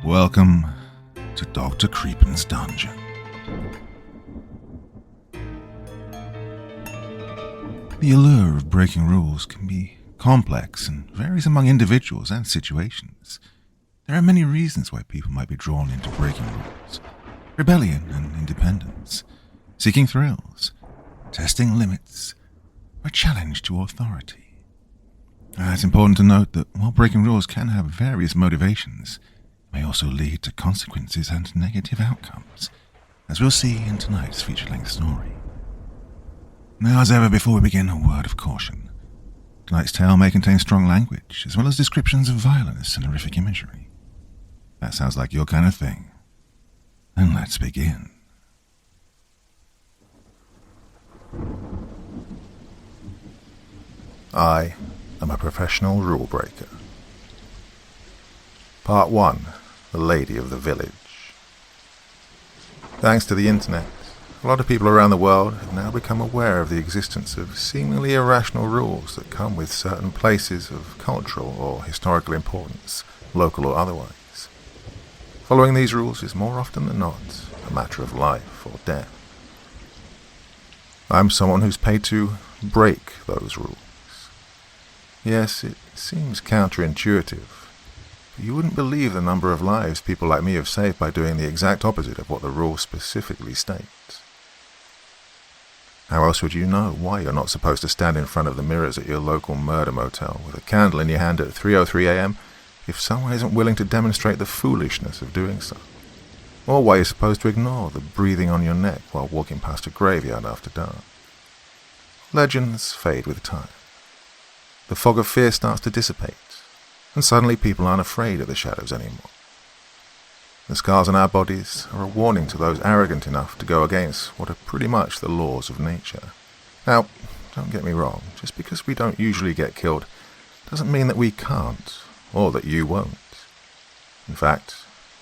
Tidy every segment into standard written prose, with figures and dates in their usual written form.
Welcome to Dr. Creepin's Dungeon. The allure of breaking rules can be complex and varies among individuals and situations. There are many reasons why people might be drawn into breaking rules. Rebellion and independence, seeking thrills, testing limits, or a challenge to authority. It's important to note that while breaking rules can have various motivations, it may also lead to consequences and negative outcomes, as we'll see in tonight's feature-length story. Now, as ever, before we begin, a word of caution. Tonight's tale may contain strong language, as well as descriptions of violence and horrific imagery. That sounds like your kind of thing. Then let's begin. I am a professional rule breaker. Part 1. The Lady of the Village. Thanks to the internet, a lot of people around the world have now become aware of the existence of seemingly irrational rules that come with certain places of cultural or historical importance, local or otherwise. Following these rules is more often than not a matter of life or death. I'm someone who's paid to break those rules. Yes, it seems counterintuitive, but you wouldn't believe the number of lives people like me have saved by doing the exact opposite of what the rule specifically states. How else would you know why you're not supposed to stand in front of the mirrors at your local murder motel with a candle in your hand at 3:03 a.m. if someone isn't willing to demonstrate the foolishness of doing so? Or why you're supposed to ignore the breathing on your neck while walking past a graveyard after dark? Legends fade with time. The fog of fear starts to dissipate, and suddenly people aren't afraid of the shadows anymore. The scars on our bodies are a warning to those arrogant enough to go against what are pretty much the laws of nature. Now, don't get me wrong, just because we don't usually get killed doesn't mean that we can't, or that you won't. In fact,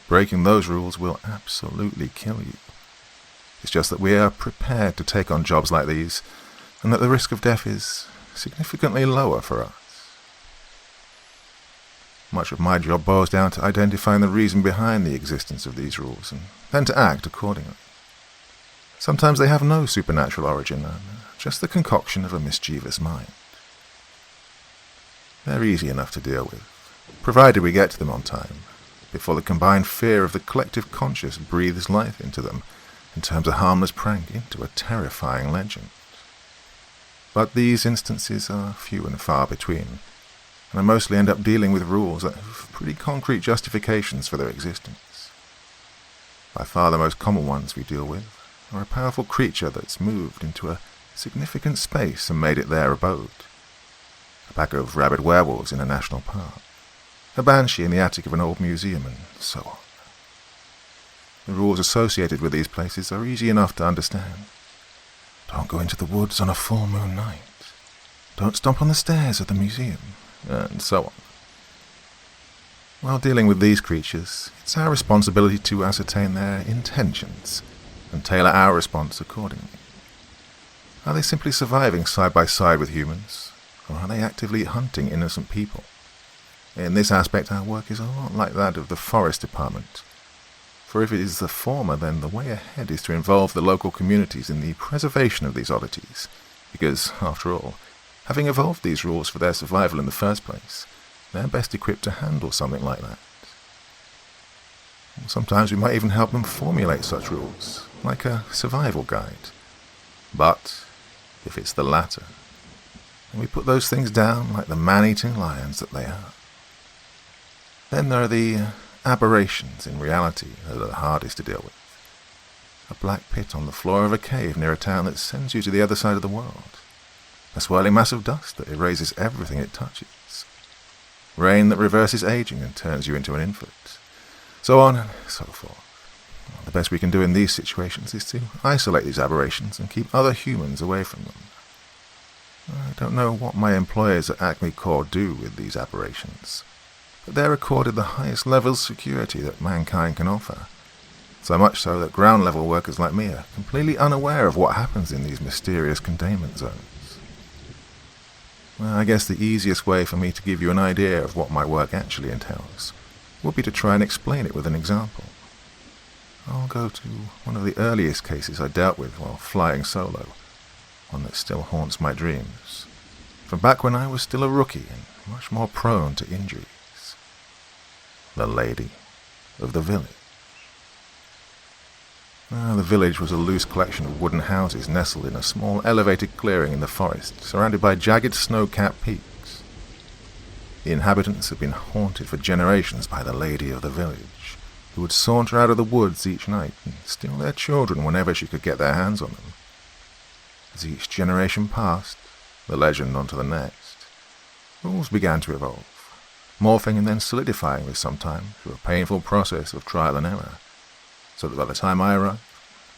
breaking those rules will absolutely kill you. It's just that we are prepared to take on jobs like these, and that the risk of death is significantly lower for us. Much of my job boils down to identifying the reason behind the existence of these rules, and then to act accordingly. Sometimes they have no supernatural origin, just the concoction of a mischievous mind. They're easy enough to deal with, provided we get to them on time, before the combined fear of the collective conscious breathes life into them and turns a harmless prank into a terrifying legend. But these instances are few and far between, and I mostly end up dealing with rules that have pretty concrete justifications for their existence. By far the most common ones we deal with are a powerful creature that's moved into a significant space and made it their abode, a pack of rabid werewolves in a national park, a banshee in the attic of an old museum, and so on. The rules associated with these places are easy enough to understand. Don't go into the woods on a full moon night. Don't stomp on the stairs at the museum, and so on. While dealing with these creatures, it's our responsibility to ascertain their intentions and tailor our response accordingly. Are they simply surviving side by side with humans, or are they actively hunting innocent people? In this aspect, our work is a lot like that of the forest department. For if it is the former, then the way ahead is to involve the local communities in the preservation of these oddities, because, after all, having evolved these rules for their survival in the first place, they're best equipped to handle something like that. Sometimes we might even help them formulate such rules, like a survival guide. But if it's the latter, then we put those things down like the man-eating lions that they are. Then there are the aberrations in reality that are the hardest to deal with. A black pit on the floor of a cave near a town that sends you to the other side of the world. A swirling mass of dust that erases everything it touches. Rain that reverses aging and turns you into an infant. So on and so forth. The best we can do in these situations is to isolate these aberrations and keep other humans away from them. I don't know what my employers at Acme Corps do with these aberrations, but they're accorded the highest level of security that mankind can offer. So much so that ground-level workers like me are completely unaware of what happens in these mysterious containment zones. Well, I guess the easiest way for me to give you an idea of what my work actually entails would be to try and explain it with an example. I'll go to one of the earliest cases I dealt with while flying solo, one that still haunts my dreams, from back when I was still a rookie and much more prone to injuries. The Lady of the Village. The village was a loose collection of wooden houses nestled in a small elevated clearing in the forest, surrounded by jagged snow-capped peaks. The inhabitants had been haunted for generations by the Lady of the Village, who would saunter out of the woods each night and steal their children whenever she could get their hands on them. As each generation passed, the legend onto the next, rules began to evolve, morphing and then solidifying with some time through a painful process of trial and error, so that by the time I arrived,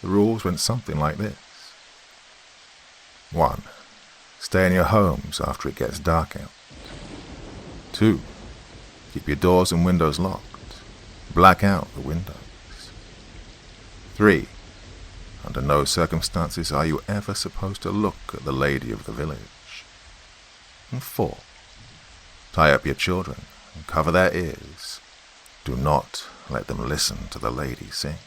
the rules went something like this. 1. Stay in your homes after it gets dark out. 2. Keep your doors and windows locked. Black out the windows. 3. Under no circumstances are you ever supposed to look at the Lady of the Village. And 4. Tie up your children and cover their ears. Do not let them listen to the lady sing.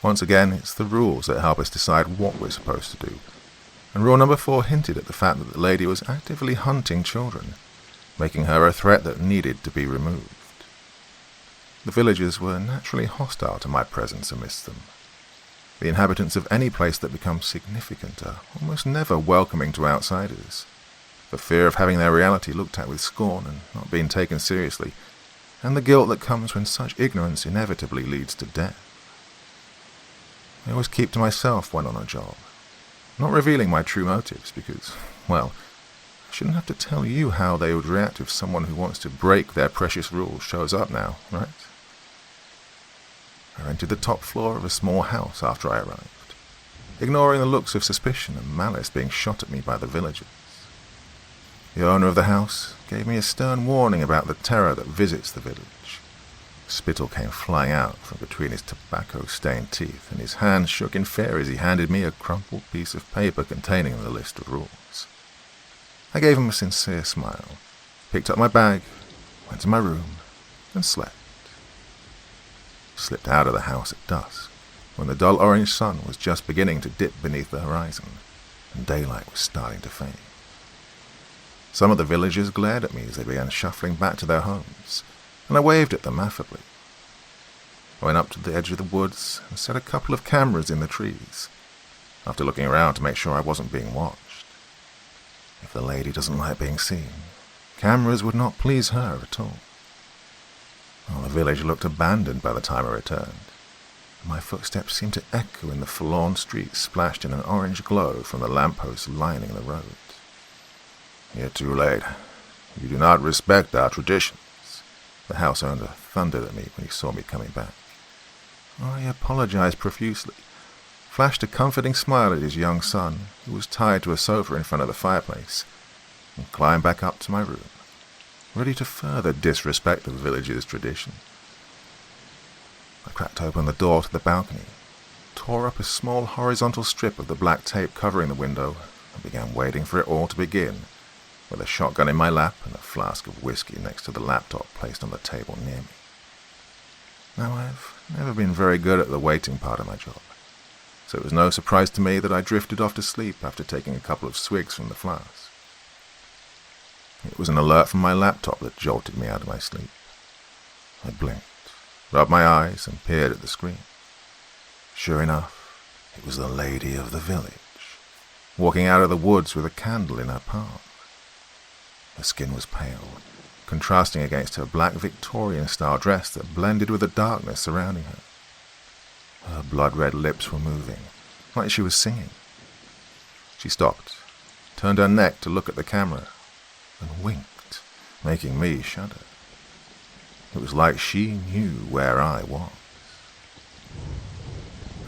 Once again, it's the rules that help us decide what we're supposed to do. And rule number 4 hinted at the fact that the lady was actively hunting children, making her a threat that needed to be removed. The villagers were naturally hostile to my presence amidst them. The inhabitants of any place that becomes significant are almost never welcoming to outsiders, for fear of having their reality looked at with scorn and not being taken seriously, and the guilt that comes when such ignorance inevitably leads to death. I always keep to myself when on a job, not revealing my true motives because, well, I shouldn't have to tell you how they would react if someone who wants to break their precious rules shows up now, right? I rented the top floor of a small house after I arrived, ignoring the looks of suspicion and malice being shot at me by the villagers. The owner of the house gave me a stern warning about the terror that visits the village. Spittle came flying out from between his tobacco-stained teeth, and his hand shook in fear as he handed me a crumpled piece of paper containing the list of rules. I gave him a sincere smile, picked up my bag, went to my room, and slept. Slipped out of the house at dusk, when the dull orange sun was just beginning to dip beneath the horizon, and daylight was starting to fade. Some of the villagers glared at me as they began shuffling back to their homes, and I waved at them affably. I went up to the edge of the woods and set a couple of cameras in the trees, after looking around to make sure I wasn't being watched. If the lady doesn't like being seen, cameras would not please her at all. Well, the village looked abandoned by the time I returned. My footsteps seemed to echo in the forlorn streets splashed in an orange glow from the lampposts lining the road. "You're too late. You do not respect our traditions," the house owner thundered at me when he saw me coming back. I apologized profusely, flashed a comforting smile at his young son, who was tied to a sofa in front of the fireplace, and climbed back up to my room, ready to further disrespect the village's tradition. I cracked open the door to the balcony, tore up a small horizontal strip of the black tape covering the window, and began waiting for it all to begin, with a shotgun in my lap and a flask of whiskey next to the laptop placed on the table near me. Now, I've never been very good at the waiting part of my job, so it was no surprise to me that I drifted off to sleep after taking a couple of swigs from the flask. It was an alert from my laptop that jolted me out of my sleep. I blinked, rubbed my eyes, and peered at the screen. Sure enough, it was the Lady of the Village, walking out of the woods with a candle in her palm. Her skin was pale, contrasting against her black Victorian-style dress that blended with the darkness surrounding her. Her blood-red lips were moving, like she was singing. She stopped, turned her neck to look at the camera, and winked, making me shudder. It was like she knew where I was.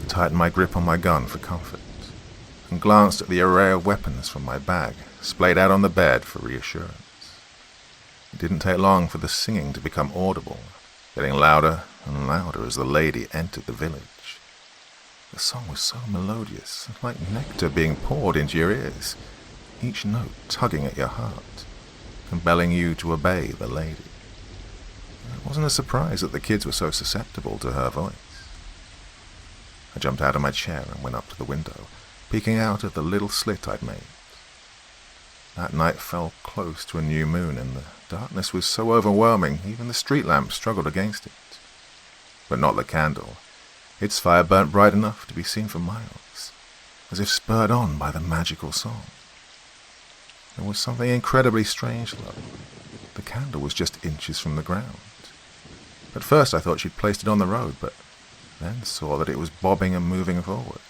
I tightened my grip on my gun for comfort, and glanced at the array of weapons from my bag, splayed out on the bed for reassurance. It didn't take long for the singing to become audible, getting louder and louder as the lady entered the village. The song was so melodious, like nectar being poured into your ears, each note tugging at your heart, compelling you to obey the lady. wasn't a surprise that the kids were so susceptible to her voice. I jumped out of my chair and went up to the window, peeking out of the little slit I'd made. That night fell close to a new moon, and the darkness was so overwhelming even the street lamp struggled against it. But not the candle. Its fire burnt bright enough to be seen for miles, as if spurred on by the magical song. There was something incredibly strange, though. The candle was just inches from the ground. At first I thought she'd placed it on the road, but then saw that it was bobbing and moving forward.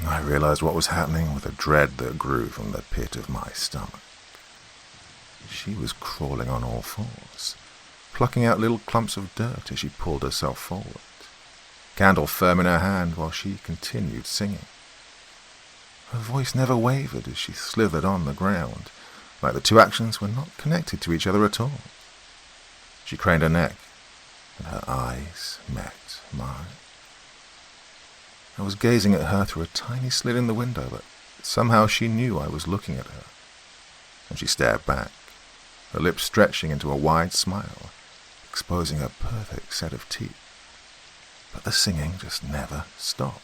I realized what was happening with a dread that grew from the pit of my stomach. She was crawling on all fours, plucking out little clumps of dirt as she pulled herself forward, candle firm in her hand while she continued singing. Her voice never wavered as she slithered on the ground, like the two actions were not connected to each other at all. She craned her neck, and her eyes met mine. I was gazing at her through a tiny slit in the window, but somehow she knew I was looking at her, and she stared back, her lips stretching into a wide smile, exposing a perfect set of teeth. But the singing just never stopped.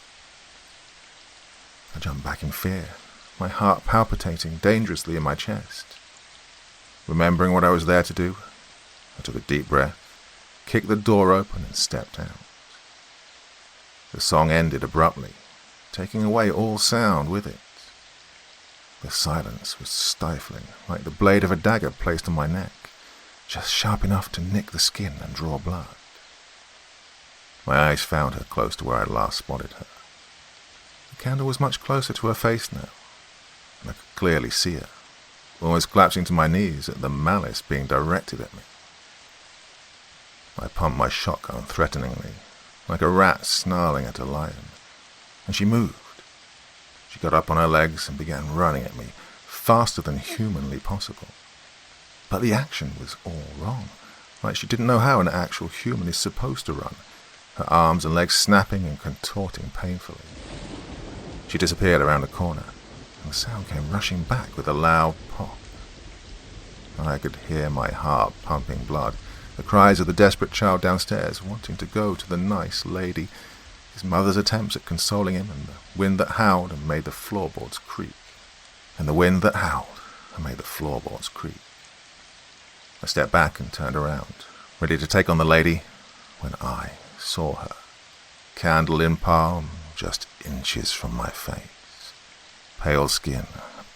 I jumped back in fear, my heart palpitating dangerously in my chest. Remembering what I was there to do, I took a deep breath, kicked the door open and stepped out. The song ended abruptly, taking away all sound with it. The silence was stifling, like the blade of a dagger placed on my neck, just sharp enough to nick the skin and draw blood. My eyes found her close to where I had last spotted her. The candle was much closer to her face now, and I could clearly see her, almost collapsing to my knees at the malice being directed at me. I pumped my shotgun threateningly, like a rat snarling at a lion, and she moved. She got up on her legs and began running at me, faster than humanly possible. But the action was all wrong, like she didn't know how an actual human is supposed to run, her arms and legs snapping and contorting painfully. She disappeared around a corner, and the sound came rushing back with a loud pop. I could hear my heart pumping blood, the cries of the desperate child downstairs wanting to go to the nice lady, his mother's attempts at consoling him, and the wind that howled and made the floorboards creak. And the wind that howled and made the floorboards creak. I stepped back and turned around, ready to take on the lady, when I saw her, candle in palm, just inches from my face. Pale skin,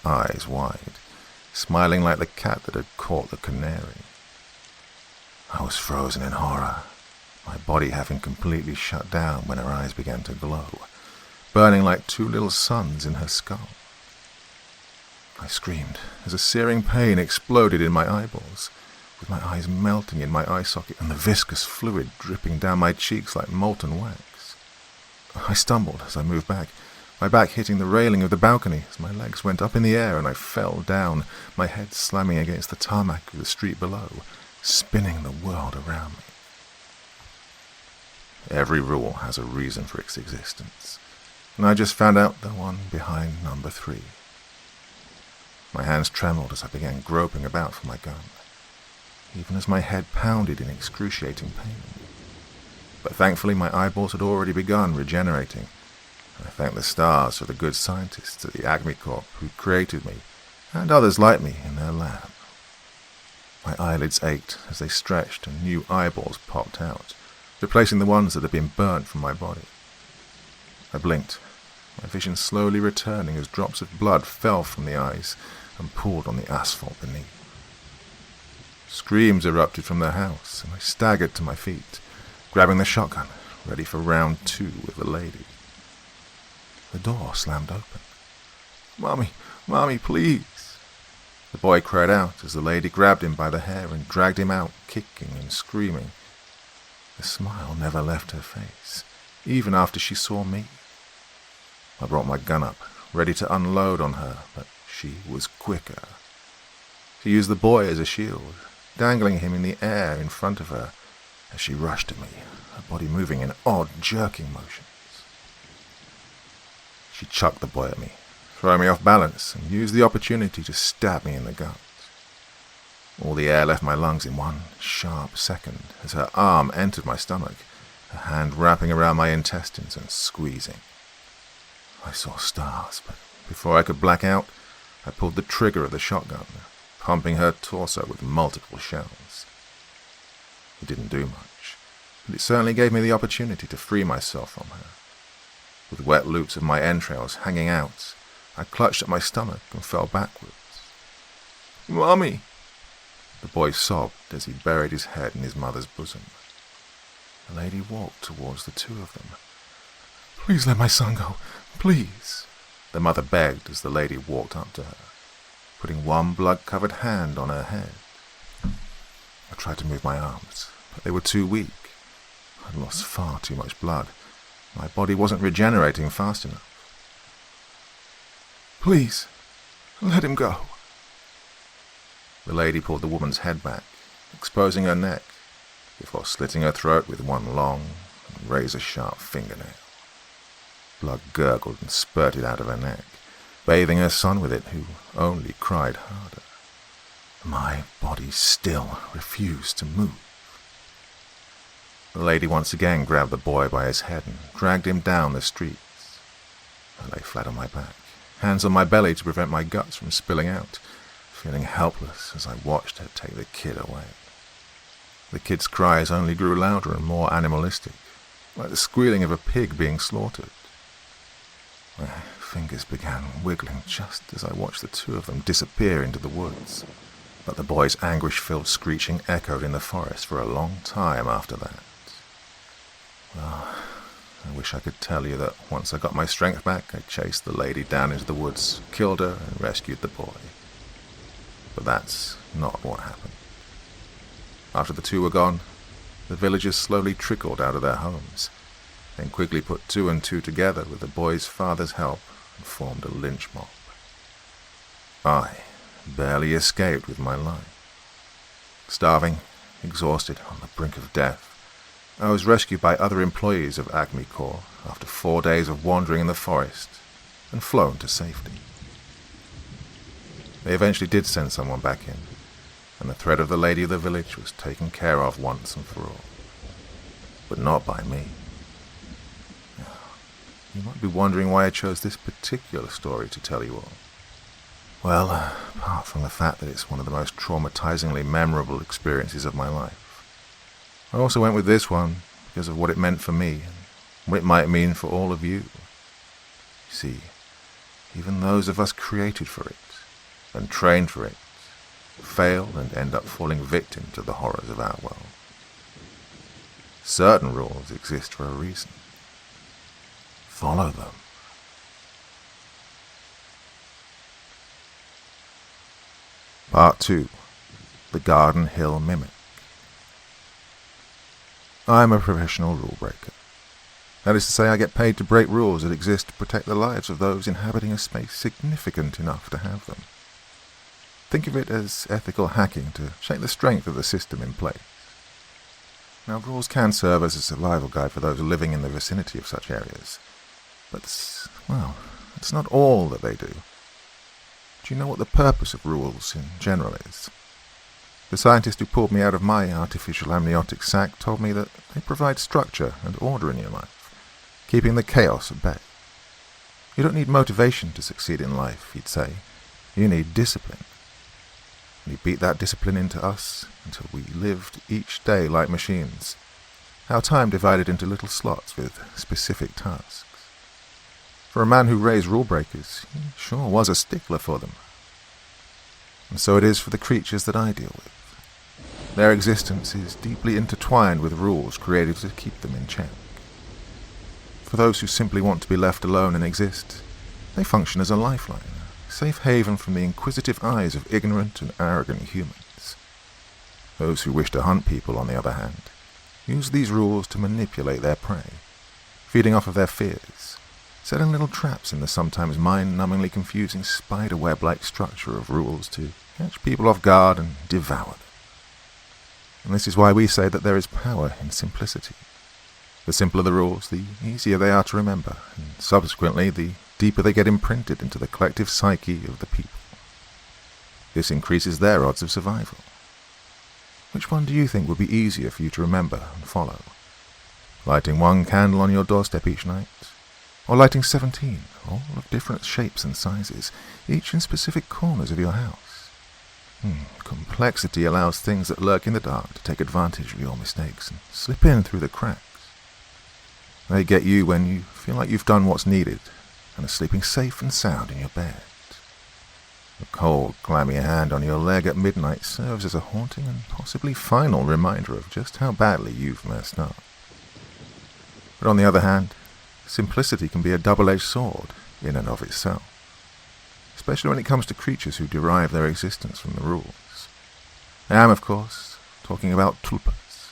eyes wide, smiling like the cat that had caught the canary. I was frozen in horror, my body having completely shut down when her eyes began to glow, burning like two little suns in her skull. I screamed as a searing pain exploded in my eyeballs, with my eyes melting in my eye socket and the viscous fluid dripping down my cheeks like molten wax. I stumbled as I moved back, my back hitting the railing of the balcony as my legs went up in the air and I fell down, my head slamming against the tarmac of the street below, spinning the world around me. Every rule has a reason for its existence, and I just found out the one behind number 3. My hands trembled as I began groping about for my gun, even as my head pounded in excruciating pain. But thankfully my eyeballs had already begun regenerating, and I thank the stars for the good scientists at the Acme Corp who created me, and others like me in their lab. My eyelids ached as they stretched and new eyeballs popped out, replacing the ones that had been burnt from my body. I blinked, my vision slowly returning as drops of blood fell from the eyes and pooled on the asphalt beneath. Screams erupted from the house, and I staggered to my feet, grabbing the shotgun, ready for round 2 with the lady. The door slammed open. "Mommy, Mommy, please!" The boy cried out as the lady grabbed him by the hair and dragged him out, kicking and screaming. The smile never left her face, even after she saw me. I brought my gun up, ready to unload on her, but she was quicker. She used the boy as a shield, dangling him in the air in front of her as she rushed at me, her body moving in odd, jerking motions. She chucked the boy at me, throwing me off balance, and used the opportunity to stab me in the gut. All the air left my lungs in one sharp second as her arm entered my stomach, her hand wrapping around my intestines and squeezing. I saw stars, but before I could black out, I pulled the trigger of the shotgun, pumping her torso with multiple shells. It didn't do much, but it certainly gave me the opportunity to free myself from her. With wet loops of my entrails hanging out, I clutched at my stomach and fell backwards. "Mommy!" The boy sobbed as he buried his head in his mother's bosom. The lady walked towards the two of them. "Please let my son go, please," the mother begged as the lady walked up to her, putting one blood-covered hand on her head. I tried to move my arms, but they were too weak. I'd lost far too much blood. My body wasn't regenerating fast enough. "Please, let him go." The lady pulled the woman's head back, exposing her neck, before slitting her throat with one long and razor-sharp fingernail. Blood gurgled and spurted out of her neck, bathing her son with it, who only cried harder. My body still refused to move. The lady once again grabbed the boy by his head and dragged him down the streets. I lay flat on my back, hands on my belly to prevent my guts from spilling out, feeling helpless as I watched her take the kid away. The kid's cries only grew louder and more animalistic, like the squealing of a pig being slaughtered. My fingers began wiggling just as I watched the two of them disappear into the woods, but the boy's anguish-filled screeching echoed in the forest for a long time after that. Well, I wish I could tell you that once I got my strength back, I chased the lady down into the woods, killed her, and rescued the boy. But that's not what happened. After the two were gone, the villagers slowly trickled out of their homes, then quickly put two and two together with the boy's father's help and formed a lynch mob. I barely escaped with my life. Starving, exhausted, on the brink of death, I was rescued by other employees of Acme Corps after 4 days of wandering in the forest and flown to safety. They eventually did send someone back in, and the threat of the lady of the village was taken care of once and for all. But not by me. You might be wondering why I chose this particular story to tell you all. Well, apart from the fact that it's one of the most traumatizingly memorable experiences of my life, I also went with this one because of what it meant for me and what it might mean for all of you. You see, even those of us created for it and trained for it fail and end up falling victim to the horrors of our world. Certain rules exist for a reason. Follow them. Part 2. The Garden Hill Mimic. I am a professional rule breaker. That is to say, I get paid to break rules that exist to protect the lives of those inhabiting a space significant enough to have them. Think of it as ethical hacking to check the strength of the system in place. Now, rules can serve as a survival guide for those living in the vicinity of such areas, but, it's not all that they do. Do you know what the purpose of rules in general is? The scientist who pulled me out of my artificial amniotic sac told me that they provide structure and order in your life, keeping the chaos at bay. You don't need motivation to succeed in life, he'd say. You need discipline. And he beat that discipline into us until we lived each day like machines, our time divided into little slots with specific tasks. For a man who raised rule breakers, he sure was a stickler for them. And so it is for the creatures that I deal with. Their existence is deeply intertwined with rules created to keep them in check. For those who simply want to be left alone and exist, they function as a lifeline, a safe haven from the inquisitive eyes of ignorant and arrogant humans. Those who wish to hunt people, on the other hand, use these rules to manipulate their prey, feeding off of their fears, setting little traps in the sometimes mind-numbingly confusing spiderweb-like structure of rules to catch people off guard and devour them. And this is why we say that there is power in simplicity. The simpler the rules, the easier they are to remember, and subsequently the deeper they get imprinted into the collective psyche of the people. This increases their odds of survival, Which one do you think would be easier for you to remember and follow? Lighting one candle on your doorstep each night? Or lighting 17, all of different shapes and sizes, each in specific corners of your house? Complexity allows things that lurk in the dark to take advantage of your mistakes and slip in through the cracks. They get you when you feel like you've done what's needed and are sleeping safe and sound in your bed. A cold, clammy hand on your leg at midnight serves as a haunting and possibly final reminder of just how badly you've messed up. But on the other hand, simplicity can be a double-edged sword in and of itself, especially when it comes to creatures who derive their existence from the rules. I am, of course, talking about tulpas,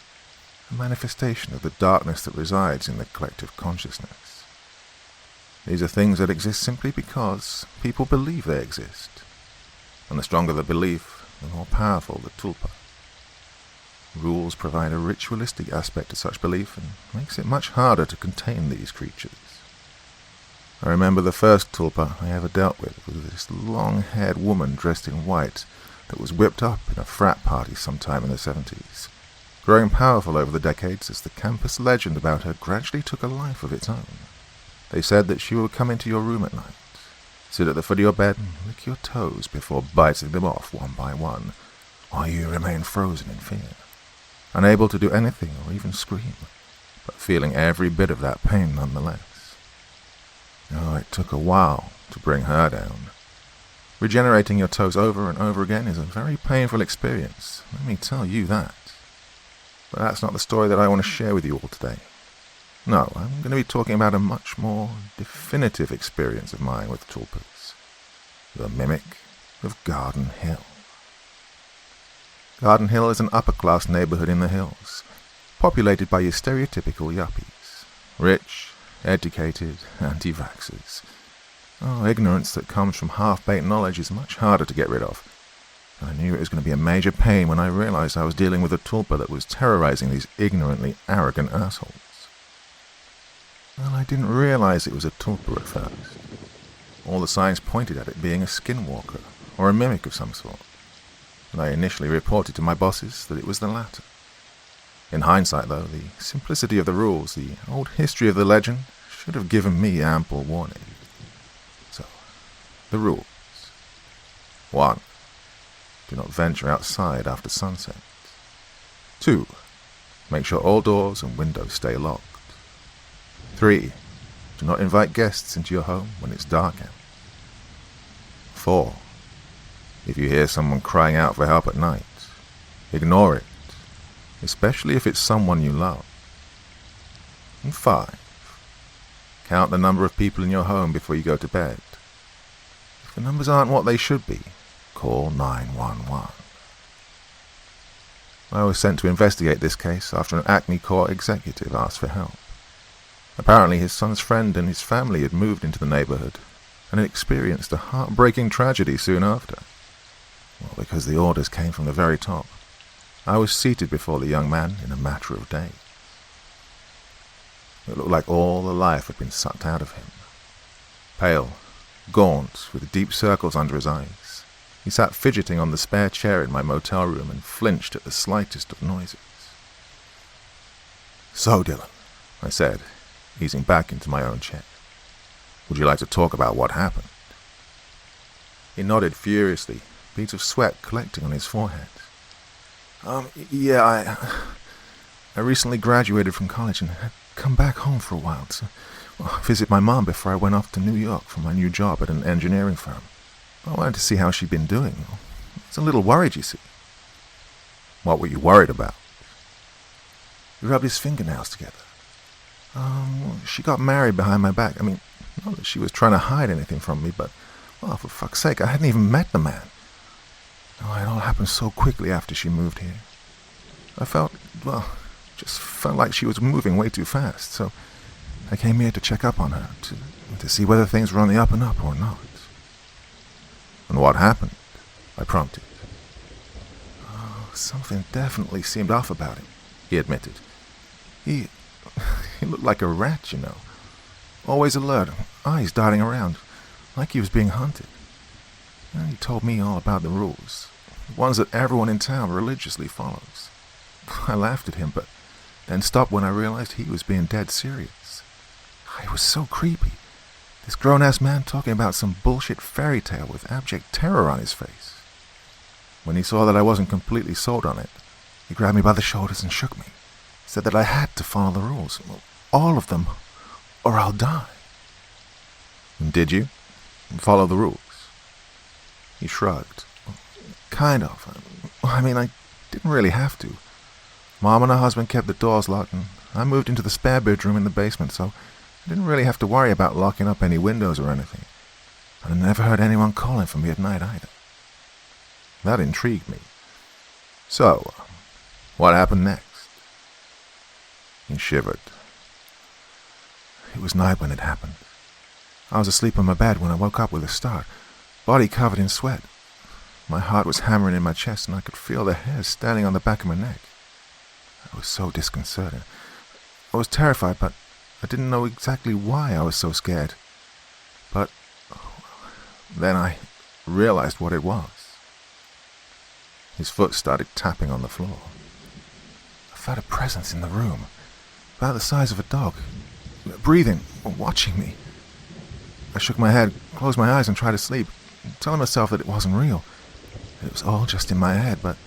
a manifestation of the darkness that resides in the collective consciousness. These are things that exist simply because people believe they exist, and the stronger the belief, the more powerful the tulpa. Rules provide a ritualistic aspect to such belief and makes it much harder to contain these creatures. I remember the first tulpa I ever dealt with was this long-haired woman dressed in white that was whipped up in a frat party sometime in the 70s, growing powerful over the decades as the campus legend about her gradually took a life of its own. They said that she would come into your room at night, sit at the foot of your bed and lick your toes before biting them off one by one, while you remain frozen in fear, unable to do anything or even scream, but feeling every bit of that pain nonetheless. Oh, it took a while to bring her down. Regenerating your toes over and over again is a very painful experience, let me tell you that. But that's not the story that I want to share with you all today. No, I'm going to be talking about a much more definitive experience of mine with tulpas. The Mimic of Garden Hill. Garden Hill is an upper-class neighborhood in the hills, populated by your stereotypical yuppies. Rich, educated, anti-vaxxers. Oh, ignorance that comes from half-baked knowledge is much harder to get rid of. I knew it was going to be a major pain when I realized I was dealing with a tulpa that was terrorizing these ignorantly arrogant assholes. Well, I didn't realize it was a tulpa at first. All the signs pointed at it being a skinwalker, or a mimic of some sort, and I initially reported to my bosses that it was the latter. In hindsight, though, the simplicity of the rules, the old history of the legend, should have given me ample warning. So, the rules. 1. Do not venture outside after sunset. 2. Make sure all doors and windows stay locked. 3. Do not invite guests into your home when it's dark out. 4. If you hear someone crying out for help at night, ignore it, especially if it's someone you love. And 5. Count the number of people in your home before you go to bed. If the numbers aren't what they should be, call 911. I was sent to investigate this case after an Acme Corps executive asked for help. Apparently his son's friend and his family had moved into the neighborhood and had experienced a heartbreaking tragedy soon after. Well, because the orders came from the very top, I was seated before the young man in a matter of days. It looked like all the life had been sucked out of him. Pale, gaunt, with deep circles under his eyes, he sat fidgeting on the spare chair in my motel room and flinched at the slightest of noises. "So, Dylan," I said, easing back into my own chair, "would you like to talk about what happened?" He nodded furiously, beads of sweat collecting on his forehead. Yeah, I recently graduated from college and had come back home for a while to visit my mom before I went off to New York for my new job at an engineering firm. I wanted to see how she'd been doing. I was a little worried, you see. "What were you worried about?" He rubbed his fingernails together. She got married behind my back. I mean, not that she was trying to hide anything from me, but, well, for fuck's sake, I hadn't even met the man. Oh, it all happened so quickly after she moved here. I just felt like she was moving way too fast, so I came here to check up on her, to see whether things were on the up and up or not. "And what happened?" I prompted. Something definitely seemed off about him, he admitted. He looked like a rat, you know. Always alert, eyes darting around, like he was being hunted. And he told me all about the rules, the ones that everyone in town religiously follows. I laughed at him, but then stopped when I realized he was being dead serious. It was so creepy. This grown-ass man talking about some bullshit fairy tale with abject terror on his face. When he saw that I wasn't completely sold on it, he grabbed me by the shoulders and shook me. Said that I had to follow the rules. All of them, or I'll die. And did you? Follow the rules? He shrugged. Kind of. I mean, I didn't really have to. Mom and her husband kept the doors locked, and I moved into the spare bedroom in the basement, so I didn't really have to worry about locking up any windows or anything. And I never heard anyone calling for me at night either. That intrigued me. So, what happened next? He shivered. It was night when it happened. I was asleep on my bed when I woke up with a start, body covered in sweat. My heart was hammering in my chest, and I could feel the hairs standing on the back of my neck. I was so disconcerted. I was terrified, but I didn't know exactly why I was so scared. But then I realized what it was. His foot started tapping on the floor. I felt a presence in the room, about the size of a dog, breathing, watching me. I shook my head, closed my eyes, and tried to sleep, telling myself that it wasn't real. It was all just in my head, but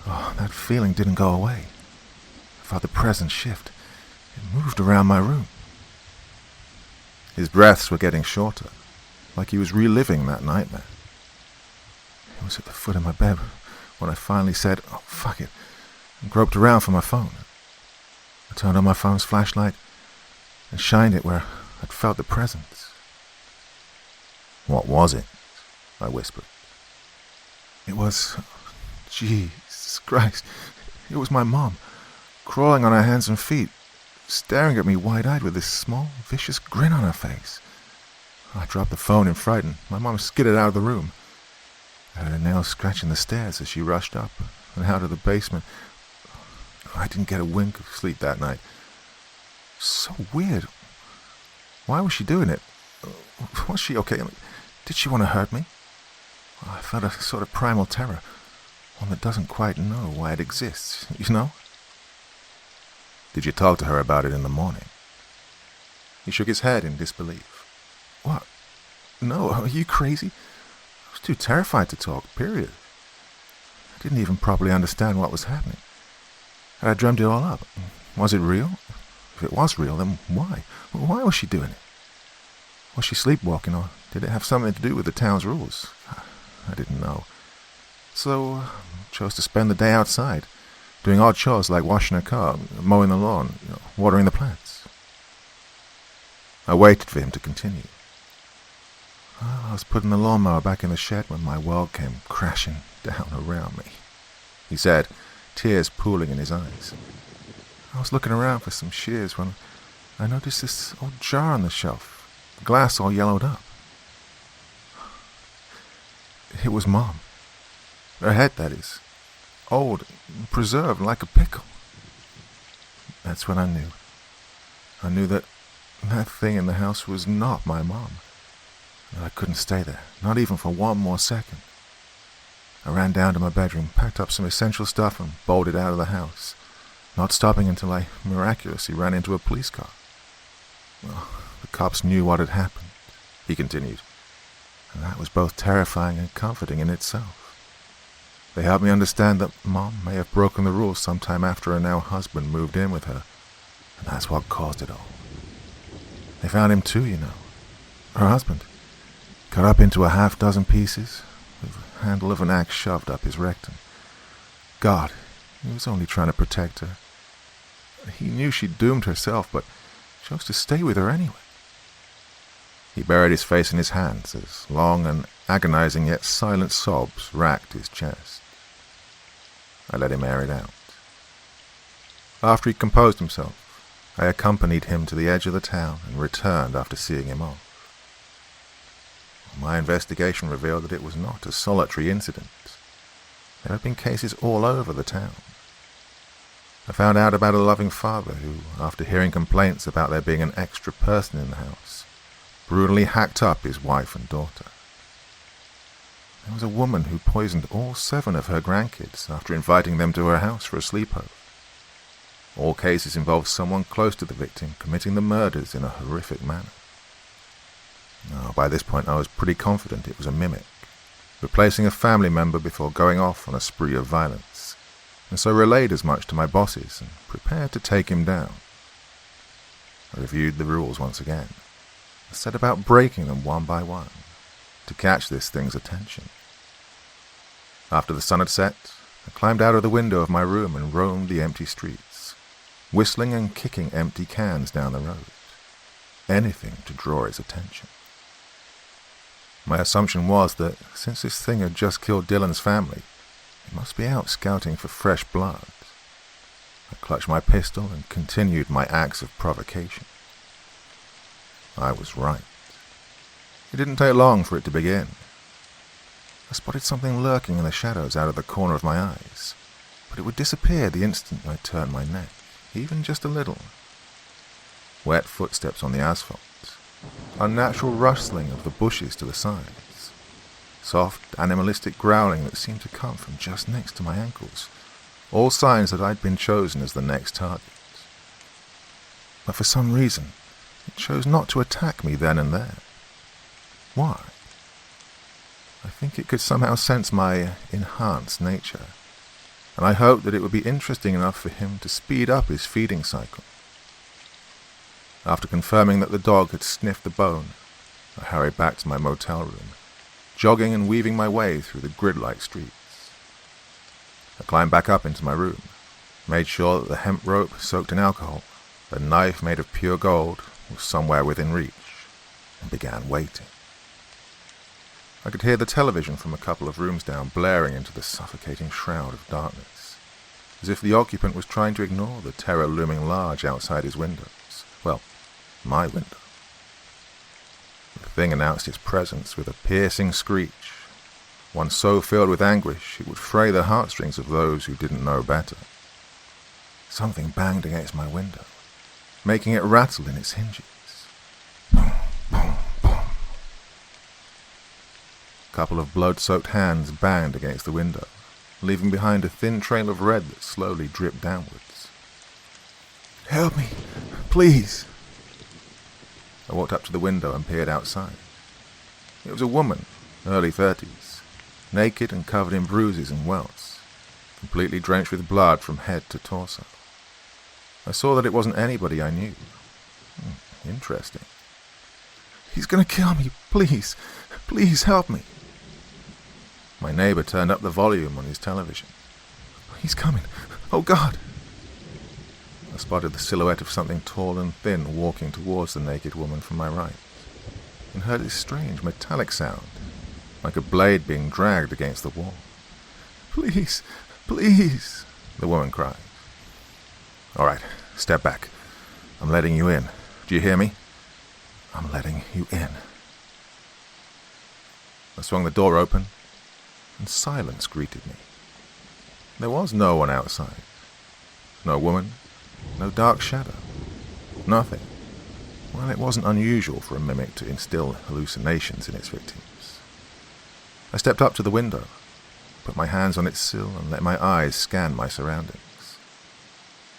that feeling didn't go away. I felt the presence shift. It moved around my room. His breaths were getting shorter, like he was reliving that nightmare. It was at the foot of my bed when I finally said, "Oh, fuck it," and groped around for my phone. I turned on my phone's flashlight and shined it where I'd felt the presence. "What was it?" I whispered. It was... Jesus Christ. It was my mom, crawling on her hands and feet, staring at me wide-eyed with this small, vicious grin on her face. I dropped the phone in fright, and my mom skidded out of the room. I heard her nails scratching the stairs as she rushed up and out of the basement. I didn't get a wink of sleep that night. So weird. Why was she doing it? Was she okay? Did she want to hurt me? I felt a sort of primal terror, one that doesn't quite know why it exists, you know? Did you talk to her about it in the morning? He shook his head in disbelief. What? No, are you crazy? I was too terrified to talk, period. I didn't even properly understand what was happening. Had I dreamt it all up? Was it real? If it was real, then why? Why was she doing it? Was she sleepwalking, or did it have something to do with the town's rules? I didn't know. So I chose to spend the day outside, doing odd chores like washing a car, mowing the lawn, watering the plants. I waited for him to continue. I was putting the lawnmower back in the shed when my world came crashing down around me, he said, tears pooling in his eyes. I was looking around for some shears when I noticed this old jar on the shelf, the glass all yellowed up. It was Mom. Her head, that is. Old, preserved like a pickle. That's when I knew. I knew that that thing in the house was not my mom. That I couldn't stay there, not even for one more second. I ran down to my bedroom, packed up some essential stuff, and bolted out of the house, not stopping until I miraculously ran into a police car. Well, the cops knew what had happened, he continued, and that was both terrifying and comforting in itself. They helped me understand that Mom may have broken the rules sometime after her now husband moved in with her, and that's what caused it all. They found him too, you know. Her husband, cut up into a half-dozen pieces, with the handle of an axe shoved up his rectum. God, he was only trying to protect her. He knew she'd doomed herself, but chose to stay with her anyway. He buried his face in his hands as long and agonizing yet silent sobs racked his chest. I let him air it out. After he composed himself, I accompanied him to the edge of the town and returned after seeing him off. My investigation revealed that it was not a solitary incident. There had been cases all over the town. I found out about a loving father who, after hearing complaints about there being an extra person in the house, brutally hacked up his wife and daughter. There was a woman who poisoned all 7 of her grandkids after inviting them to her house for a sleepover. All cases involved someone close to the victim committing the murders in a horrific manner. Now, by this point I was pretty confident it was a mimic, replacing a family member before going off on a spree of violence, and so relayed as much to my bosses and prepared to take him down. I reviewed the rules once again, and set about breaking them one by one, to catch this thing's attention. After the sun had set, I climbed out of the window of my room and roamed the empty streets, whistling and kicking empty cans down the road. Anything to draw his attention. My assumption was that, since this thing had just killed Dylan's family, it must be out scouting for fresh blood. I clutched my pistol and continued my acts of provocation. I was right. It didn't take long for it to begin. I spotted something lurking in the shadows out of the corner of my eyes, but it would disappear the instant I turned my neck, even just a little. Wet footsteps on the asphalt, unnatural rustling of the bushes to the sides, soft, animalistic growling that seemed to come from just next to my ankles, all signs that I'd been chosen as the next target. But for some reason, it chose not to attack me then and there. Why? I think it could somehow sense my enhanced nature, and I hoped that it would be interesting enough for him to speed up his feeding cycle. After confirming that the dog had sniffed the bone, I hurried back to my motel room, jogging and weaving my way through the grid-like streets. I climbed back up into my room, made sure that the hemp rope soaked in alcohol, a knife made of pure gold, was somewhere within reach, and began waiting. I could hear the television from a couple of rooms down blaring into the suffocating shroud of darkness, as if the occupant was trying to ignore the terror looming large outside his windows. Well, my window. The thing announced its presence with a piercing screech, one so filled with anguish it would fray the heartstrings of those who didn't know better. Something banged against my window, making it rattle in its hinges. Boom, boom, boom. A couple of blood-soaked hands banged against the window, leaving behind a thin trail of red that slowly dripped downwards. "Help me, please." I walked up to the window and peered outside. It was a woman, early 30s, naked and covered in bruises and welts, completely drenched with blood from head to torso. I saw that it wasn't anybody I knew. Interesting. "He's going to kill me. Please, please help me." My neighbor turned up the volume on his television. "He's coming. Oh, God." I spotted the silhouette of something tall and thin walking towards the naked woman from my right, and heard this strange metallic sound, like a blade being dragged against the wall. "Please, please," the woman cried. "All right, step back. I'm letting you in. Do you hear me? I'm letting you in." I swung the door open, and silence greeted me. There was no one outside. No woman, no dark shadow. Nothing. Well, it wasn't unusual for a mimic to instill hallucinations in its victims. I stepped up to the window, put my hands on its sill, and let my eyes scan my surroundings.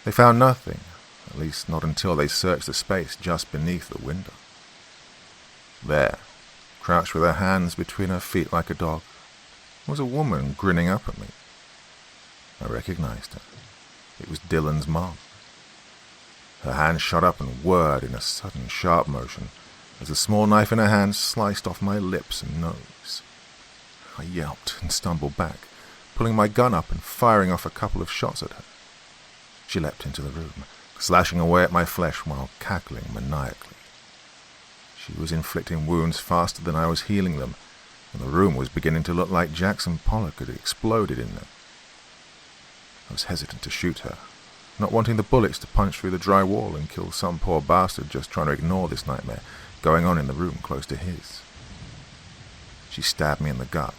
They found nothing, at least not until they searched the space just beneath the window. There, crouched with her hands between her feet like a dog, was a woman grinning up at me. I recognized her. It was Dylan's mom. Her hand shot up and whirred in a sudden sharp motion as the small knife in her hand sliced off my lips and nose. I yelped and stumbled back, pulling my gun up and firing off a couple of shots at her. She leapt into the room, slashing away at my flesh while cackling maniacally. She was inflicting wounds faster than I was healing them, and the room was beginning to look like Jackson Pollock had exploded in there. I was hesitant to shoot her, not wanting the bullets to punch through the dry wall and kill some poor bastard just trying to ignore this nightmare going on in the room close to his. She stabbed me in the gut,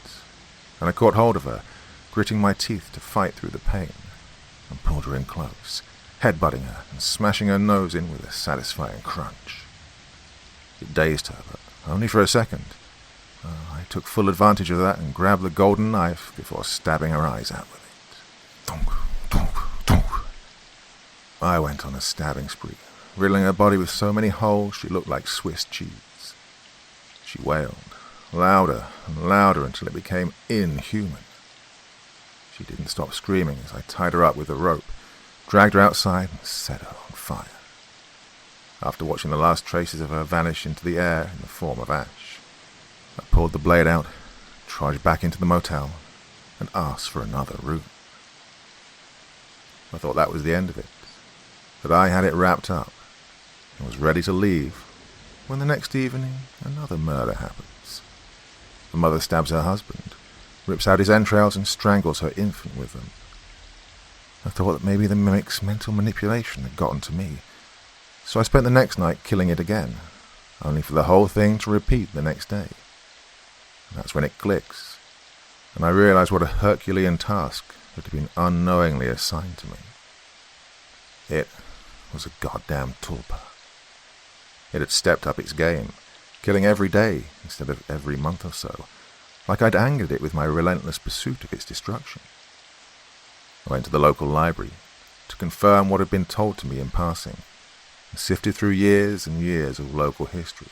and I caught hold of her, gritting my teeth to fight through the pain, and pulled her in close, headbutting her and smashing her nose in with a satisfying crunch. It dazed her, but only for a second. I took full advantage of that and grabbed the golden knife before stabbing her eyes out with it. Thunk, thunk, thunk. I went on a stabbing spree, riddling her body with so many holes she looked like Swiss cheese. She wailed, louder and louder until it became inhuman. She didn't stop screaming as I tied her up with a rope, dragged her outside and set her on fire. After watching the last traces of her vanish into the air in the form of ash, I pulled the blade out, trudged back into the motel, and asked for another room. I thought that was the end of it, that I had it wrapped up, and was ready to leave, when the next evening another murder happens. The mother stabs her husband, rips out his entrails and strangles her infant with them. I thought that maybe the mimic's mental manipulation had gotten to me, so I spent the next night killing it again, only for the whole thing to repeat the next day. And that's when it clicks, and I realized what a Herculean task had been unknowingly assigned to me. It was a goddamn tulpa. It had stepped up its game, killing every day instead of every month or so, like I'd angered it with my relentless pursuit of its destruction. I went to the local library to confirm what had been told to me in passing, and sifted through years and years of local history,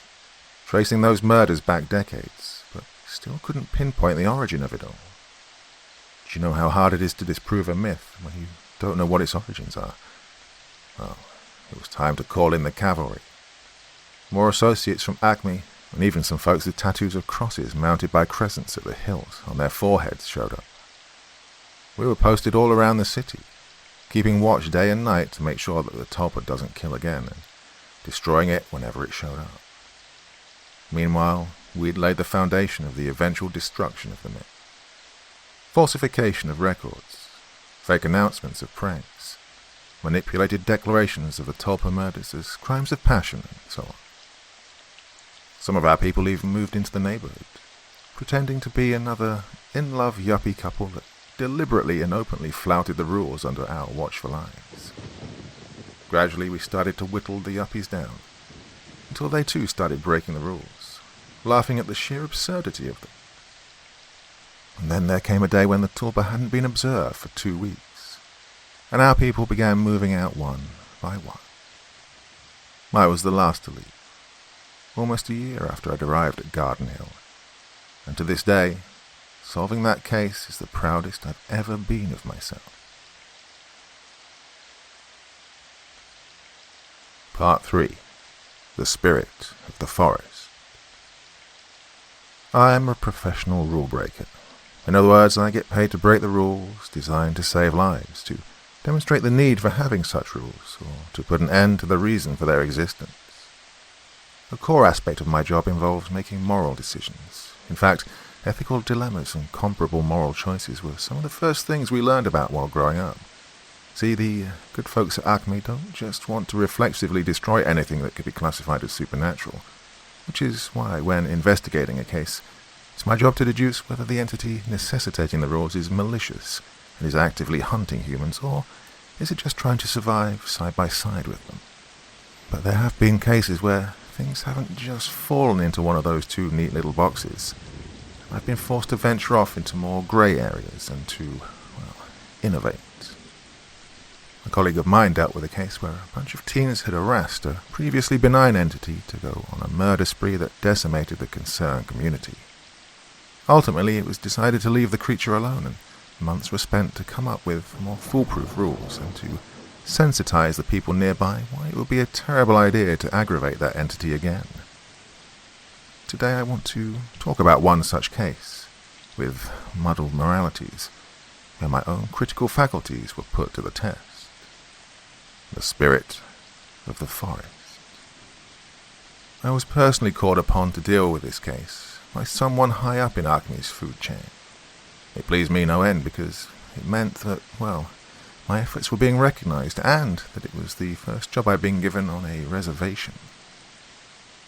tracing those murders back decades, but still couldn't pinpoint the origin of it all. Do you know how hard it is to disprove a myth when you don't know what its origins are? Well, it was time to call in the cavalry. More associates from Acme, and even some folks with tattoos of crosses mounted by crescents at the hilt on their foreheads showed up. We were posted all around the city, keeping watch day and night to make sure that the tulpa doesn't kill again, and destroying it whenever it showed up. Meanwhile, we'd laid the foundation of the eventual destruction of the myth. Falsification of records, fake announcements of pranks, manipulated declarations of the tulpa murders as crimes of passion, and so on. Some of our people even moved into the neighborhood, pretending to be another in-love yuppie couple that deliberately and openly flouted the rules under our watchful eyes. Gradually, we started to whittle the yuppies down, until they too started breaking the rules, laughing at the sheer absurdity of them. And then there came a day when the tulpa hadn't been observed for 2 weeks, and our people began moving out one by one. I was the last to leave, almost a year after I'd arrived at Garden Hill, and to this day, solving that case is the proudest I've ever been of myself. Part 3. The Spirit of the Forest. I am a professional rule breaker. In other words, I get paid to break the rules designed to save lives, to demonstrate the need for having such rules, or to put an end to the reason for their existence. A core aspect of my job involves making moral decisions. In fact, ethical dilemmas and comparable moral choices were some of the first things we learned about while growing up. See, the good folks at Acme don't just want to reflexively destroy anything that could be classified as supernatural, which is why, when investigating a case, it's my job to deduce whether the entity necessitating the rules is malicious and is actively hunting humans, or is it just trying to survive side by side with them. But there have been cases where things haven't just fallen into one of those two neat little boxes. I've been forced to venture off into more grey areas and to, innovate. A colleague of mine dealt with a case where a bunch of teens had harassed a previously benign entity to go on a murder spree that decimated the concerned community. Ultimately, it was decided to leave the creature alone, and months were spent to come up with more foolproof rules and to sensitize the people nearby why it would be a terrible idea to aggravate that entity again. Today I want to talk about one such case, with muddled moralities, where my own critical faculties were put to the test. The Spirit of the Forest. I was personally called upon to deal with this case by someone high up in Acme's food chain. It pleased me no end because it meant that, my efforts were being recognized, and that it was the first job I'd been given on a reservation.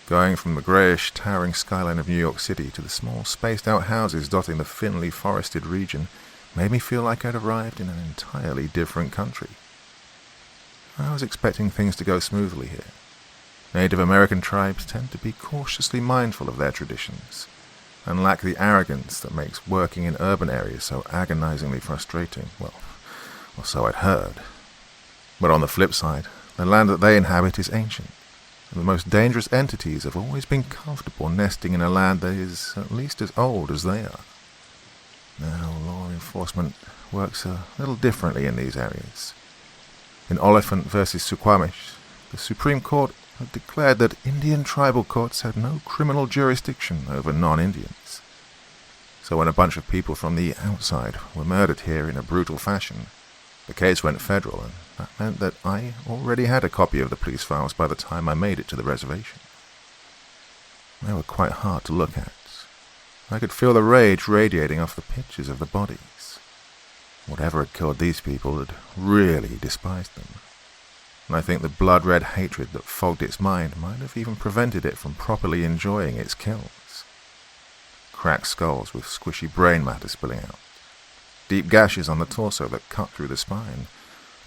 Going from the greyish, towering skyline of New York City to the small, spaced-out houses dotting the thinly forested region made me feel like I'd arrived in an entirely different country. I was expecting things to go smoothly here. Native American tribes tend to be cautiously mindful of their traditions, and lack the arrogance that makes working in urban areas so agonizingly frustrating. Well, so I'd heard. But on the flip side, the land that they inhabit is ancient, and the most dangerous entities have always been comfortable nesting in a land that is at least as old as they are. Now, law enforcement works a little differently in these areas. In Oliphant versus Suquamish, the Supreme Court had declared that Indian tribal courts had no criminal jurisdiction over non-Indians. So when a bunch of people from the outside were murdered here in a brutal fashion, the case went federal, and that meant that I already had a copy of the police files by the time I made it to the reservation. They were quite hard to look at. I could feel the rage radiating off the pictures of the bodies. Whatever had killed these people had really despised them, and I think the blood-red hatred that fogged its mind might have even prevented it from properly enjoying its kills. Cracked skulls with squishy brain matter spilling out, deep gashes on the torso that cut through the spine,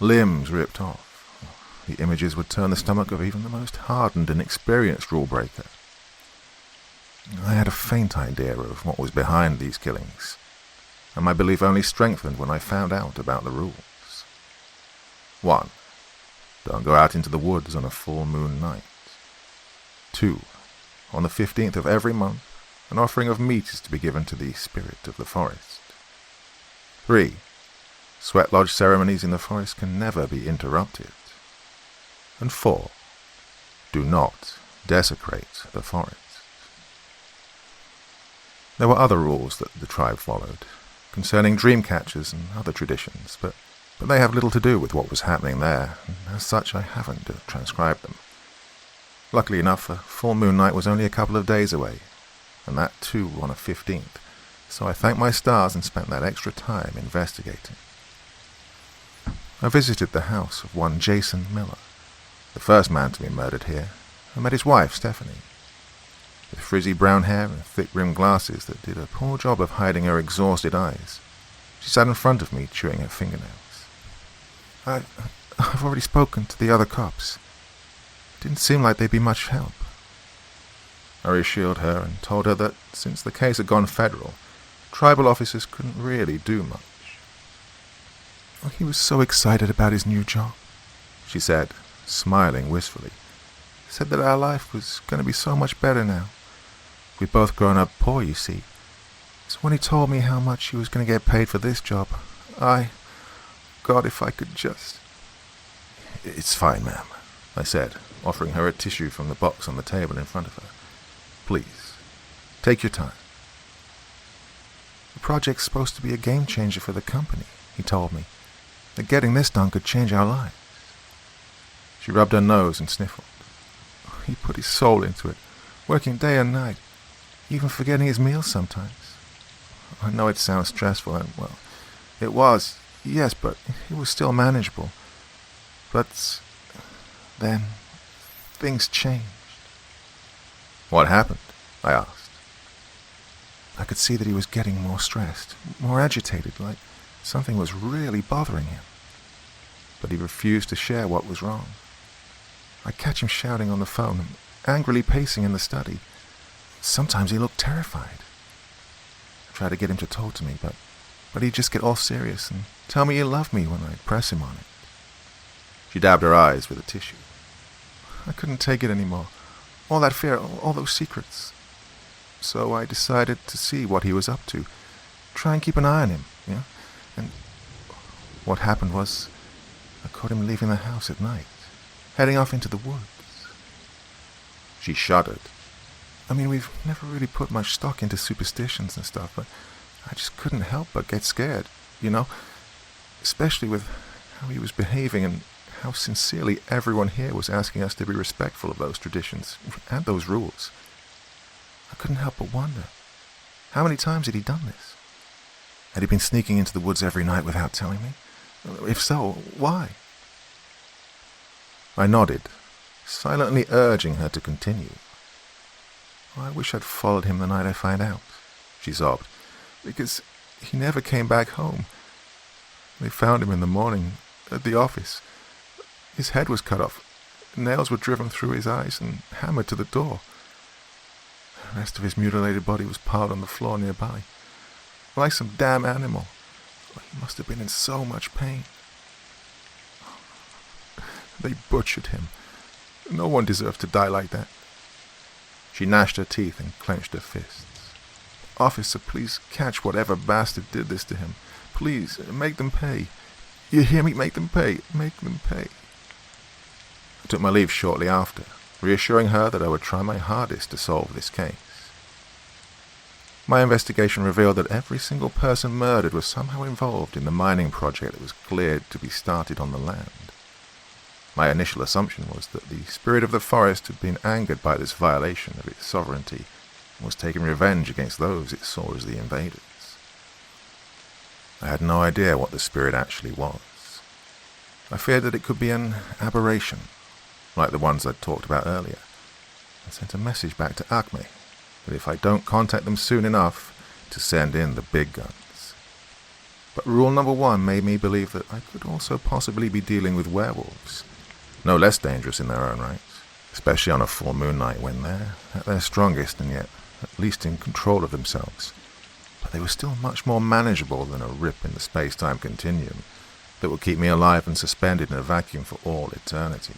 limbs ripped off. The images would turn the stomach of even the most hardened and experienced rule-breaker. I had a faint idea of what was behind these killings, and my belief only strengthened when I found out about the rules. 1. Don't go out into the woods on a full moon night. 2. On the 15th of every month, an offering of meat is to be given to the spirit of the forest. 3. Sweat lodge ceremonies in the forest can never be interrupted. And 4. Do not desecrate the forest. There were other rules that the tribe followed, concerning dream catchers and other traditions, but they have little to do with what was happening there, and as such I haven't transcribed them. Luckily enough, a full moon night was only a couple of days away, and that too on a 15th, so I thanked my stars and spent that extra time investigating. I visited the house of one Jason Miller, the first man to be murdered here, and met his wife, Stephanie. With frizzy brown hair and thick-rimmed glasses that did a poor job of hiding her exhausted eyes, she sat in front of me, chewing her fingernails. I've already spoken to the other cops. It didn't seem like they'd be much help. I reassured her and told her that since the case had gone federal, tribal officers couldn't really do much. He was so excited about his new job, she said, smiling wistfully. Said that our life was going to be so much better now. We'd both grown up poor, you see. So when he told me how much he was going to get paid for this job, God, if I could just... It's fine, ma'am, I said, offering her a tissue from the box on the table in front of her. Please, take your time. The project's supposed to be a game changer for the company, he told me. That getting this done could change our lives. She rubbed her nose and sniffled. He put his soul into it, working day and night, even forgetting his meals sometimes. I know it sounds stressful, and, well, it was, yes, but it was still manageable. But then things changed. What happened? I asked. I could see that he was getting more stressed, more agitated, like something was really bothering him. But he refused to share what was wrong. I'd catch him shouting on the phone and angrily pacing in the study. Sometimes he looked terrified. I tried to get him to talk to me, but he'd just get all serious and tell me he loved me when I'd press him on it. She dabbed her eyes with a tissue. I couldn't take it anymore. All that fear, all those secrets. So I decided to see what he was up to. Try and keep an eye on him, you know? And what happened was, I caught him leaving the house at night, heading off into the woods. She shuddered. I mean, we've never really put much stock into superstitions and stuff, but I just couldn't help but get scared, you know? Especially with how he was behaving and how sincerely everyone here was asking us to be respectful of those traditions and those rules. I couldn't help but wonder, how many times had he done this? Had he been sneaking into the woods every night without telling me? If so, why? I nodded, silently urging her to continue. I wish I'd followed him the night I found out, she sobbed, because he never came back home. They found him in the morning at the office. His head was cut off, nails were driven through his eyes and hammered to the door. The rest of his mutilated body was piled on the floor nearby, like some damn animal. He must have been in so much pain. They butchered him. No one deserved to die like that. She gnashed her teeth and clenched her fists. Officer, please catch whatever bastard did this to him. Please, make them pay. You hear me? Make them pay. Make them pay. I took my leave shortly after, reassuring her that I would try my hardest to solve this case. My investigation revealed that every single person murdered was somehow involved in the mining project that was cleared to be started on the land. My initial assumption was that the spirit of the forest had been angered by this violation of its sovereignty and was taking revenge against those it saw as the invaders. I had no idea what the spirit actually was. I feared that it could be an aberration, like the ones I'd talked about earlier, and sent a message back to Acme that if I don't contact them soon enough, to send in the big guns. But rule number 1 made me believe that I could also possibly be dealing with werewolves, no less dangerous in their own right, especially on a full moon night when they're at their strongest and yet at least in control of themselves. But they were still much more manageable than a rip in the space-time continuum that would keep me alive and suspended in a vacuum for all eternity.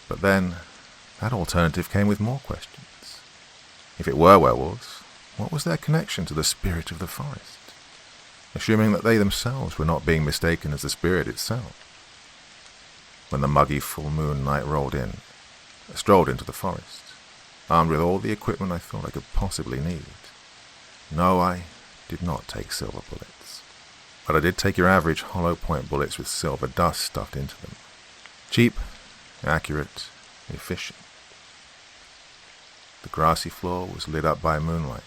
But then, that alternative came with more questions. If it were werewolves, what was their connection to the spirit of the forest? Assuming that they themselves were not being mistaken as the spirit itself. When the muggy full moon night rolled in, I strolled into the forest, armed with all the equipment I thought I could possibly need. No, I did not take silver bullets, but I did take your average hollow point bullets with silver dust stuffed into them. Cheap, accurate, efficient. The grassy floor was lit up by moonlight,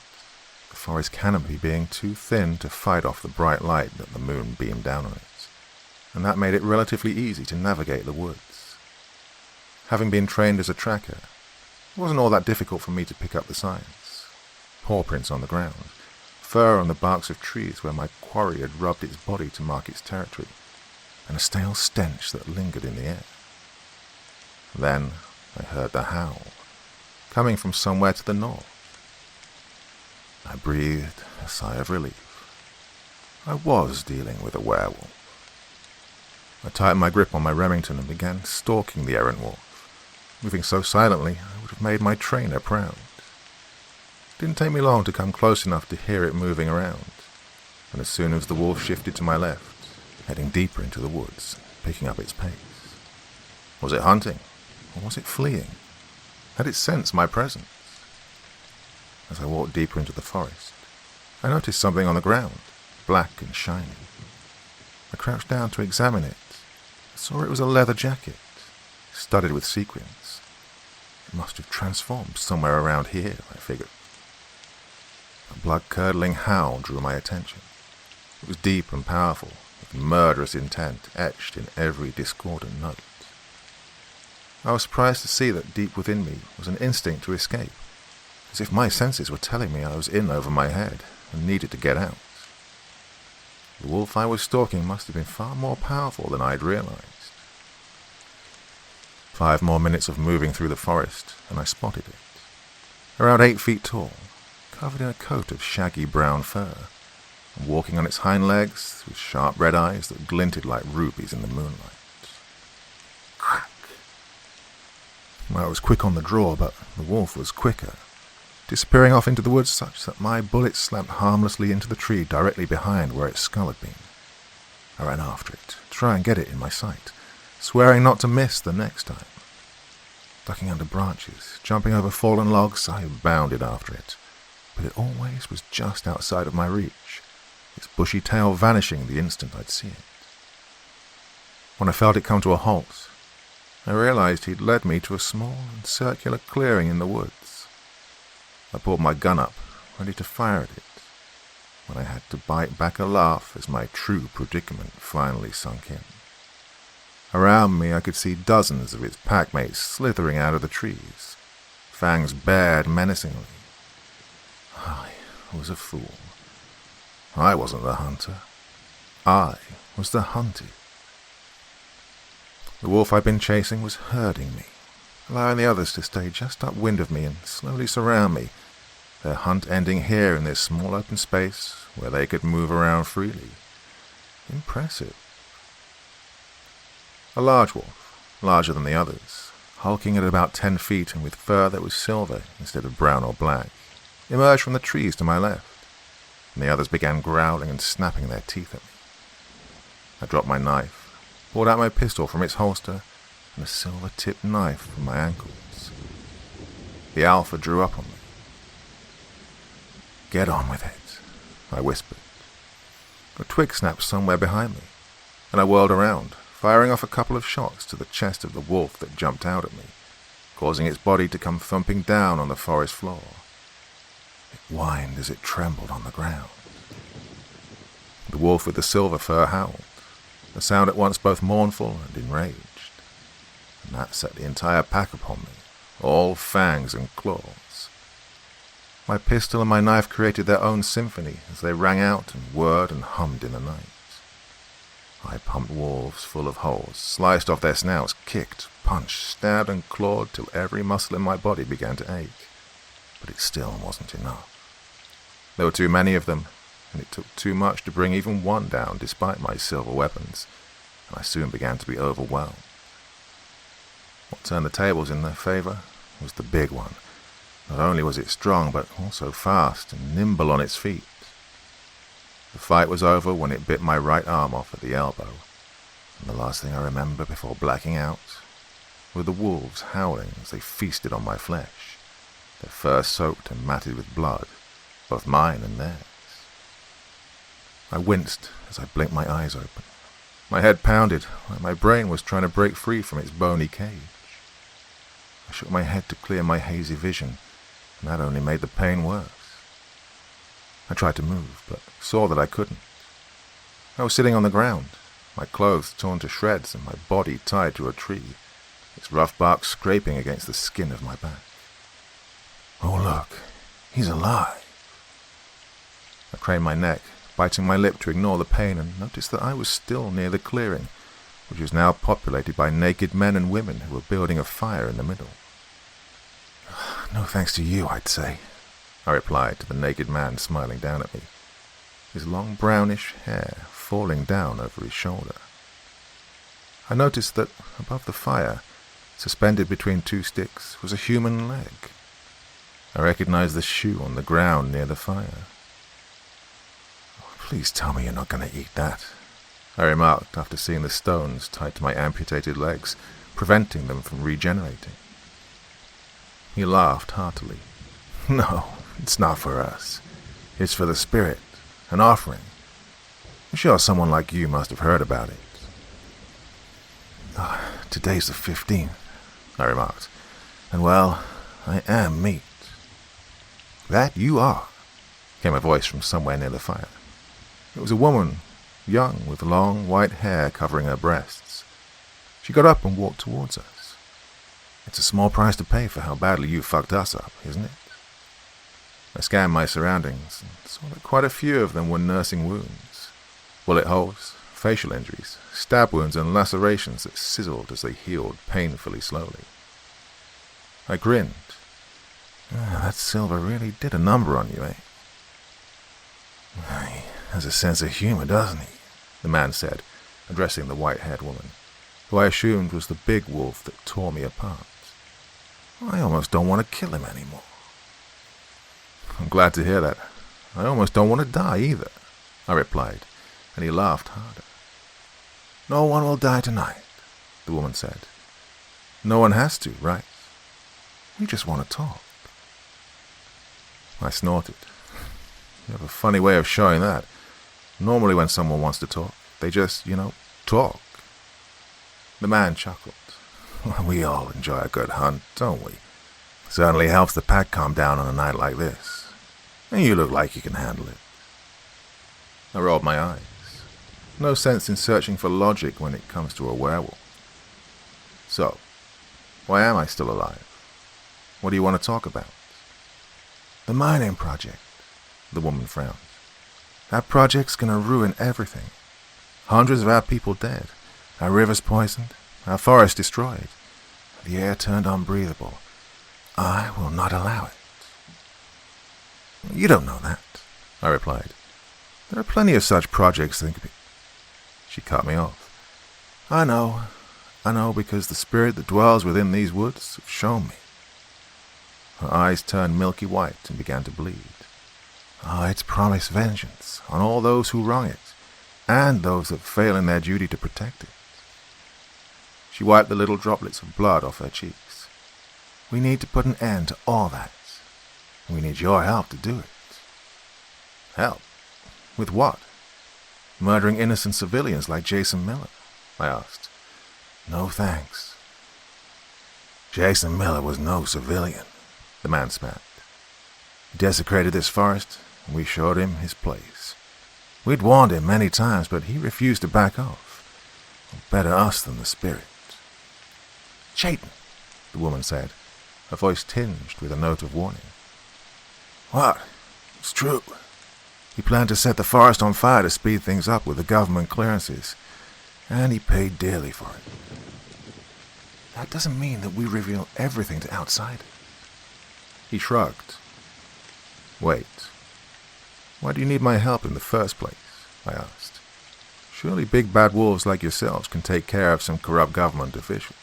the forest canopy being too thin to fight off the bright light that the moon beamed down on it, and that made it relatively easy to navigate the woods. Having been trained as a tracker, it wasn't all that difficult for me to pick up the signs. Paw prints on the ground, fur on the barks of trees where my quarry had rubbed its body to mark its territory, and a stale stench that lingered in the air. Then I heard the howl, coming from somewhere to the north. I breathed a sigh of relief. I was dealing with a werewolf. I tightened my grip on my Remington and began stalking the errant wolf. Moving so silently, I would have made my trainer proud. It didn't take me long to come close enough to hear it moving around, and as soon as the wolf shifted to my left, heading deeper into the woods, picking up its pace. Was it hunting, or was it fleeing? Had it sensed my presence? As I walked deeper into the forest, I noticed something on the ground, black and shiny. I crouched down to examine it. I saw it was a leather jacket, studded with sequins. It must have transformed somewhere around here, I figured. A blood-curdling howl drew my attention. It was deep and powerful, with murderous intent etched in every discordant note. I was surprised to see that deep within me was an instinct to escape, as if my senses were telling me I was in over my head and needed to get out. The wolf I was stalking must have been far more powerful than I'd realized. 5 more minutes of moving through the forest, and I spotted it. Around 8 feet tall, covered in a coat of shaggy brown fur, and walking on its hind legs with sharp red eyes that glinted like rubies in the moonlight. Crack! I was quick on the draw, but the wolf was quicker, disappearing off into the woods such that my bullet slammed harmlessly into the tree directly behind where its skull had been. I ran after it, to try and get it in my sight, swearing not to miss the next time. Ducking under branches, jumping over fallen logs, I bounded after it, but it always was just outside of my reach, its bushy tail vanishing the instant I'd see it. When I felt it come to a halt, I realized he'd led me to a small and circular clearing in the woods. I pulled my gun up, ready to fire at it, when I had to bite back a laugh as my true predicament finally sunk in. Around me I could see dozens of its packmates slithering out of the trees, fangs bared menacingly. I was a fool. I wasn't the hunter. I was the hunted. The wolf I'd been chasing was herding me, allowing the others to stay just upwind of me and slowly surround me, their hunt ending here in this small open space where they could move around freely. Impressive. A large wolf, larger than the others, hulking at about 10 feet and with fur that was silver instead of brown or black, emerged from the trees to my left, and the others began growling and snapping their teeth at me. I dropped my knife, pulled out my pistol from its holster, and a silver-tipped knife from my ankles. The alpha drew up on me. "Get on with it," I whispered. A twig snapped somewhere behind me, and I whirled around, firing off a couple of shots to the chest of the wolf that jumped out at me, causing its body to come thumping down on the forest floor. It whined as it trembled on the ground. The wolf with the silver fur howled, a sound at once both mournful and enraged, and that set the entire pack upon me, all fangs and claws. My pistol and my knife created their own symphony as they rang out and whirred and hummed in the night. I pumped wolves full of holes, sliced off their snouts, kicked, punched, stabbed and clawed till every muscle in my body began to ache, but it still wasn't enough. There were too many of them, and it took too much to bring even one down despite my silver weapons, and I soon began to be overwhelmed. What turned the tables in their favor was the big one. Not only was it strong, but also fast and nimble on its feet. The fight was over when it bit my right arm off at the elbow, and the last thing I remember before blacking out were the wolves howling as they feasted on my flesh, their fur soaked and matted with blood, both mine and theirs. I winced as I blinked my eyes open. My head pounded like my brain was trying to break free from its bony cage. I shook my head to clear my hazy vision, and that only made the pain worse. I tried to move, but saw that I couldn't. I was sitting on the ground, my clothes torn to shreds and my body tied to a tree, its rough bark scraping against the skin of my back. "Oh, look, he's alive." I craned my neck, biting my lip to ignore the pain, and noticed that I was still near the clearing, which was now populated by naked men and women who were building a fire in the middle. "No thanks to you, I'd say," I replied to the naked man smiling down at me, his long brownish hair falling down over his shoulder. I noticed that above the fire, suspended between two sticks, was a human leg. I recognized the shoe on the ground near the fire. "Please tell me you're not going to eat that," I remarked after seeing the stones tied to my amputated legs, preventing them from regenerating. He laughed heartily. "No, it's not for us. It's for the spirit, an offering. I'm sure someone like you must have heard about it." "Today's the 15th, I remarked, "and well, I am meat." "That you are," came a voice from somewhere near the fire. It was a woman, young, with long white hair covering her breasts. She got up and walked towards us. "It's a small price to pay for how badly you fucked us up, isn't it?" I scanned my surroundings and saw that quite a few of them were nursing wounds. Bullet holes, facial injuries, stab wounds and lacerations that sizzled as they healed painfully slowly. I grinned. That silver really did a number on you, eh? "He has a sense of humor, doesn't he?" the man said, addressing the white-haired woman, who I assumed was the big wolf that tore me apart. "I almost don't want to kill him anymore." "I'm glad to hear that. I almost don't want to die either," I replied, and he laughed harder. "No one will die tonight," the woman said. "No one has to, right? We just want to talk." I snorted. "You have a funny way of showing that. Normally when someone wants to talk, they just, talk." The man chuckled. "We all enjoy a good hunt, don't we? Certainly helps the pack calm down on a night like this. And you look like you can handle it." I rolled my eyes. No sense in searching for logic when it comes to a werewolf. "So, why am I still alive? What do you want to talk about?" "The mining project," the woman frowned. "That project's gonna ruin everything. Hundreds of our people dead, our rivers poisoned, our forests destroyed, the air turned unbreathable. I will not allow it." "You don't know that," I replied. "There are plenty of such projects that could be—" She cut me off. "I know. I know because the spirit that dwells within these woods have shown me." Her eyes turned milky white and began to bleed. "Oh, it's promised vengeance on all those who wrong it, and those that fail in their duty to protect it." She wiped the little droplets of blood off her cheeks. "We need to put an end to all that. We need your help to do it." "Help? With what? Murdering innocent civilians like Jason Miller?" I asked. "No thanks. Jason Miller was no civilian," the man snapped. "He desecrated this forest, and we showed him his place. We'd warned him many times, but he refused to back off. Better us than the spirit." "Chayton," the woman said, her voice tinged with a note of warning. "What? It's true. He planned to set the forest on fire to speed things up with the government clearances, and he paid dearly for it. That doesn't mean that we reveal everything to outsiders." He shrugged. "Wait. Why do you need my help in the first place?" I asked. "Surely big bad wolves like yourselves can take care of some corrupt government officials."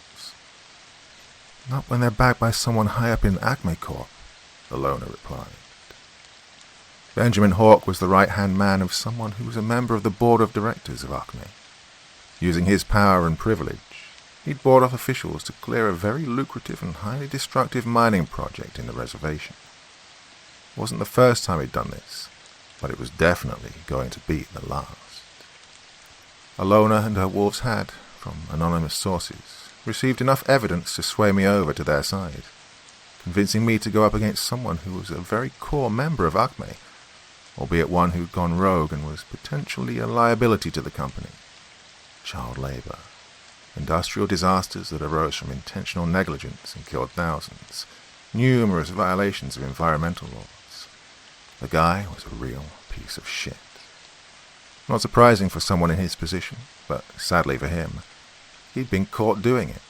"Not when they're backed by someone high up in Acme Corp," the loner replied. Benjamin Hawk was the right-hand man of someone who was a member of the board of directors of Acme. Using his power and privilege, he'd bought off officials to clear a very lucrative and highly destructive mining project in the reservation. It wasn't the first time he'd done this, but it was definitely going to be the last. Alona and her wolves had, from anonymous sources, received enough evidence to sway me over to their side, convincing me to go up against someone who was a very core member of Acme, albeit one who'd gone rogue and was potentially a liability to the company. Child labor, industrial disasters that arose from intentional negligence and killed thousands, numerous violations of environmental laws. The guy was a real piece of shit. Not surprising for someone in his position, but sadly for him, he'd been caught doing it.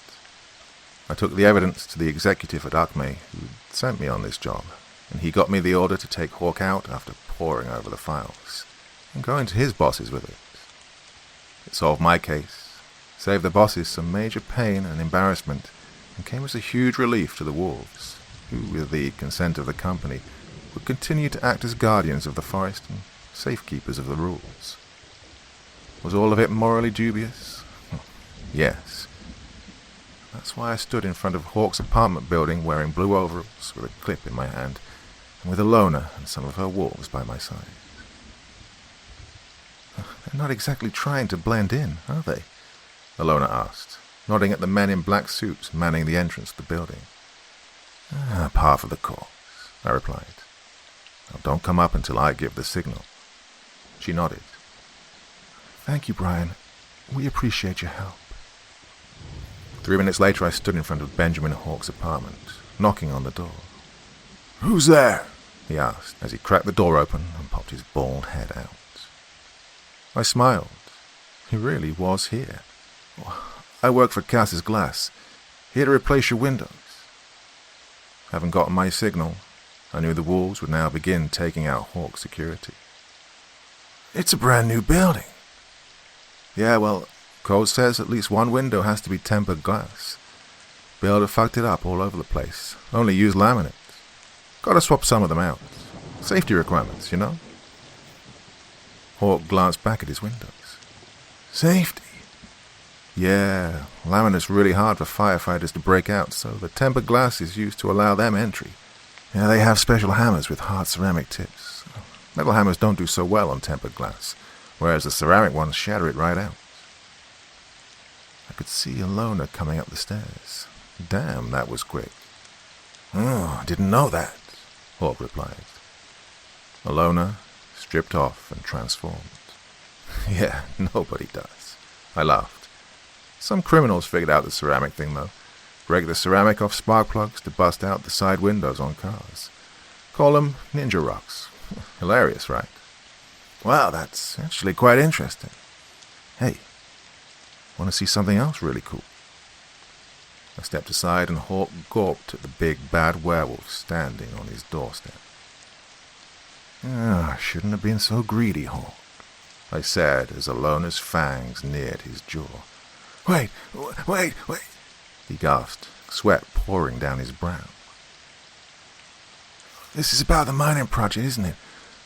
I took the evidence to the executive at Acme who sent me on this job, and he got me the order to take Hawk out after poring over the files, and going to his bosses with it. It solved my case, saved the bosses some major pain and embarrassment, and came as a huge relief to the wolves, who, with the consent of the company, would continue to act as guardians of the forest and safekeepers of the rules. Was all of it morally dubious? Yes. That's why I stood in front of Hawk's apartment building wearing blue overalls with a clip in my hand, and with Alona and some of her wolves by my side. "They're not exactly trying to blend in, are they?" Alona asked, nodding at the men in black suits manning the entrance to the building. "Par for the course," I replied. "Now don't come up until I give the signal." She nodded. "Thank you, Brian. We appreciate your help." 3 minutes later, I stood in front of Benjamin Hawk's apartment, knocking on the door. "Who's there?" he asked, as he cracked the door open and popped his bald head out. I smiled. He really was here. "I work for Cass's Glass. Here to replace your windows." Having gotten my signal, I knew the wolves would now begin taking out Hawk's security. "It's a brand new building." "Yeah, well, code says at least one window has to be tempered glass. Builder fucked it up all over the place. Only used laminate. Gotta swap some of them out. Safety requirements, you know?" Hawk glanced back at his windows. "Safety?" "Yeah, laminate's really hard for firefighters to break out, so the tempered glass is used to allow them entry. Yeah, they have special hammers with hard ceramic tips. Metal hammers don't do so well on tempered glass, whereas the ceramic ones shatter it right out." I could see Alona coming up the stairs. Damn, that was quick. "Oh, didn't know that," Hawk replied. Alona stripped off and transformed. "Yeah, nobody does." I laughed. "Some criminals figured out the ceramic thing, though. Break the ceramic off spark plugs to bust out the side windows on cars. Call them ninja rocks. Hilarious, right?" "Wow, that's actually quite interesting. Hey, want to see something else really cool?" I stepped aside and Hawk gawped at the big bad werewolf standing on his doorstep. Shouldn't have been so greedy, Hawk," I said as Alona's fangs neared his jaw. Wait, wait. He gasped, sweat pouring down his brow. This is about the mining project, isn't it?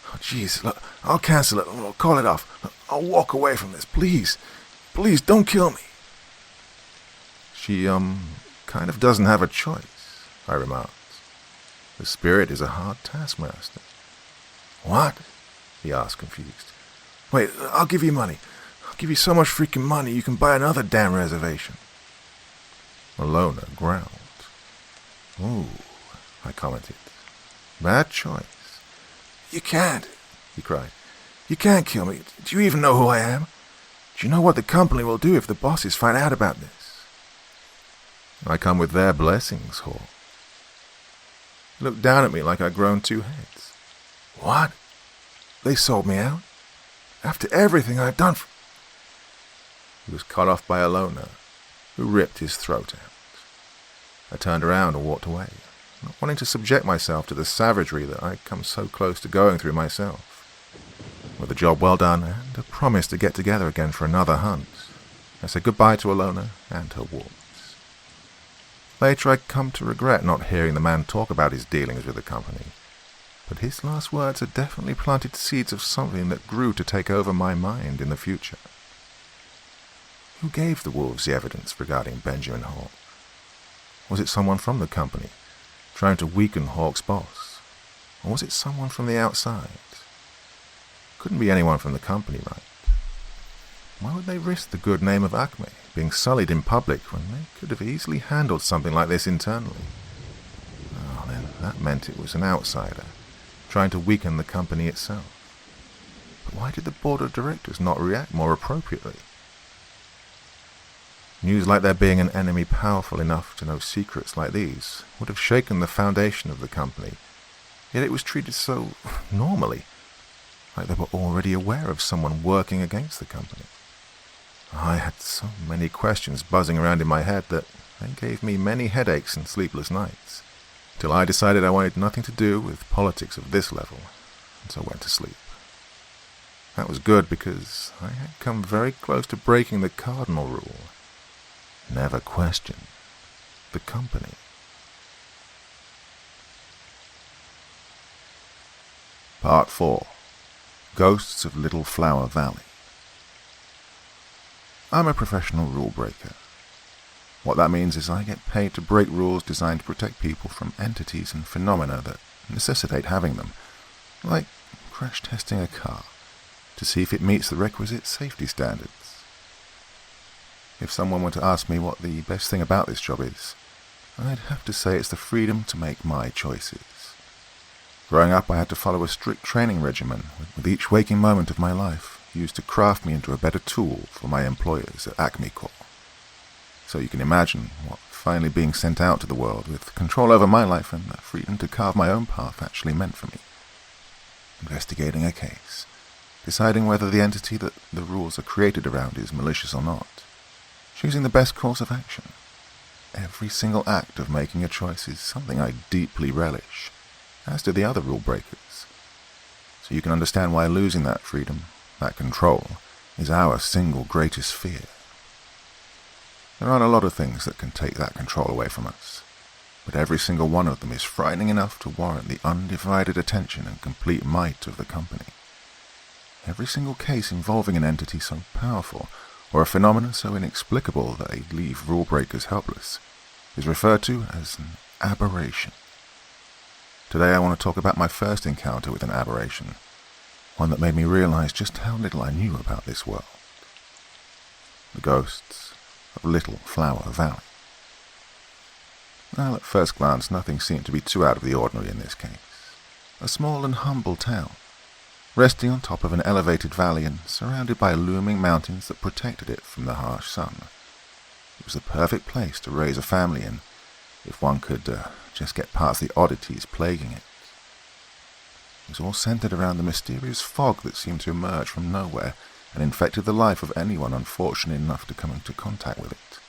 Oh, jeez, look, I'll cancel it. I'll call it off. I'll walk away from this. Please, don't kill me. She, kind of doesn't have a choice, I remarked. The spirit is a hard taskmaster. What? He asked, confused. Wait, I'll give you money. I'll give you so much freaking money you can buy another damn reservation. Alona growled. Ooh, I commented. Bad choice. You can't, he cried. You can't kill me. Do you even know who I am? Do you know what the company will do if the bosses find out about this? I come with their blessings, Hawk. He looked down at me like I'd grown two heads. What? They sold me out? After everything I've done for... He was cut off by Alona, who ripped his throat out. I turned around and walked away, not wanting to subject myself to the savagery that I'd come so close to going through myself. With a job well done and a promise to get together again for another hunt, I said goodbye to Alona and her wolves. Later I'd come to regret not hearing the man talk about his dealings with the company, but his last words had definitely planted seeds of something that grew to take over my mind in the future. Who gave the wolves the evidence regarding Benjamin Hawk? Was it someone from the company, trying to weaken Hawk's boss? Or was it someone from the outside? Couldn't be anyone from the company, right? Why would they risk the good name of Acme being sullied in public when they could have easily handled something like this internally? Oh, then that meant it was an outsider, trying to weaken the company itself. But why did the board of directors not react more appropriately? News like there being an enemy powerful enough to know secrets like these would have shaken the foundation of the company, yet it was treated so normally, like they were already aware of someone working against the company. I had so many questions buzzing around in my head that they gave me many headaches and sleepless nights, till I decided I wanted nothing to do with politics of this level, and so went to sleep. That was good because I had come very close to breaking the cardinal rule. Never question the company. Part 4. Ghosts of Little Flower Valley. I'm a professional rule breaker. What that means is I get paid to break rules designed to protect people from entities and phenomena that necessitate having them, like crash testing a car, to see if it meets the requisite safety standards. If someone were to ask me what the best thing about this job is, I'd have to say it's the freedom to make my choices. Growing up, I had to follow a strict training regimen, with each waking moment of my life used to craft me into a better tool for my employers at Acme Corps. So you can imagine what finally being sent out to the world with control over my life and the freedom to carve my own path actually meant for me. Investigating a case, deciding whether the entity that the rules are created around is malicious or not, choosing the best course of action. Every single act of making a choice is something I deeply relish, as do the other rule breakers. So you can understand why losing that freedom, that control, is our single greatest fear. There aren't a lot of things that can take that control away from us, but every single one of them is frightening enough to warrant the undivided attention and complete might of the company. Every single case involving an entity so powerful, or a phenomenon so inexplicable that they leave rule breakers helpless, is referred to as an aberration. Today I want to talk about my first encounter with an aberration, one that made me realize just how little I knew about this world. The ghosts of Little Flower Valley. Well, at first glance, nothing seemed to be too out of the ordinary in this case. A small and humble town, resting on top of an elevated valley and surrounded by looming mountains that protected it from the harsh sun. It was the perfect place to raise a family in, if one could just get past the oddities plaguing it. It was all centered around the mysterious fog that seemed to emerge from nowhere and infected the life of anyone unfortunate enough to come into contact with it.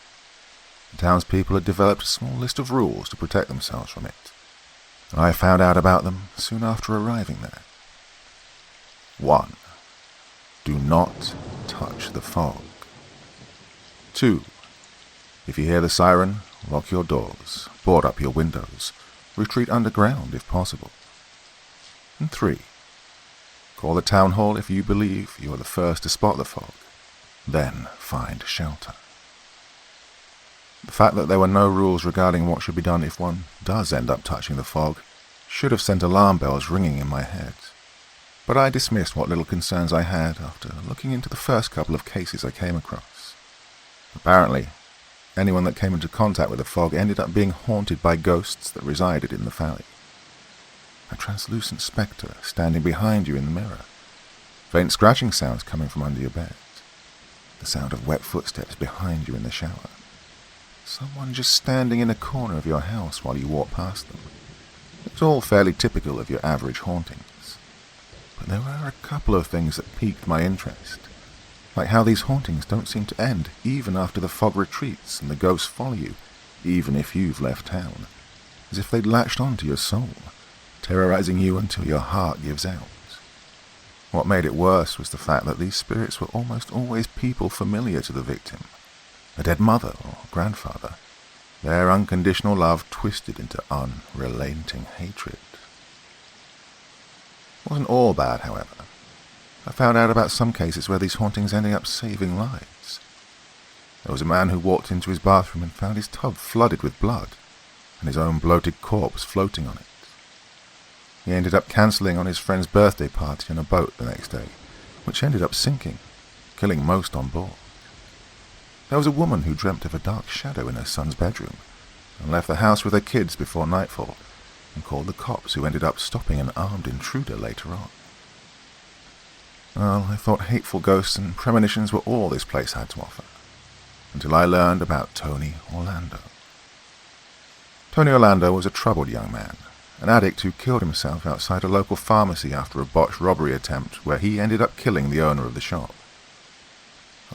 The townspeople had developed a small list of rules to protect themselves from it, and I found out about them soon after arriving there. 1. Do not touch the fog. 2. If you hear the siren, lock your doors, board up your windows, retreat underground if possible. And 3. Call the town hall if you believe you are the first to spot the fog. Then find shelter. The fact that there were no rules regarding what should be done if one does end up touching the fog should have sent alarm bells ringing in my head. But I dismissed what little concerns I had after looking into the first couple of cases I came across. Apparently, anyone that came into contact with the fog ended up being haunted by ghosts that resided in the valley. A translucent spectre standing behind you in the mirror. Faint scratching sounds coming from under your bed. The sound of wet footsteps behind you in the shower. Someone just standing in a corner of your house while you walk past them. It's all fairly typical of your average hauntings. But there were a couple of things that piqued my interest. Like how these hauntings don't seem to end even after the fog retreats and the ghosts follow you, even if you've left town. As if they'd latched onto your soul, terrorizing you until your heart gives out. What made it worse was the fact that these spirits were almost always people familiar to the victim. A dead mother or grandfather. Their unconditional love twisted into unrelenting hatred. It wasn't all bad, however. I found out about some cases where these hauntings ended up saving lives. There was a man who walked into his bathroom and found his tub flooded with blood, and his own bloated corpse floating on it. He ended up cancelling on his friend's birthday party on a boat the next day, which ended up sinking, killing most on board. There was a woman who dreamt of a dark shadow in her son's bedroom, and left the house with her kids before nightfall, and called the cops, who ended up stopping an armed intruder later on. Well, I thought hateful ghosts and premonitions were all this place had to offer, until I learned about Tony Orlando. Tony Orlando was a troubled young man, an addict who killed himself outside a local pharmacy after a botched robbery attempt where he ended up killing the owner of the shop.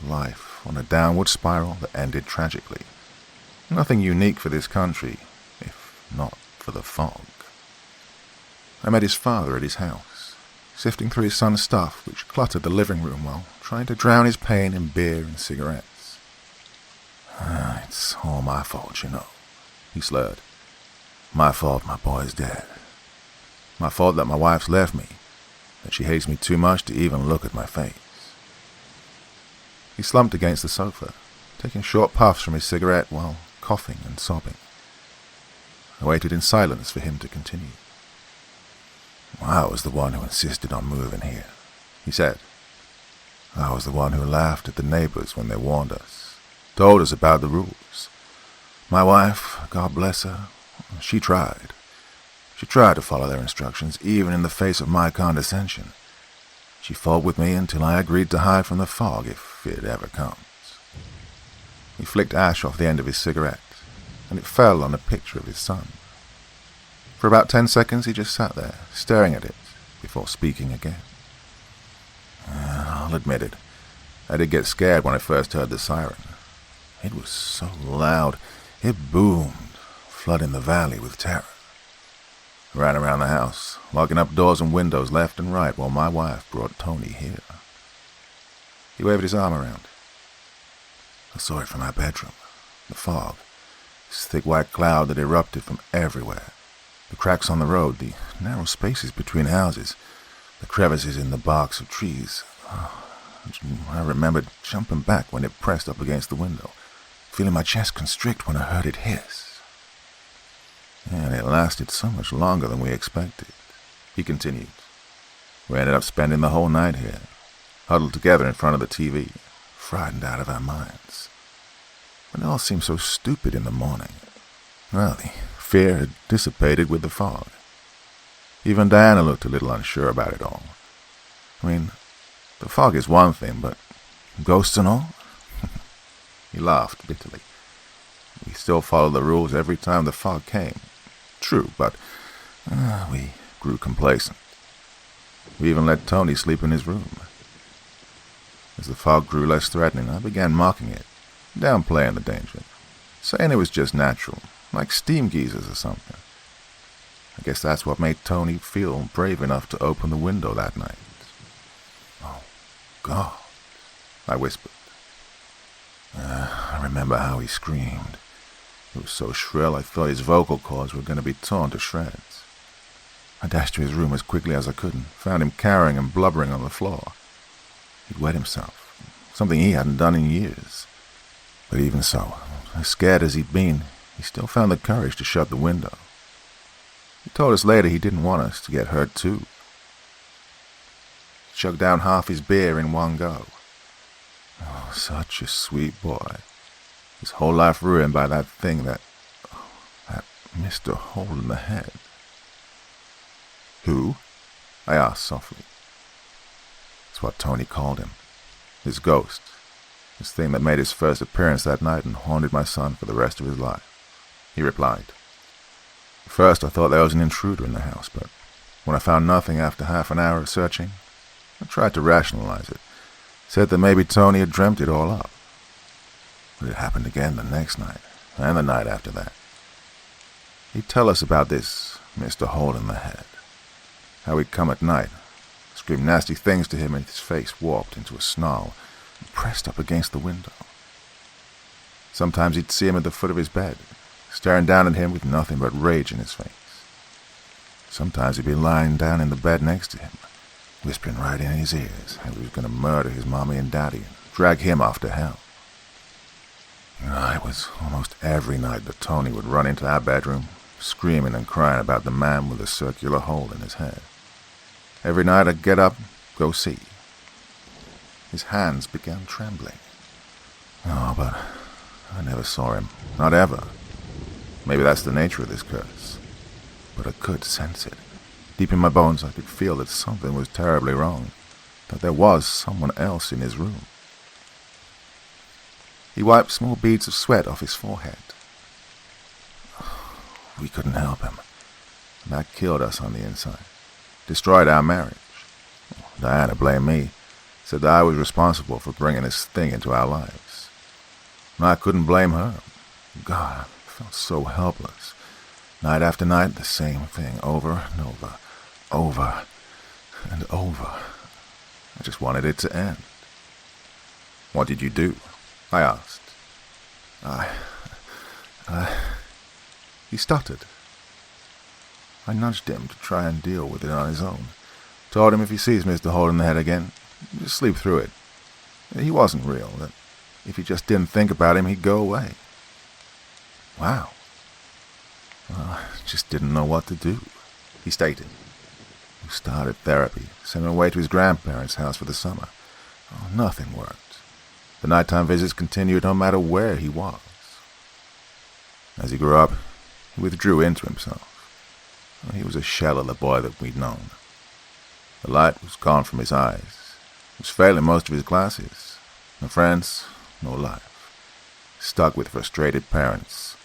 A life on a downward spiral that ended tragically. Nothing unique for this country, if not for the fog. I met his father at his house, sifting through his son's stuff, which cluttered the living room while trying to drown his pain in beer and cigarettes. It's all my fault, you know, he slurred. My fault my boy's dead. My fault that my wife's left me, that she hates me too much to even look at my face. He slumped against the sofa, taking short puffs from his cigarette while coughing and sobbing. I waited in silence for him to continue. I was the one who insisted on moving here, he said. I was the one who laughed at the neighbors when they warned us, told us about the rules. My wife, God bless her, she tried. She tried to follow their instructions, even in the face of my condescension. She fought with me until I agreed to hide from the fog if it ever comes. He flicked ash off the end of his cigarette, and it fell on a picture of his son. For about 10 seconds he just sat there, staring at it, before speaking again. I'll admit it. I did get scared when I first heard the siren. It was so loud, it boomed, flooding the valley with terror. I ran around the house, locking up doors and windows left and right while my wife brought Tony here. He waved his arm around. I saw it from our bedroom. The fog, this thick white cloud that erupted from everywhere. The cracks on the road, the narrow spaces between houses, the crevices in the barks of trees. I remembered jumping back when it pressed up against the window, feeling my chest constrict when I heard it hiss. And it lasted so much longer than we expected, he continued. We ended up spending the whole night here, huddled together in front of the TV, frightened out of our minds. But it all seemed so stupid in the morning. Well, the fear had dissipated with the fog. Even Diana looked a little unsure about it all. I mean, the fog is one thing, but ghosts and all? He laughed bitterly. We still followed the rules every time the fog came. True, but we grew complacent. We even let Tony sleep in his room. As the fog grew less threatening, I began mocking it, downplaying the danger, saying it was just natural, like steam geysers or something. I guess that's what made Tony feel brave enough to open the window that night. Oh, God, I whispered. I remember how he screamed. It was so shrill I thought his vocal cords were going to be torn to shreds. I dashed to his room as quickly as I could and found him cowering and blubbering on the floor. He'd wet himself, something he hadn't done in years. But even so, as scared as he'd been, he still found the courage to shut the window. He told us later he didn't want us to get hurt too. He chugged down half his beer in one go. Oh, such a sweet boy. His whole life ruined by that thing, that Mr. Hole in the Head. Who? I asked softly. It's what Tony called him. His ghost. His thing that made his first appearance that night and haunted my son for the rest of his life. He replied. At first I thought there was an intruder in the house, but when I found nothing after half an hour of searching, I tried to rationalize it. Said that maybe Tony had dreamt it all up. But it happened again the next night, and the night after that. He'd tell us about this Mr. Hole in the Head. How he'd come at night, scream nasty things to him, and his face warped into a snarl and pressed up against the window. Sometimes he'd see him at the foot of his bed, staring down at him with nothing but rage in his face. Sometimes he'd be lying down in the bed next to him, whispering right in his ears how he was going to murder his mommy and daddy and drag him off to hell. It was almost every night that Tony would run into our bedroom, screaming and crying about the man with the circular hole in his head. Every night I'd get up, go see. His hands began trembling. Oh, but I never saw him. Not ever. Maybe that's the nature of this curse. But I could sense it. Deep in my bones I could feel that something was terribly wrong. That there was someone else in his room. He wiped small beads of sweat off his forehead. We couldn't help him. That killed us on the inside. Destroyed our marriage. Diana blamed me. Said that I was responsible for bringing this thing into our lives. And I couldn't blame her. God, I felt so helpless. Night after night, the same thing, over and over. Over and over. I just wanted it to end. What did you do? I asked. He stuttered. I nudged him to try and deal with it on his own. Told him if he sees Mr. Hole in the Head again, just sleep through it. He wasn't real, that if he just didn't think about him, he'd go away. Wow. I just didn't know what to do, he stated. We started therapy, sent him away to his grandparents' house for the summer. Nothing worked. The nighttime visits continued no matter where he was. As he grew up, he withdrew into himself. He was a shell of the boy that we'd known. The light was gone from his eyes. He was failing most of his classes. No friends, no life. Stuck with frustrated parents.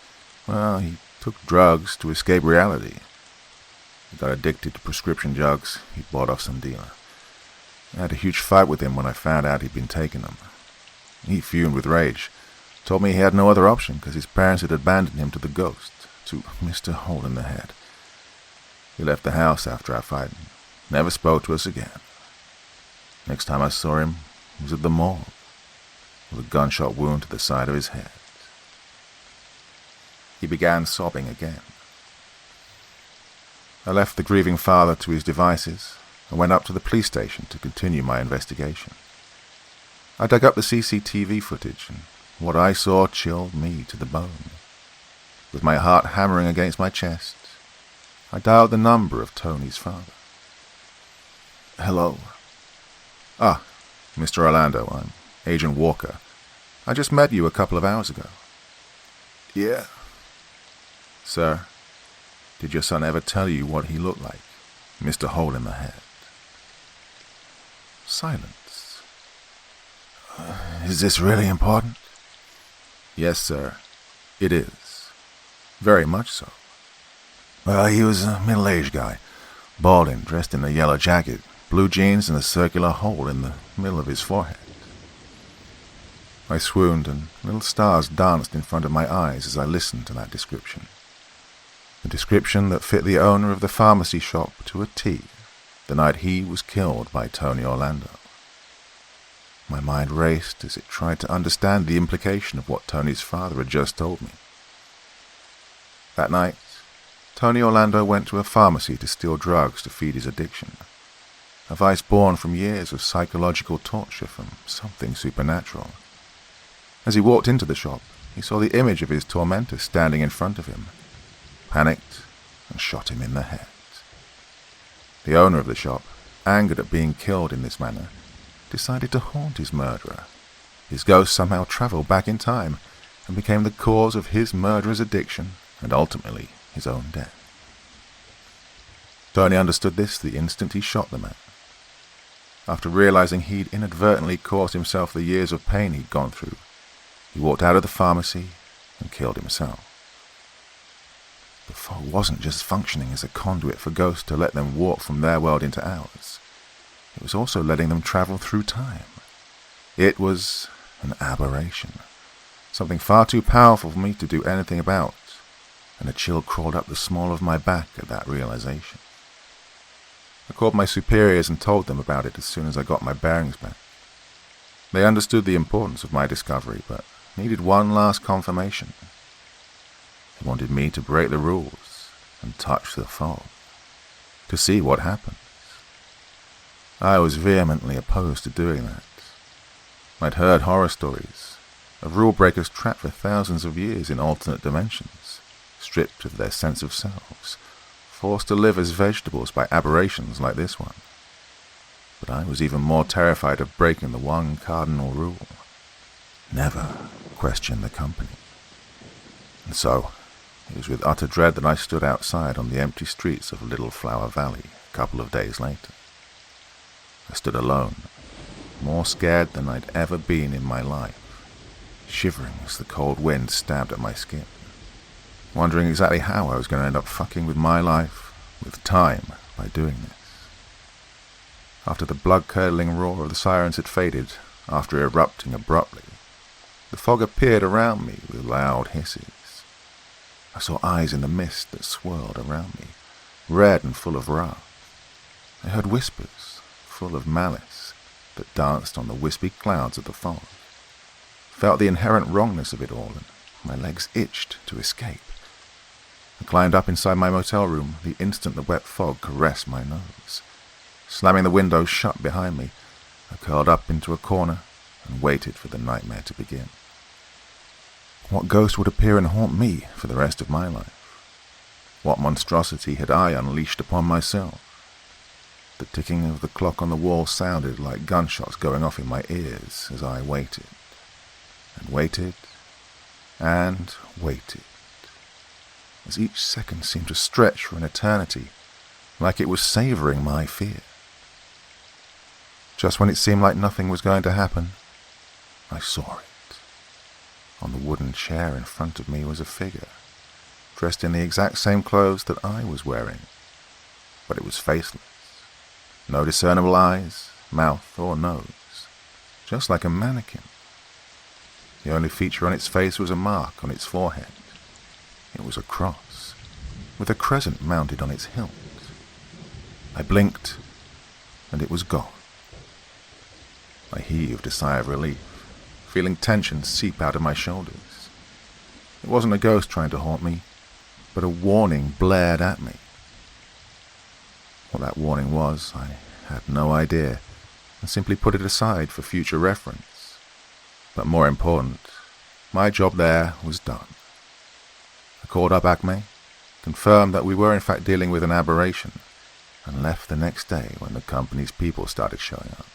Well, he took drugs to escape reality. He got addicted to prescription drugs he bought off some dealer. I had a huge fight with him when I found out he'd been taking them. He fumed with rage. Told me he had no other option because his parents had abandoned him to the ghost, to Mr. Hole in the Head. He left the house after our fight and never spoke to us again. Next time I saw him, he was at the morgue, with a gunshot wound to the side of his head. He began sobbing again. I left the grieving father to his devices and went up to the police station to continue my investigation. I dug up the CCTV footage, and what I saw chilled me to the bone. With my heart hammering against my chest, I dialed the number of Tony's father. Hello. Mr. Orlando, I'm Agent Walker. I just met you a couple of hours ago. Yeah. Sir, did your son ever tell you what he looked like? Mr. Hole in the Head. Silence. Is this really important? Yes, sir. It is. Very much so. Well, he was a middle-aged guy, balding, dressed in a yellow jacket, blue jeans, and a circular hole in the middle of his forehead. I swooned, and little stars danced in front of my eyes as I listened to that description. The description that fit the owner of the pharmacy shop to a T, the night he was killed by Tony Orlando. My mind raced as it tried to understand the implication of what Tony's father had just told me. That night, Tony Orlando went to a pharmacy to steal drugs to feed his addiction, a vice born from years of psychological torture from something supernatural. As he walked into the shop, he saw the image of his tormentor standing in front of him, panicked, and shot him in the head. The owner of the shop, angered at being killed in this manner, decided to haunt his murderer. His ghost somehow traveled back in time and became the cause of his murderer's addiction and ultimately his own death. Tony understood this the instant he shot the man. After realizing he'd inadvertently caused himself the years of pain he'd gone through, he walked out of the pharmacy and killed himself. The fog wasn't just functioning as a conduit for ghosts to let them walk from their world into ours. It was also letting them travel through time. It was an aberration, something far too powerful for me to do anything about, and a chill crawled up the small of my back at that realization. I called my superiors and told them about it as soon as I got my bearings back. They understood the importance of my discovery, but needed one last confirmation. They wanted me to break the rules and touch the fog, to see what happens. I was vehemently opposed to doing that. I'd heard horror stories of rule breakers trapped for thousands of years in alternate dimensions, stripped of their sense of selves, forced to live as vegetables by aberrations like this one. But I was even more terrified of breaking the one cardinal rule: never question the company. And so, it was with utter dread that I stood outside on the empty streets of Little Flower Valley a couple of days later. I stood alone, more scared than I'd ever been in my life, shivering as the cold wind stabbed at my skin, wondering exactly how I was going to end up fucking with my life, with time, by doing this. After the blood-curdling roar of the sirens had faded, after erupting abruptly, the fog appeared around me with loud hisses. I saw eyes in the mist that swirled around me, red and full of wrath. I heard whispers, full of malice, that danced on the wispy clouds of the fog. Felt the inherent wrongness of it all, and my legs itched to escape. I climbed up inside my motel room the instant the wet fog caressed my nose. Slamming the window shut behind me, I curled up into a corner and waited for the nightmare to begin. What ghost would appear and haunt me for the rest of my life? What monstrosity had I unleashed upon myself? The ticking of the clock on the wall sounded like gunshots going off in my ears as I waited, and waited, and waited, as each second seemed to stretch for an eternity, like it was savoring my fear. Just when it seemed like nothing was going to happen, I saw it. On the wooden chair in front of me was a figure, dressed in the exact same clothes that I was wearing, but it was faceless. No discernible eyes, mouth, or nose, just like a mannequin. The only feature on its face was a mark on its forehead. It was a cross, with a crescent mounted on its hilt. I blinked, and it was gone. I heaved a sigh of relief, feeling tension seep out of my shoulders. It wasn't a ghost trying to haunt me, but a warning blared at me. What that warning was, I had no idea, and simply put it aside for future reference. But more important, my job there was done. I called up Acme, confirmed that we were in fact dealing with an aberration, and left the next day when the company's people started showing up.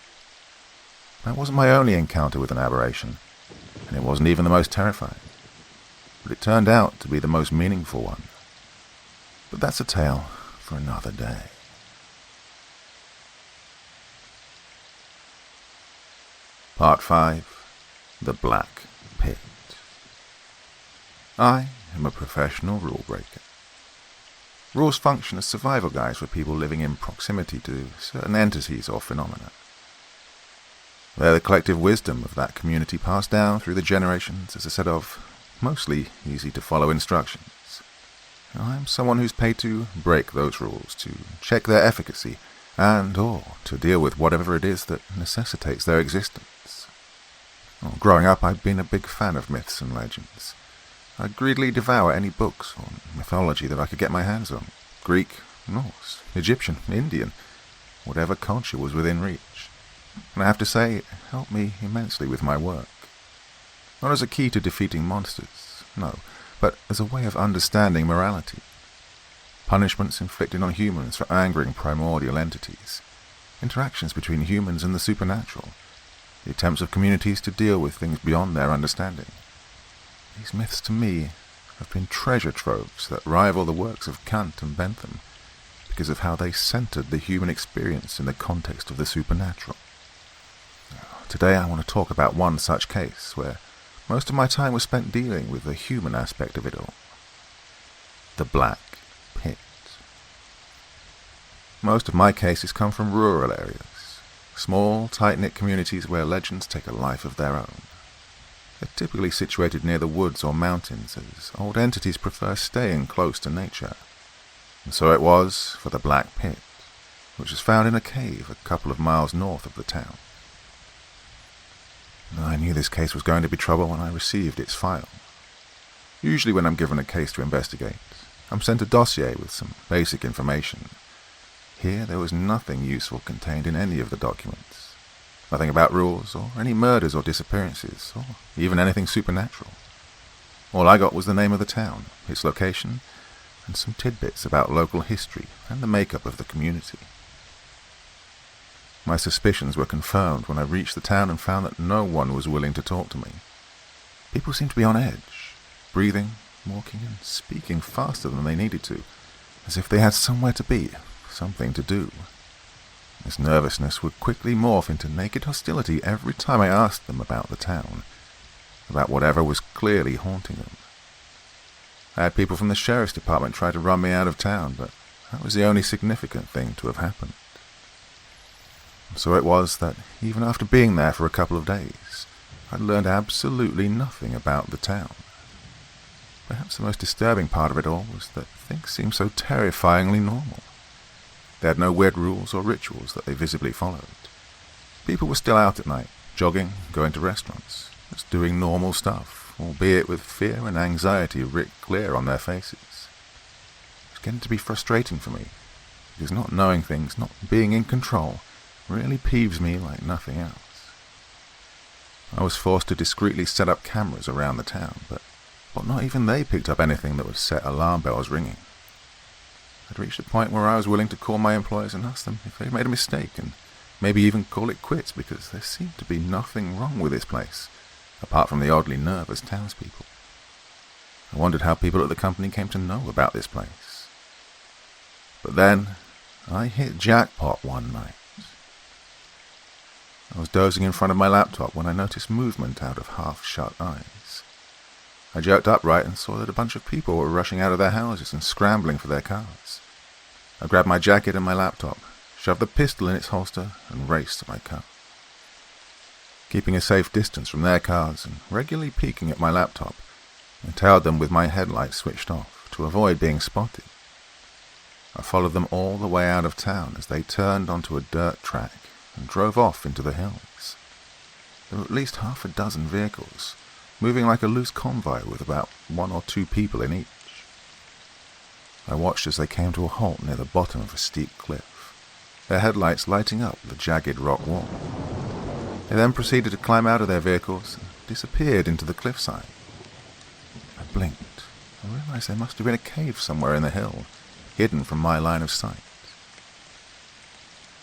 That wasn't my only encounter with an aberration, and it wasn't even the most terrifying, but it turned out to be the most meaningful one. But that's a tale for another day. Part 5. The Black Pit. I am a professional rule breaker. Rules function as survival guides for people living in proximity to certain entities or phenomena. They're the collective wisdom of that community passed down through the generations as a set of mostly easy-to-follow instructions. I'm someone who's paid to break those rules, to check their efficacy, and/or to deal with whatever it is that necessitates their existence. Well, growing up, I'd been a big fan of myths and legends. I'd greedily devour any books or mythology that I could get my hands on. Greek, Norse, Egyptian, Indian, whatever culture was within reach. And I have to say, it helped me immensely with my work. Not as a key to defeating monsters, no, but as a way of understanding morality. Punishments inflicted on humans for angering primordial entities. Interactions between humans and the supernatural. The attempts of communities to deal with things beyond their understanding. These myths, to me, have been treasure troves that rival the works of Kant and Bentham because of how they centered the human experience in the context of the supernatural. Today I want to talk about one such case where most of my time was spent dealing with the human aspect of it all. The Black Pit. Most of my cases come from rural areas, small, tight-knit communities where legends take a life of their own. They're typically situated near the woods or mountains, as old entities prefer staying close to nature. And so it was for the Black Pit, which is found in a cave a couple of miles north of the town. I knew this case was going to be trouble when I received its file. Usually when I'm given a case to investigate, I'm sent a dossier with some basic information. Here there was nothing useful contained in any of the documents. Nothing about rules, or any murders or disappearances, or even anything supernatural. All I got was the name of the town, its location, and some tidbits about local history and the makeup of the community. My suspicions were confirmed when I reached the town and found that no one was willing to talk to me. People seemed to be on edge, breathing, walking, and speaking faster than they needed to, as if they had somewhere to be, something to do. This nervousness would quickly morph into naked hostility every time I asked them about the town, about whatever was clearly haunting them. I had people from the sheriff's department try to run me out of town, but that was the only significant thing to have happened. So it was that, even after being there for a couple of days, I'd learned absolutely nothing about the town. Perhaps the most disturbing part of it all was that things seemed so terrifyingly normal. They had no weird rules or rituals that they visibly followed. People were still out at night, jogging, going to restaurants, just doing normal stuff, albeit with fear and anxiety writ clear on their faces. It was getting to be frustrating for me, because not knowing things, not being in control, really peeves me like nothing else. I was forced to discreetly set up cameras around the town, but not even they picked up anything that would set alarm bells ringing. I'd reached a point where I was willing to call my employers and ask them if they'd made a mistake, and maybe even call it quits, because there seemed to be nothing wrong with this place, apart from the oddly nervous townspeople. I wondered how people at the company came to know about this place. But then, I hit jackpot one night. I was dozing in front of my laptop when I noticed movement out of half-shut eyes. I jerked upright and saw that a bunch of people were rushing out of their houses and scrambling for their cars. I grabbed my jacket and my laptop, shoved the pistol in its holster, and raced to my car. Keeping a safe distance from their cars and regularly peeking at my laptop, I tailed them with my headlights switched off to avoid being spotted. I followed them all the way out of town as they turned onto a dirt track and drove off into the hills. There were at least half a dozen vehicles, moving like a loose convoy with about 1 or 2 people in each. I watched as they came to a halt near the bottom of a steep cliff, their headlights lighting up the jagged rock wall. They then proceeded to climb out of their vehicles and disappeared into the cliffside. I blinked and realized there must have been a cave somewhere in the hill, hidden from my line of sight.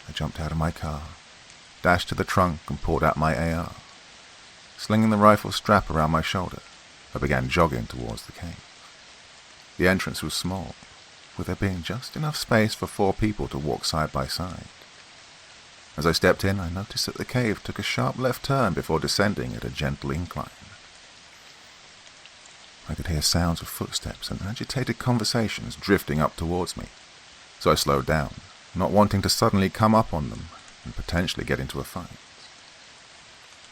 I jumped out of my car, dashed to the trunk and pulled out my AR. Slinging the rifle strap around my shoulder, I began jogging towards the cave. The entrance was small, with there being just enough space for 4 people to walk side by side. As I stepped in, I noticed that the cave took a sharp left turn before descending at a gentle incline. I could hear sounds of footsteps and agitated conversations drifting up towards me, so I slowed down, not wanting to suddenly come up on them and potentially get into a fight.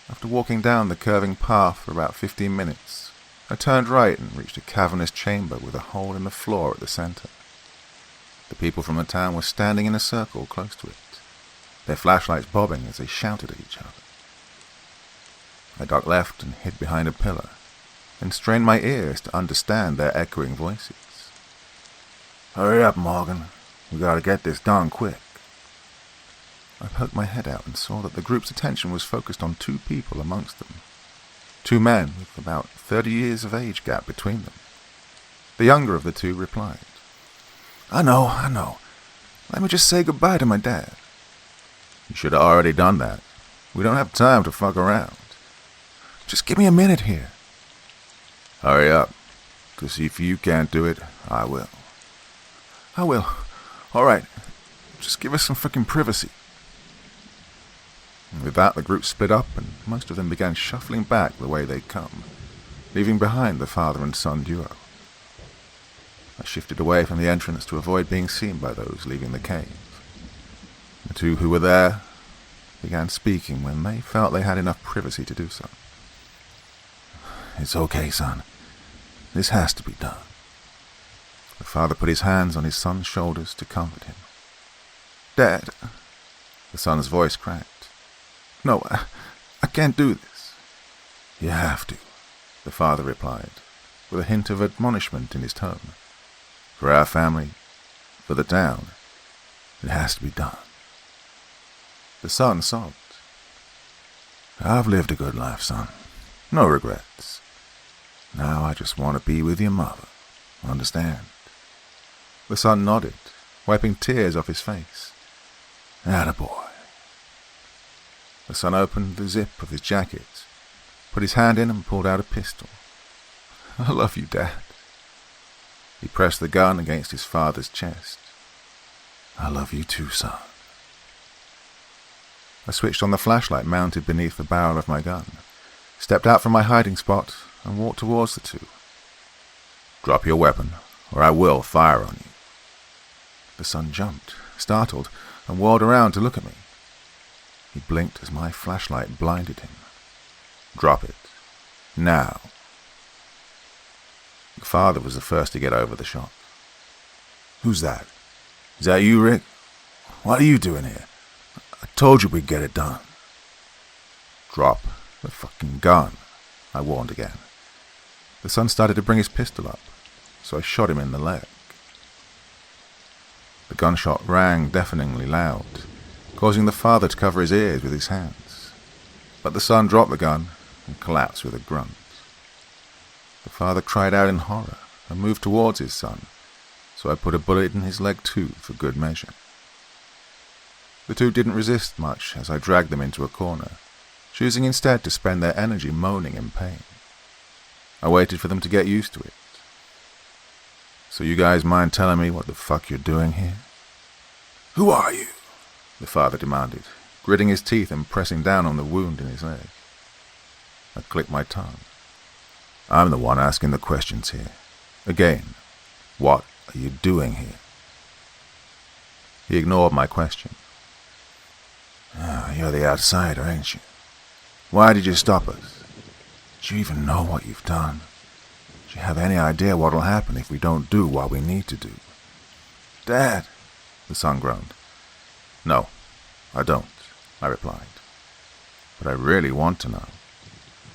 After walking down the curving path for about 15 minutes, I turned right and reached a cavernous chamber with a hole in the floor at the center. The people from the town were standing in a circle close to it, their flashlights bobbing as they shouted at each other. I ducked left and hid behind a pillar, and strained my ears to understand their echoing voices. "Hurry up, Morgan. We gotta get this done quick." I poked my head out and saw that the group's attention was focused on two people amongst them. Two men with about 30 years of age gap between them. The younger of the two replied, I know. Let me just say goodbye to my dad." "You should have already done that. We don't have time to fuck around." "Just give me a minute here." "Hurry up, 'cause if you can't do it, I will." "I will. All right. Just give us some frickin' privacy." And with that, the group split up, and most of them began shuffling back the way they'd come, leaving behind the father and son duo. I shifted away from the entrance to avoid being seen by those leaving the cave. The two who were there began speaking when they felt they had enough privacy to do so. "It's okay, son. This has to be done." The father put his hands on his son's shoulders to comfort him. "Dad," the son's voice cracked. "No, I can't do this." "You have to," the father replied, with a hint of admonishment in his tone. "For our family, for the town, it has to be done." The son sobbed. "I've lived a good life, son. No regrets. Now I just want to be with your mother. Understand?" The son nodded, wiping tears off his face. "Attaboy." The son opened the zip of his jacket, put his hand in and pulled out a pistol. "I love you, Dad." He pressed the gun against his father's chest. "I love you too, son." I switched on the flashlight mounted beneath the barrel of my gun, stepped out from my hiding spot, and walked towards the two. "Drop your weapon, or I will fire on you." The son jumped, startled, and whirled around to look at me. He blinked as my flashlight blinded him. "Drop it. Now." The father was the first to get over the shock. "Who's that? Is that you, Rick? What are you doing here? I told you we'd get it done." "Drop the fucking gun," I warned again. The son started to bring his pistol up, so I shot him in the leg. The gunshot rang deafeningly loud, causing the father to cover his ears with his hands. But the son dropped the gun and collapsed with a grunt. The father cried out in horror and moved towards his son, so I put a bullet in his leg too for good measure. The two didn't resist much as I dragged them into a corner, choosing instead to spend their energy moaning in pain. I waited for them to get used to it. "So you guys mind telling me what the fuck you're doing here?" "Who are you?" the father demanded, gritting his teeth and pressing down on the wound in his leg. I clicked my tongue. "I'm the one asking the questions here. Again, what are you doing here?" He ignored my question. "You're the outsider, ain't you? Why did you stop us? Do you even know what you've done? Do you have any idea what'll happen if we don't do what we need to do?" "Dad," the son groaned. "No, I don't," I replied. "But I really want to know.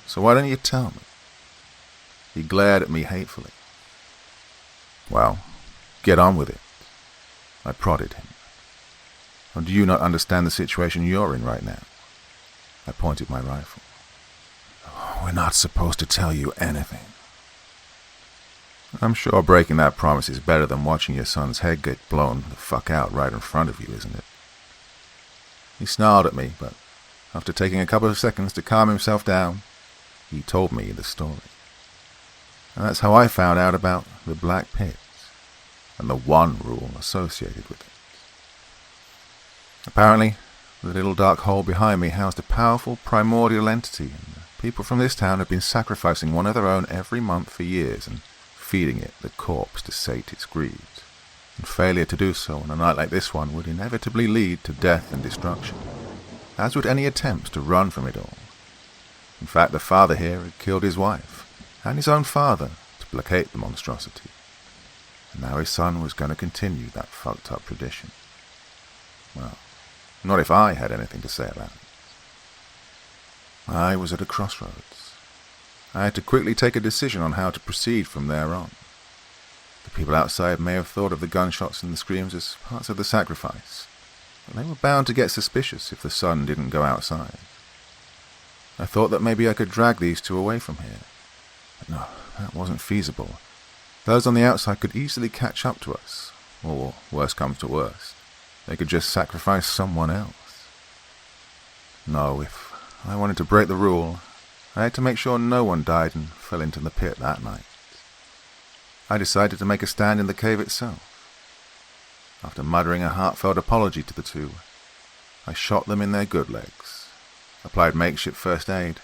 So why don't you tell me?" He glared at me hatefully. "Well, get on with it." I prodded him. "Or do you not understand the situation you're in right now?" I pointed my rifle. "We're not supposed to tell you anything." "I'm sure breaking that promise is better than watching your son's head get blown the fuck out right in front of you, isn't it?" He snarled at me, but after taking a couple of seconds to calm himself down, he told me the story. And that's how I found out about the Black Pit and the one rule associated with it. Apparently, the little dark hole behind me housed a powerful primordial entity, and people from this town had been sacrificing one of their own every month for years and feeding it the corpse to sate its greed. And failure to do so on a night like this one would inevitably lead to death and destruction, as would any attempts to run from it all. In fact, the father here had killed his wife and his own father to placate the monstrosity, and now his son was going to continue that fucked up tradition. Well, not if I had anything to say about it. I was at a crossroads. I had to quickly take a decision on how to proceed from there on. The people outside may have thought of the gunshots and the screams as parts of the sacrifice, but they were bound to get suspicious if the sun didn't go outside. I thought that maybe I could drag these two away from here, but no, that wasn't feasible. Those on the outside could easily catch up to us, or worse comes to worst, they could just sacrifice someone else. No, if I wanted to break the rule, I had to make sure no one died and fell into the pit that night. I decided to make a stand in the cave itself. After muttering a heartfelt apology to the two, I shot them in their good legs, applied makeshift first aid,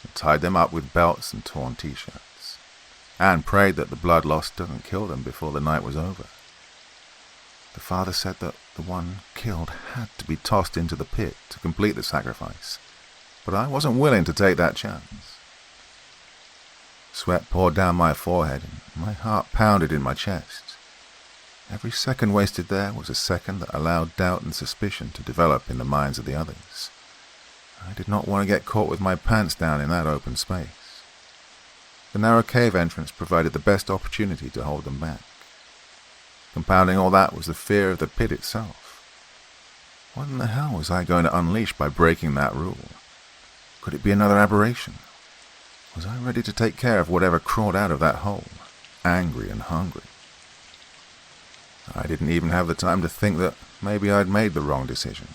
and tied them up with belts and torn t-shirts, and prayed that the blood loss doesn't kill them before the night was over. The father said that the one killed had to be tossed into the pit to complete the sacrifice, but I wasn't willing to take that chance. Sweat poured down my forehead and my heart pounded in my chest. Every second wasted there was a second that allowed doubt and suspicion to develop in the minds of the others. I did not want to get caught with my pants down in that open space. The narrow cave entrance provided the best opportunity to hold them back. Compounding all that was the fear of the pit itself. What in the hell was I going to unleash by breaking that rule? Could it be another aberration? Was I ready to take care of whatever crawled out of that hole, angry and hungry? I didn't even have the time to think that maybe I'd made the wrong decision,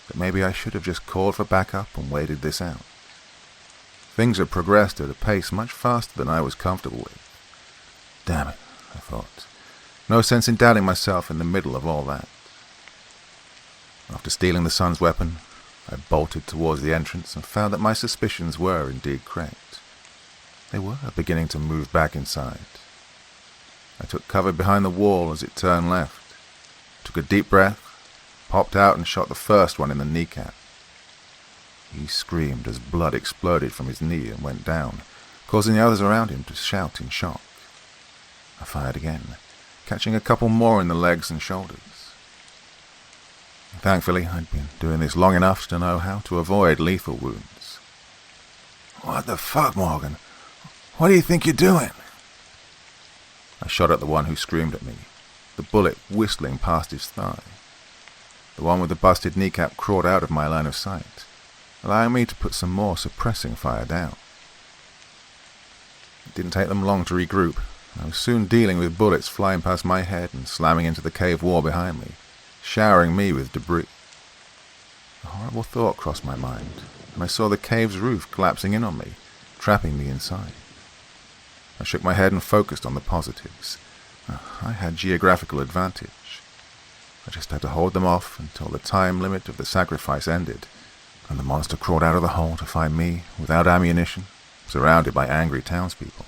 that maybe I should have just called for backup and waited this out. Things had progressed at a pace much faster than I was comfortable with. Damn it, I thought. No sense in doubting myself in the middle of all that. After stealing the son's weapon, I bolted towards the entrance and found that my suspicions were indeed correct. They were beginning to move back inside. I took cover behind the wall as it turned left, took a deep breath, popped out and shot the first one in the kneecap. He screamed as blood exploded from his knee and went down, causing the others around him to shout in shock. I fired again, catching a couple more in the legs and shoulders. Thankfully, I'd been doing this long enough to know how to avoid lethal wounds. "What the fuck, Morgan? What do you think you're doing?" I shot at the one who screamed at me, the bullet whistling past his thigh. The one with the busted kneecap crawled out of my line of sight, allowing me to put some more suppressing fire down. It didn't take them long to regroup. I was soon dealing with bullets flying past my head and slamming into the cave wall behind me, showering me with debris. A horrible thought crossed my mind, and I saw the cave's roof collapsing in on me, trapping me inside. I shook my head and focused on the positives. I had geographical advantage. I just had to hold them off until the time limit of the sacrifice ended, and the monster crawled out of the hole to find me, without ammunition, surrounded by angry townspeople.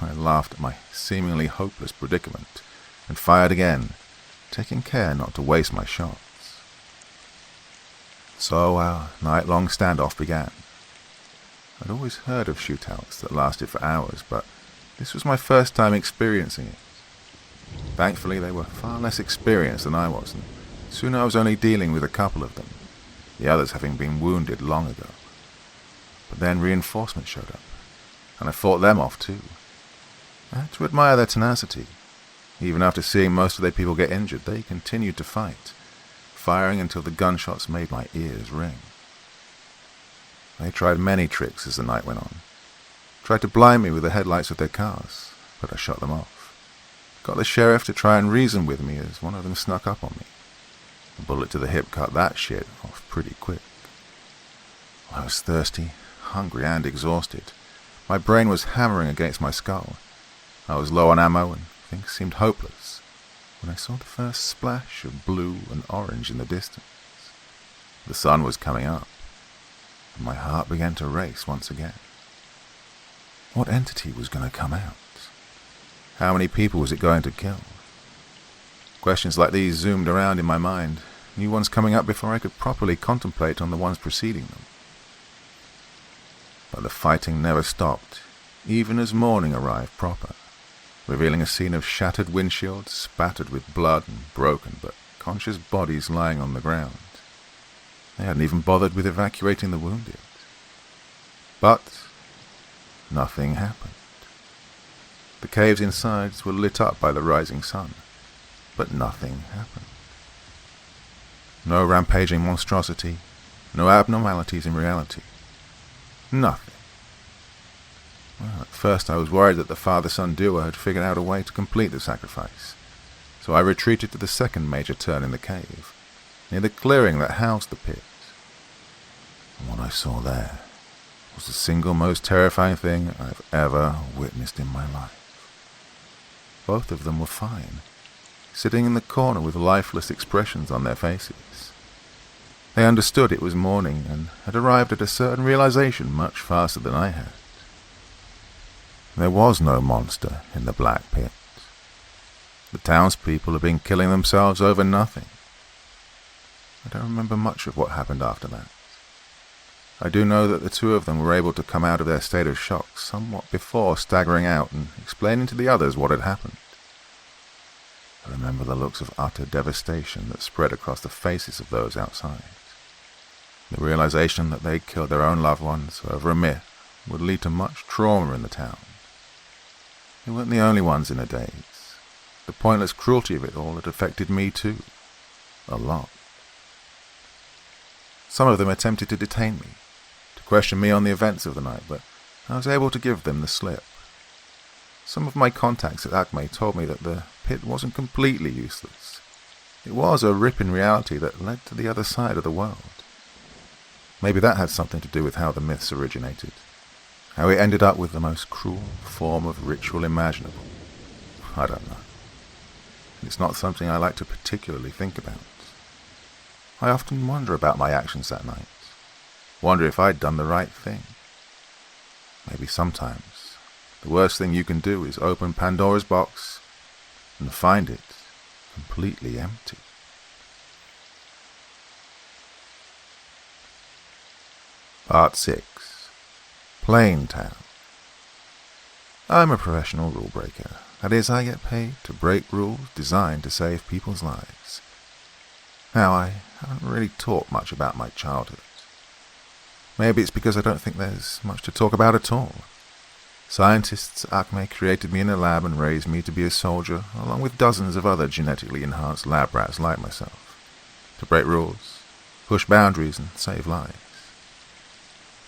I laughed at my seemingly hopeless predicament, and fired again, taking care not to waste my shots. So our night-long standoff began. I'd always heard of shootouts that lasted for hours, but this was my first time experiencing it. Thankfully, they were far less experienced than I was, and soon I was only dealing with a couple of them, the others having been wounded long ago. But then reinforcements showed up, and I fought them off too. I had to admire their tenacity. Even after seeing most of their people get injured, they continued to fight, firing until the gunshots made my ears ring. They tried many tricks as the night went on. Tried to blind me with the headlights of their cars, but I shot them off. Got the sheriff to try and reason with me as one of them snuck up on me. A bullet to the hip cut that shit off pretty quick. I was thirsty, hungry and exhausted. My brain was hammering against my skull. I was low on ammo and things seemed hopeless when I saw the first splash of blue and orange in the distance. The sun was coming up, and my heart began to race once again. What entity was going to come out? How many people was it going to kill? Questions like these zoomed around in my mind, new ones coming up before I could properly contemplate on the ones preceding them. But the fighting never stopped, even as morning arrived proper, revealing a scene of shattered windshields, spattered with blood and broken but conscious bodies lying on the ground. They hadn't even bothered with evacuating the wounded. But nothing happened. The cave's insides were lit up by the rising sun, but nothing happened. No rampaging monstrosity, no abnormalities in reality. Nothing. Well, at first I was worried that the father-son duo had figured out a way to complete the sacrifice, so I retreated to the second major turn in the cave, near the clearing that housed the pit. And what I saw there was the single most terrifying thing I've ever witnessed in my life. Both of them were fine, sitting in the corner with lifeless expressions on their faces. They understood it was morning and had arrived at a certain realization much faster than I had. There was no monster in the black pit. The townspeople had been killing themselves over nothing. I don't remember much of what happened after that. I do know that the two of them were able to come out of their state of shock somewhat before staggering out and explaining to the others what had happened. I remember the looks of utter devastation that spread across the faces of those outside. The realization that they'd killed their own loved ones over a myth would lead to much trauma in the town. They weren't the only ones in a daze. The pointless cruelty of it all had affected me too. A lot. Some of them attempted to detain me, to question me on the events of the night, but I was able to give them the slip. Some of my contacts at Acme told me that the pit wasn't completely useless. It was a rip in reality that led to the other side of the world. Maybe that had something to do with how the myths originated, how we ended up with the most cruel form of ritual imaginable. I don't know. It's not something I like to particularly think about. I often wonder about my actions that night, wonder if I'd done the right thing. Maybe sometimes the worst thing you can do is open Pandora's box and find it completely empty. Part 6. Plain Town. I'm a professional rule breaker. That is, I get paid to break rules designed to save people's lives. Now, I haven't really talked much about my childhood. Maybe it's because I don't think there's much to talk about at all. Scientists at Acme created me in a lab and raised me to be a soldier, along with dozens of other genetically enhanced lab rats like myself, to break rules, push boundaries, and save lives.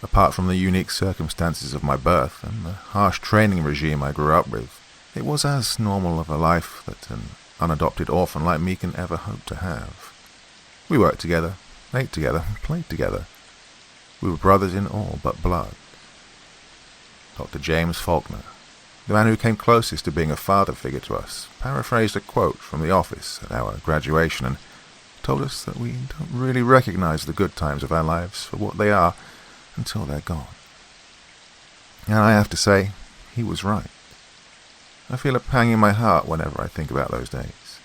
Apart from the unique circumstances of my birth and the harsh training regime I grew up with, it was as normal of a life that an unadopted orphan like me can ever hope to have. We worked together, ate together, played together. We were brothers in all but blood. Dr. James Faulkner, the man who came closest to being a father figure to us, paraphrased a quote from The Office at our graduation and told us that we don't really recognize the good times of our lives for what they are until they're gone. And I have to say, he was right. I feel a pang in my heart whenever I think about those days.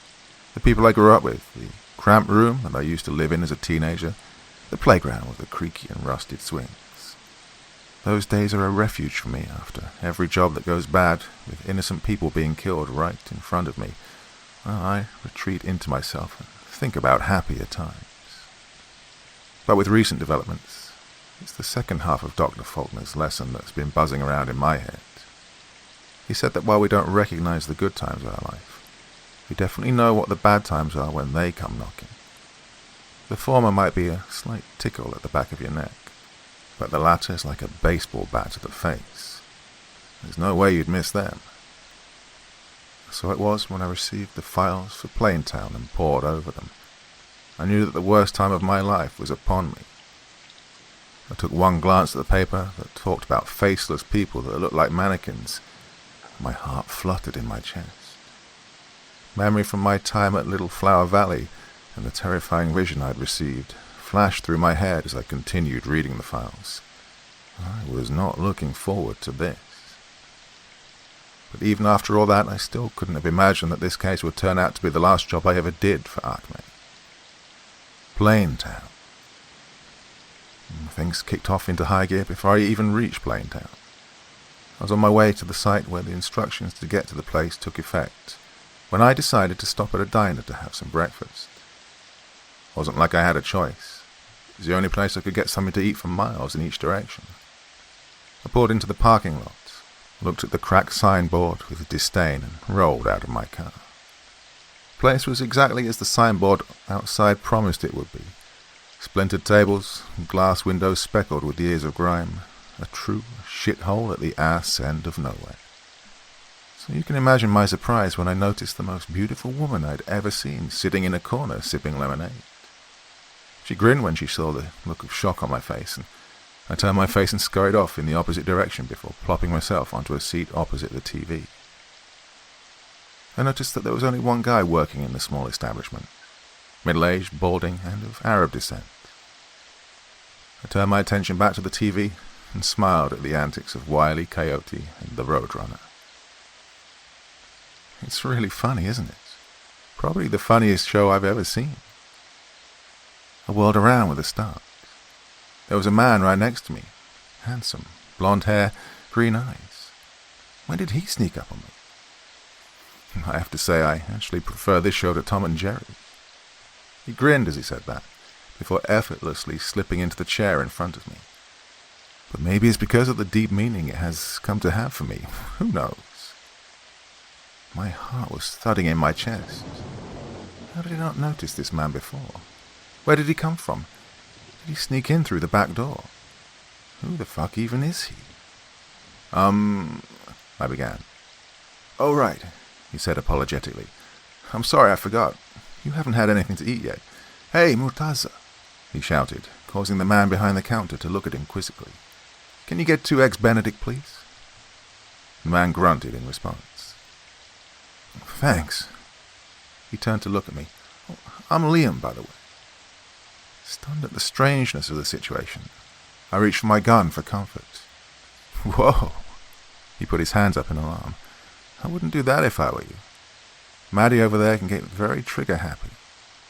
The people I grew up with, the cramped room that I used to live in as a teenager, the playground with the creaky and rusted swings. Those days are a refuge for me after every job that goes bad, with innocent people being killed right in front of me. Well, I retreat into myself and think about happier times. But with recent developments, it's the second half of Dr. Faulkner's lesson that's been buzzing around in my head. He said that while we don't recognize the good times of our life, we definitely know what the bad times are when they come knocking. The former might be a slight tickle at the back of your neck, but the latter is like a baseball bat to the face. There's no way you'd miss them. So it was when I received the files for Plaintown and pored over them. I knew that the worst time of my life was upon me. I took one glance at the paper that talked about faceless people that looked like mannequins. My heart fluttered in my chest. Memory from my time at Little Flower Valley and the terrifying vision I'd received flashed through my head as I continued reading the files. I was not looking forward to this. But even after all that, I still couldn't have imagined that this case would turn out to be the last job I ever did for Acme. Plaintown. Things kicked off into high gear before I even reached Plaintown. I was on my way to the site where the instructions to get to the place took effect, when I decided to stop at a diner to have some breakfast. It wasn't like I had a choice. It was the only place I could get something to eat for miles in each direction. I pulled into the parking lot, looked at the cracked signboard with disdain, and rolled out of my car. The place was exactly as the signboard outside promised it would be. Splintered tables, glass windows speckled with years of grime, a true shithole at the ass end of nowhere. So you can imagine my surprise when I noticed the most beautiful woman I'd ever seen sitting in a corner sipping lemonade. She grinned when she saw the look of shock on my face, and I turned my face and scurried off in the opposite direction before plopping myself onto a seat opposite the TV. I noticed that there was only one guy working in the small establishment, middle-aged, balding, and of Arab descent. I turned my attention back to the TV and smiled at the antics of Wile E. Coyote and the Roadrunner. It's really funny, isn't it? Probably the funniest show I've ever seen. I whirled around with a start. There was a man right next to me. Handsome, blonde hair, green eyes. When did he sneak up on me? I have to say I actually prefer this show to Tom and Jerry. He grinned as he said that, before effortlessly slipping into the chair in front of me. But maybe it's because of the deep meaning it has come to have for me. Who knows? My heart was thudding in my chest. How did I not notice this man before? Where did he come from? Did he sneak in through the back door? Who the fuck even is he? I began. Oh, right, he said apologetically. I'm sorry, I forgot. You haven't had anything to eat yet. Hey, Murtaza, he shouted, causing the man behind the counter to look at him quizzically. Can you get 2 eggs Benedict, please? The man grunted in response. Thanks. He turned to look at me. Oh, I'm Liam, by the way. Stunned at the strangeness of the situation, I reached for my gun for comfort. Whoa! He put his hands up in alarm. I wouldn't do that if I were you. Maddie over there can get very trigger-happy.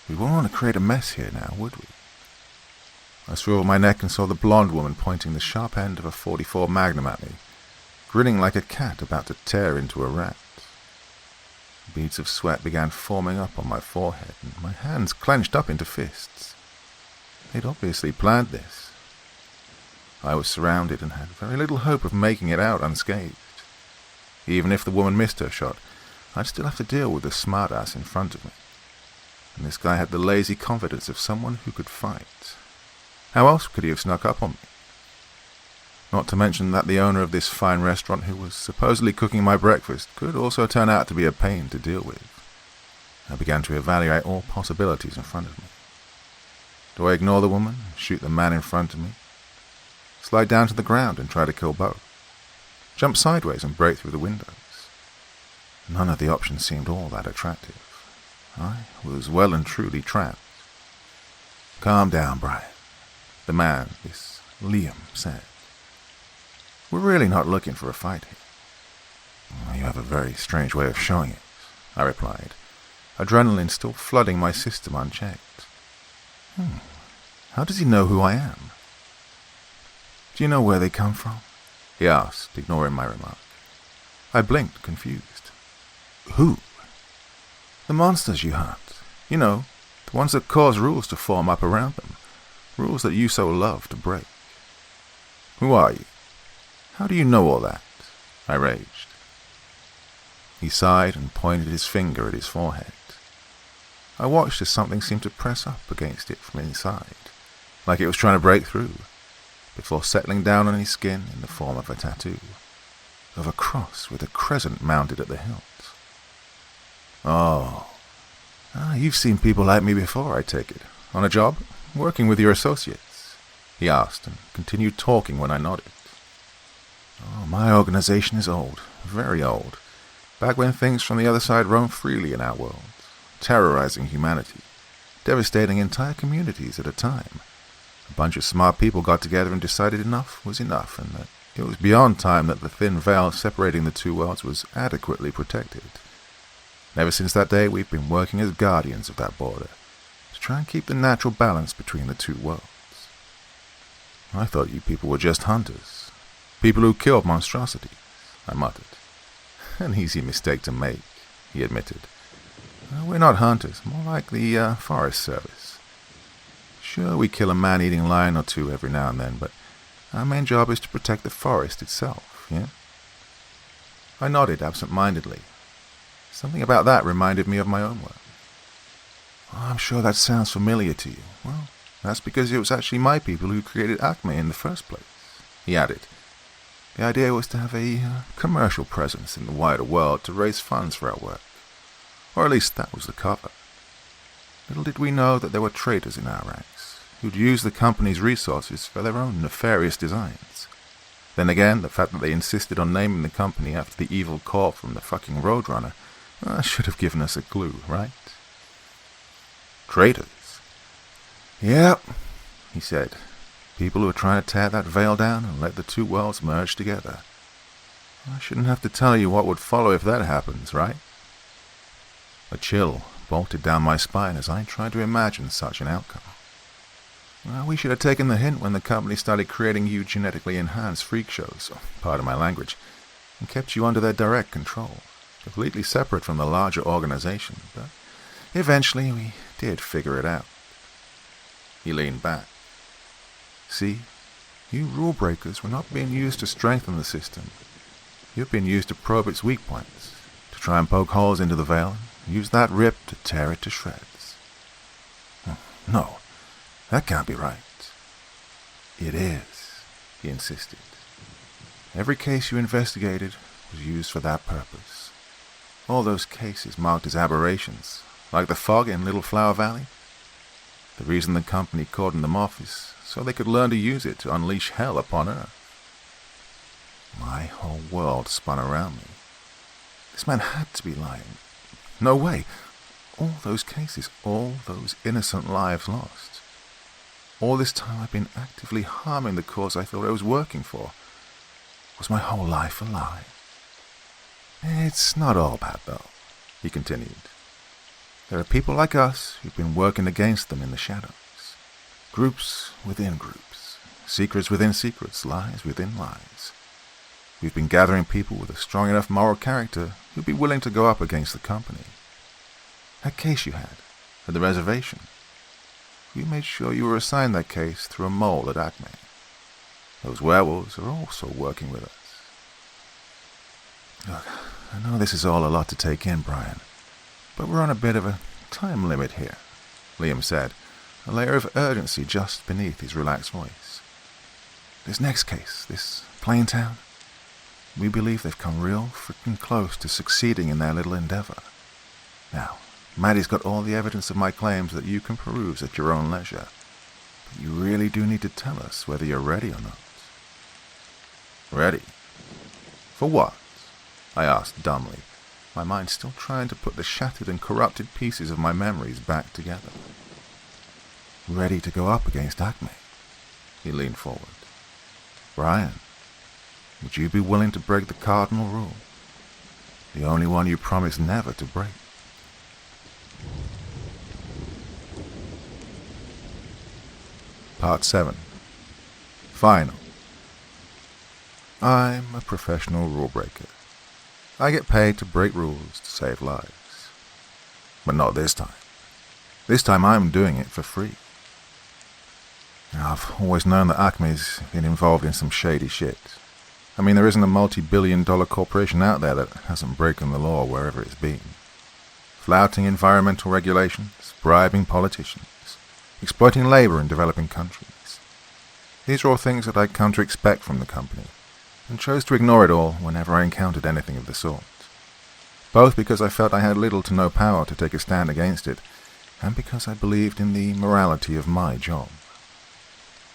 We wouldn't want to create a mess here now, would we? I swiveled my neck and saw the blonde woman pointing the sharp end of a .44 Magnum at me, grinning like a cat about to tear into a rat. Beads of sweat began forming up on my forehead, and my hands clenched up into fists. They'd obviously planned this. I was surrounded and had very little hope of making it out unscathed. Even if the woman missed her shot, I'd still have to deal with the smartass in front of me. And this guy had the lazy confidence of someone who could fight. How else could he have snuck up on me? Not to mention that the owner of this fine restaurant who was supposedly cooking my breakfast could also turn out to be a pain to deal with. I began to evaluate all possibilities in front of me. Do I ignore the woman, shoot the man in front of me? Slide down to the ground and try to kill both? Jump sideways and break through the windows? None of the options seemed all that attractive. I was well and truly trapped. Calm down, Brian, the man, this Liam, said. We're really not looking for a fight here. You have a very strange way of showing it, I replied, adrenaline still flooding my system unchecked. How does he know who I am? Do you know where they come from? He asked, ignoring my remark. I blinked, confused. Who? The monsters you hunt. You know, the ones that cause rules to form up around them. Rules that you so love to break. Who are you? How do you know all that? I raged. He sighed and pointed his finger at his forehead. I watched as something seemed to press up against it from inside, like it was trying to break through, before settling down on his skin in the form of a tattoo, of a cross with a crescent mounted at the hilt. You've seen people like me before, I take it. On a job? Working with your associates? He asked, and continued talking when I nodded. My organization is old, very old, back when things from the other side roamed freely in our world, terrorizing humanity, devastating entire communities at a time. A bunch of smart people got together and decided enough was enough, and that it was beyond time that the thin veil separating the two worlds was adequately protected. Ever since that day, we've been working as guardians of that border, to try and keep the natural balance between the two worlds. I thought you people were just hunters, people who killed monstrosities, I muttered. An easy mistake to make, he admitted. We're not hunters, more like the Forest Service. Sure, we kill a man-eating lion or two every now and then, but Our main job is to protect the forest itself, yeah? I nodded absent-mindedly. Something about that reminded me of my own work. I'm sure that sounds familiar to you. Well, that's because it was actually my people who created Acme in the first place, he added. The idea was to have a commercial presence in the wider world to raise funds for our work. Or at least that was the cover. Little did we know that there were traitors in our ranks, who'd use the company's resources for their own nefarious designs. Then again, the fact that they insisted on naming the company after the evil corp from the fucking Roadrunner should have given us a clue, right? Traitors? Yep, he said. People who are trying to tear that veil down and let the two worlds merge together. I shouldn't have to tell you what would follow if that happens, right? A chill bolted down my spine as I tried to imagine such an outcome. Well, we should have taken the hint when the company started creating you genetically enhanced freak shows, pardon my language, and kept you under their direct control, completely separate from the larger organization, but eventually we did figure it out. He leaned back. See, you rule breakers were not being used to strengthen the system. You've been used to probe its weak points, to try and poke holes into the veil, and use that rip to tear it to shreds. No. That can't be right. It is, he insisted. Every case you investigated was used for that purpose. All those cases marked as aberrations, like the fog in Little Flower Valley. The reason the company cordoned them off is so they could learn to use it to unleash hell upon Earth. My whole world spun around me. This man had to be lying. No way. All those cases, all those innocent lives lost. All this time I've been actively harming the cause I thought I was working for. Was my whole life a lie? It's not all bad, though, he continued. There are people like us who've been working against them in the shadows. Groups within groups. Secrets within secrets. Lies within lies. We've been gathering people with a strong enough moral character who'd be willing to go up against the company. That case you had, at the reservation. We made sure you were assigned that case through a mole at Acme. Those werewolves are also working with us. Look, I know this is all a lot to take in, Brian, but we're on a bit of a time limit here, Liam said, a layer of urgency just beneath his relaxed voice. This next case, this Plaintown, we believe they've come real freaking close to succeeding in their little endeavor. Now, Maddie's got all the evidence of my claims that you can peruse at your own leisure. But you really do need to tell us whether you're ready or not. Ready? For what? I asked dumbly, my mind still trying to put the shattered and corrupted pieces of my memories back together. Ready to go up against Acme? He leaned forward. Brian, would you be willing to break the cardinal rule? The only one you promised never to break. Part 7. Final. I'm a professional rule breaker. I get paid to break rules to save lives. But not this time. This time I'm doing it for free. Now, I've always known that Acme's been involved in some shady shit. I mean, there isn't a multi-billion-dollar corporation out there that hasn't broken the law wherever it's been. Flouting environmental regulations, bribing politicians, exploiting labor in developing countries. These are all things that I'd come to expect from the company, and chose to ignore it all whenever I encountered anything of the sort. Both because I felt I had little to no power to take a stand against it, and because I believed in the morality of my job.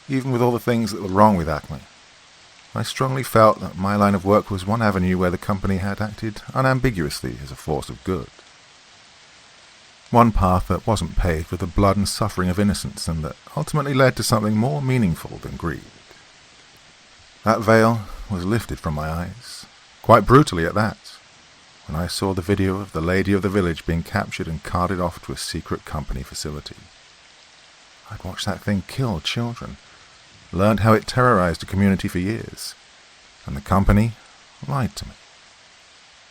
Even with all the things that were wrong with Acme, I strongly felt that my line of work was one avenue where the company had acted unambiguously as a force of good. One path that wasn't paved with the blood and suffering of innocence, and that ultimately led to something more meaningful than greed. That veil was lifted from my eyes, quite brutally at that, when I saw the video of the lady of the village being captured and carted off to a secret company facility. I'd watched that thing kill children, learned how it terrorized a community for years, and the company lied to me.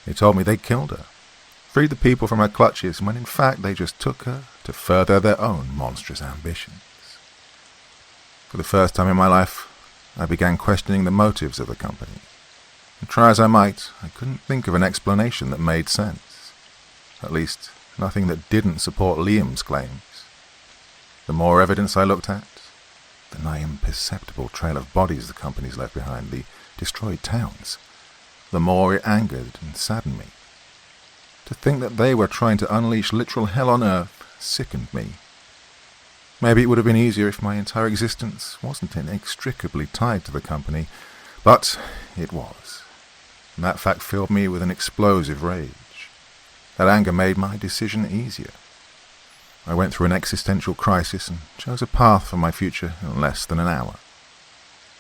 They told me they'd killed her, freed the people from her clutches, when in fact they just took her to further their own monstrous ambitions. For the first time in my life, I began questioning the motives of the company. And try as I might, I couldn't think of an explanation that made sense. At least, nothing that didn't support Liam's claims. The more evidence I looked at, the nigh imperceptible trail of bodies the company's left behind, the destroyed towns, the more it angered and saddened me. To think that they were trying to unleash literal hell on earth sickened me. Maybe it would have been easier if my entire existence wasn't inextricably tied to the company, but it was. And that fact filled me with an explosive rage. That anger made my decision easier. I went through an existential crisis and chose a path for my future in less than an hour.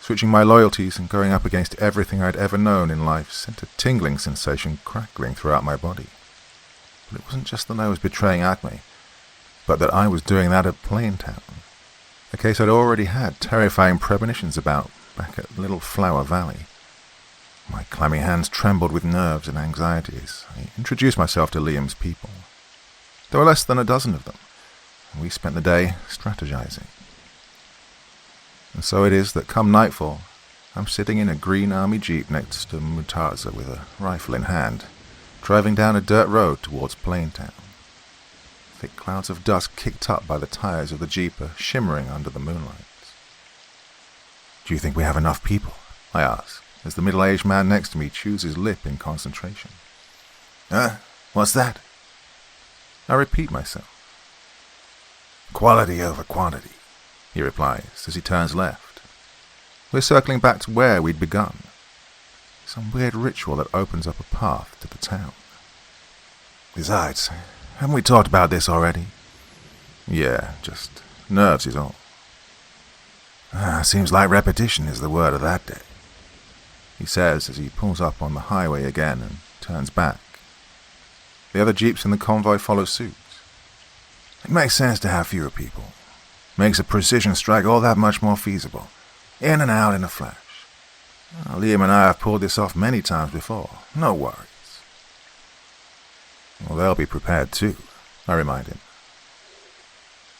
Switching my loyalties and going up against everything I'd ever known in life sent a tingling sensation crackling throughout my body. But it wasn't just that I was betraying Acme, but that I was doing that at Plaintown, a case I'd already had terrifying premonitions about back at Little Flower Valley. My clammy hands trembled with nerves and anxieties. I introduced myself to Liam's people. There were less than a dozen of them, and we spent the day strategizing. And so it is that come nightfall, I'm sitting in a green army jeep next to Murtaza with a rifle in hand, driving down a dirt road towards Plaintown. Thick clouds of dust kicked up by the tires of the jeep are shimmering under the moonlight. "Do you think we have enough people?" I ask, as the middle-aged man next to me chews his lip in concentration. What's that?" I repeat myself. "Quality over quantity," he replies as he turns left. We're circling back to where we'd begun. Some weird ritual that opens up a path to the town. "Besides, haven't we talked about this already?" "Yeah, just nerves is all." "Seems like repetition is the word of that day," he says as he pulls up on the highway again and turns back. The other jeeps in the convoy follow suit. "It makes sense to have fewer people. Makes a precision strike all that much more feasible. In and out in a flash. Liam and I have pulled this off many times before. No worries." "Well, they'll be prepared too," I remind him.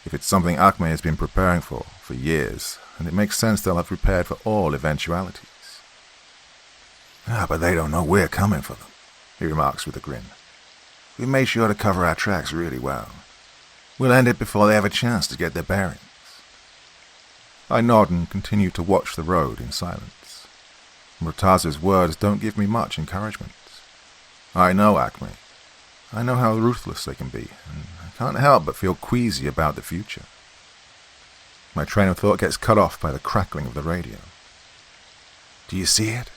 "If it's something Acme has been preparing for years, and it makes sense they'll have prepared for all eventualities." "But they don't know we're coming for them," he remarks with a grin. "We made sure to cover our tracks really well. We'll end it before they have a chance to get their bearings." I nod and continue to watch the road in silence. Murtaza's words don't give me much encouragement. I know Acme. I know how ruthless they can be, and I can't help but feel queasy about the future. My train of thought gets cut off by the crackling of the radio. "Do you see it?"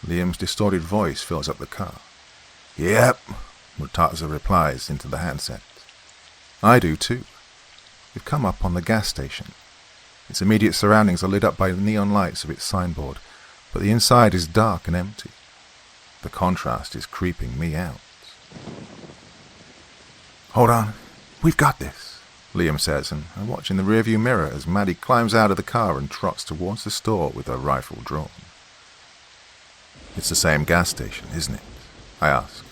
Liam's distorted voice fills up the car. "Yep," Murtaza replies into the handset. I do too. We've come up on the gas station. Its immediate surroundings are lit up by the neon lights of its signboard, but the inside is dark and empty. The contrast is creeping me out. "Hold on, we've got this," Liam says, and I watch in the rearview mirror as Maddie climbs out of the car and trots towards the store with her rifle drawn. "It's the same gas station, isn't it?" I ask.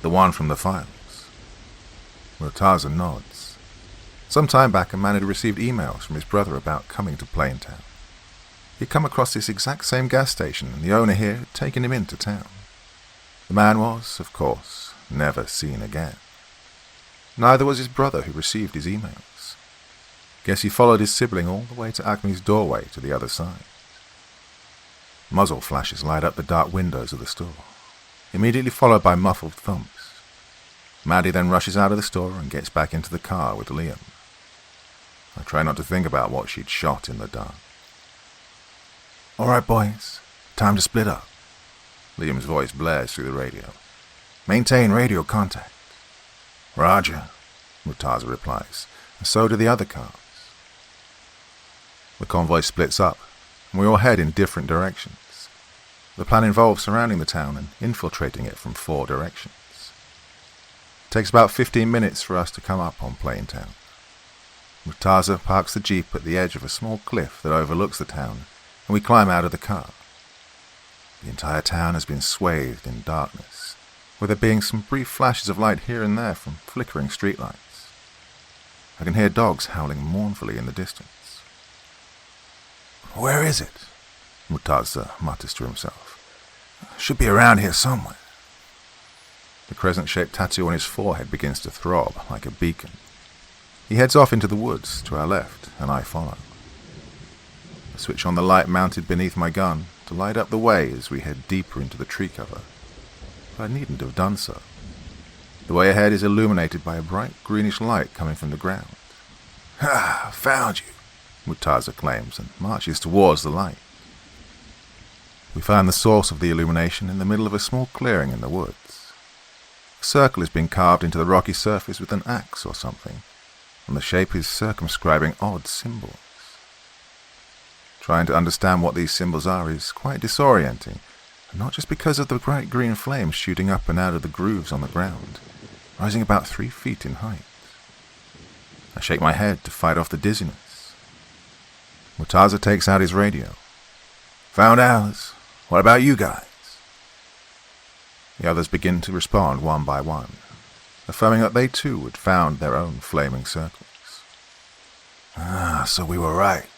"The one from the files?" Murtaza nods. Some time back, a man had received emails from his brother about coming to Plaintown. He'd come across this exact same gas station, and the owner here had taken him into town. The man was, of course, never seen again. Neither was his brother who received his emails. Guess he followed his sibling all the way to Acme's doorway to the other side. Muzzle flashes light up the dark windows of the store, immediately followed by muffled thumps. Maddie then rushes out of the store and gets back into the car with Liam. I try not to think about what she'd shot in the dark. "All right, boys, time to split up." Liam's voice blares through the radio. "Maintain radio contact." "Roger," Murtaza replies, and so do the other cars. The convoy splits up, and we all head in different directions. The plan involves surrounding the town and infiltrating it from 4 directions. It takes about 15 minutes for us to come up on Plaintown. Murtaza parks the jeep at the edge of a small cliff that overlooks the town, and we climb out of the car. The entire town has been swathed in darkness, with there being some brief flashes of light here and there from flickering streetlights. I can hear dogs howling mournfully in the distance. "Where is it?" Murtaza mutters to himself. Should be around here somewhere. The crescent-shaped tattoo on his forehead begins to throb like a beacon. He heads off into the woods to our left, and I follow. I switch on the light mounted beneath my gun to light up the way as we head deeper into the tree cover. But I needn't have done so. The way ahead is illuminated by a bright greenish light coming from the ground. "Ha! Found you!" Murtaza claims and marches towards the light. We find the source of the illumination in the middle of a small clearing in the woods. A circle has been carved into the rocky surface with an axe or something, and the shape is circumscribing odd symbols. Trying to understand what these symbols are is quite disorienting, and not just because of the bright green flames shooting up and out of the grooves on the ground, rising about 3 feet in height. I shake my head to fight off the dizziness. Murtaza takes out his radio. "Found ours. What about you guys?" The others begin to respond one by one, affirming that they too had found their own flaming circles. So we were right,"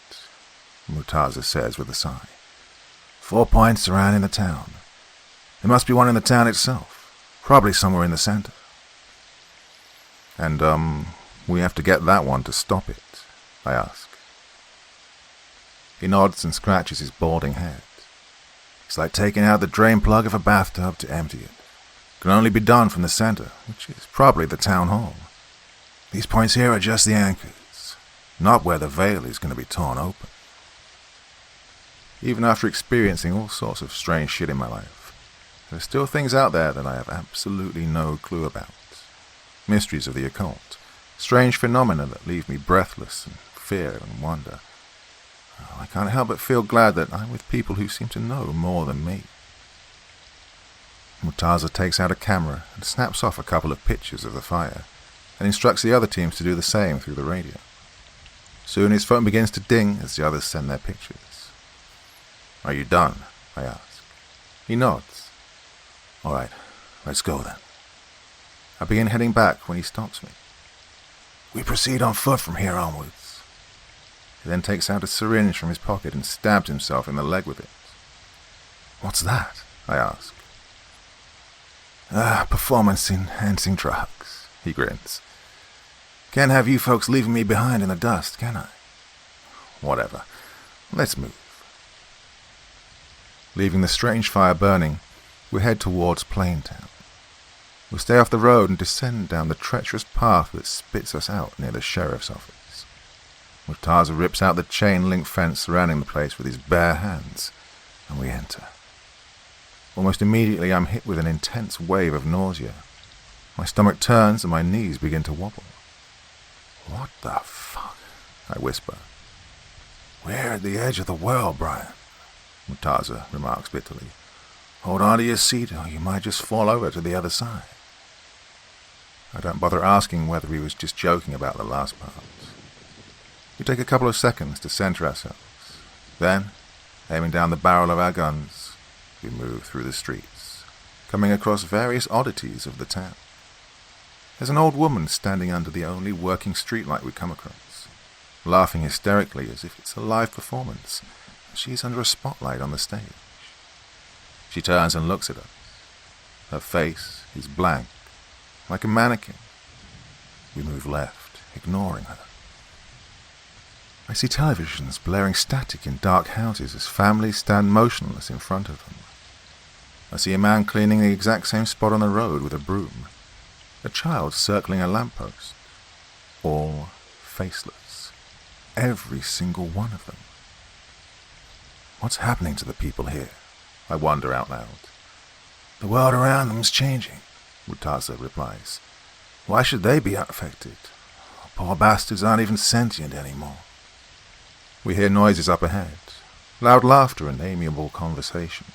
Murtaza says with a sigh. 4 points surrounding the town. There must be one in the town itself, probably somewhere in the center. And, we have to get that one to stop it, I ask. He nods and scratches his balding head. It's like taking out the drain plug of a bathtub to empty it. Can only be done from the center, which is probably the town hall. These points here are just the anchors, not where the veil is going to be torn open. Even after experiencing all sorts of strange shit in my life, there are still things out there that I have absolutely no clue about. Mysteries of the occult, strange phenomena that leave me breathless in fear and wonder. I can't help but feel glad that I'm with people who seem to know more than me. Murtaza takes out a camera and snaps off a couple of pictures of the fire, and instructs the other teams to do the same through the radio. Soon his phone begins to ding as the others send their pictures. "Are you done?" I ask. He nods. "All right, let's go then." I begin heading back when he stops me. "We proceed on foot from here onwards." He then takes out a syringe from his pocket and stabs himself in the leg with it. "What's that?" I ask. Performance-enhancing drugs," he grins. "Can't have you folks leaving me behind in the dust, can I?" "Whatever. Let's move." Leaving the strange fire burning, we head towards Plaintown. We stay off the road and descend down the treacherous path that spits us out near the sheriff's office. Murtaza rips out the chain-link fence surrounding the place with his bare hands, and we enter. Almost immediately I'm hit with an intense wave of nausea. My stomach turns and my knees begin to wobble. "What the fuck?" I whisper. "We're at the edge of the world, Brian," Murtaza remarks bitterly. "Hold on to your seat or you might just fall over to the other side." I don't bother asking whether he was just joking about the last part. We take a couple of seconds to center ourselves. Then, aiming down the barrel of our guns, we move through the streets, coming across various oddities of the town. There's an old woman standing under the only working streetlight we come across, laughing hysterically as if it's a live performance, and she's under a spotlight on the stage. She turns and looks at us. Her face is blank, like a mannequin. We move left, ignoring her. I see televisions blaring static in dark houses as families stand motionless in front of them. I see a man cleaning the exact same spot on the road with a broom. A child circling a lamppost. All faceless. Every single one of them. What's happening to the people here? I wonder out loud. "The world around them is changing," Murtaza replies. "Why should they be unaffected? Poor bastards aren't even sentient anymore." We hear noises up ahead, loud laughter and amiable conversation.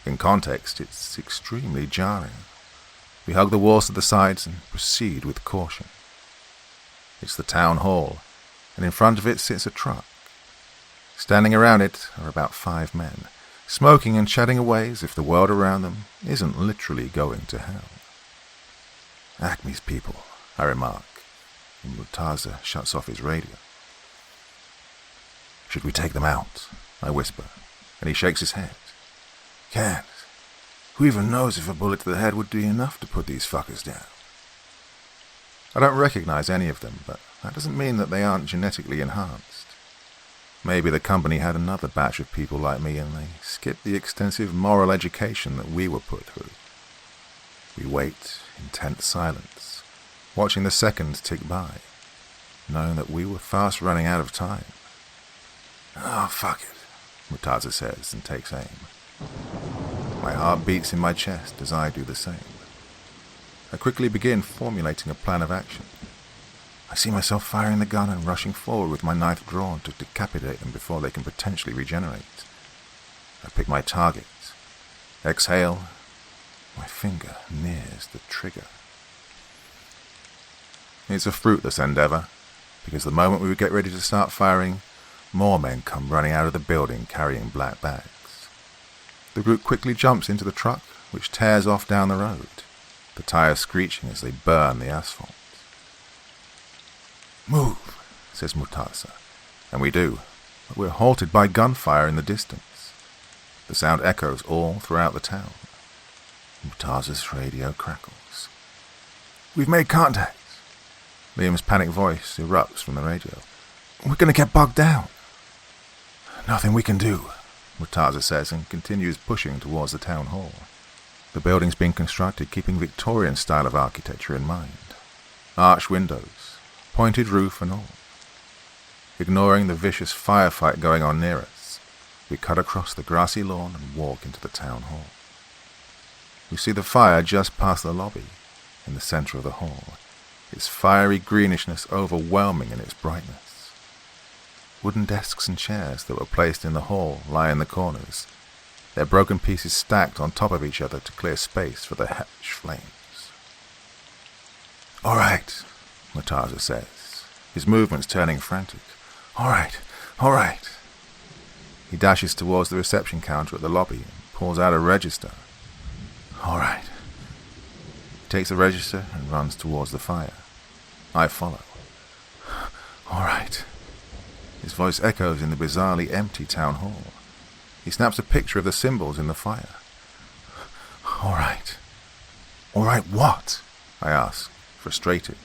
In context, it's extremely jarring. We hug the walls to the sides and proceed with caution. It's the town hall, and in front of it sits a truck. Standing around it are about 5 men, smoking and chatting away as if the world around them isn't literally going to hell. "Acme's people," I remark, and Murtaza shuts off his radio. "Should we take them out?" I whisper, and he shakes his head. Can't. Who even knows if a bullet to the head would be enough to put these fuckers down? I don't recognize any of them, but that doesn't mean that they aren't genetically enhanced. Maybe the company had another batch of people like me and they skipped the extensive moral education that we were put through. We wait in tense silence, watching the seconds tick by, knowing that we were fast running out of time. Oh, fuck it, Murtaza says and takes aim. My heart beats in my chest as I do the same. I quickly begin formulating a plan of action. I see myself firing the gun and rushing forward with my knife drawn to decapitate them before they can potentially regenerate. I pick my target. Exhale. My finger nears the trigger. It's a fruitless endeavor, because the moment we get ready to start firing, more men come running out of the building carrying black bags. The group quickly jumps into the truck, which tears off down the road, the tires screeching as they burn the asphalt. Move, says Murtaza, and we do, but we're halted by gunfire in the distance. The sound echoes all throughout the town. Murtaza's radio crackles. We've made contact. Liam's panicked voice erupts from the radio. We're going to get bogged down. Nothing we can do, Murtaza says and continues pushing towards the town hall. The building's been constructed keeping Victorian style of architecture in mind. Arched windows, pointed roof and all. Ignoring the vicious firefight going on near us, we cut across the grassy lawn and walk into the town hall. We see the fire just past the lobby, in the center of the hall, its fiery greenishness overwhelming in its brightness. Wooden desks and chairs that were placed in the hall lie in the corners, their broken pieces stacked on top of each other to clear space for the hellish flames. All right, Murtaza says, his movements turning frantic. All right. He dashes towards the reception counter at the lobby and pulls out a register. All right. He takes the register and runs towards the fire. I follow. All right. His voice echoes in the bizarrely empty town hall. He snaps a picture of the symbols in the fire. All right. All right what? I ask, frustrated.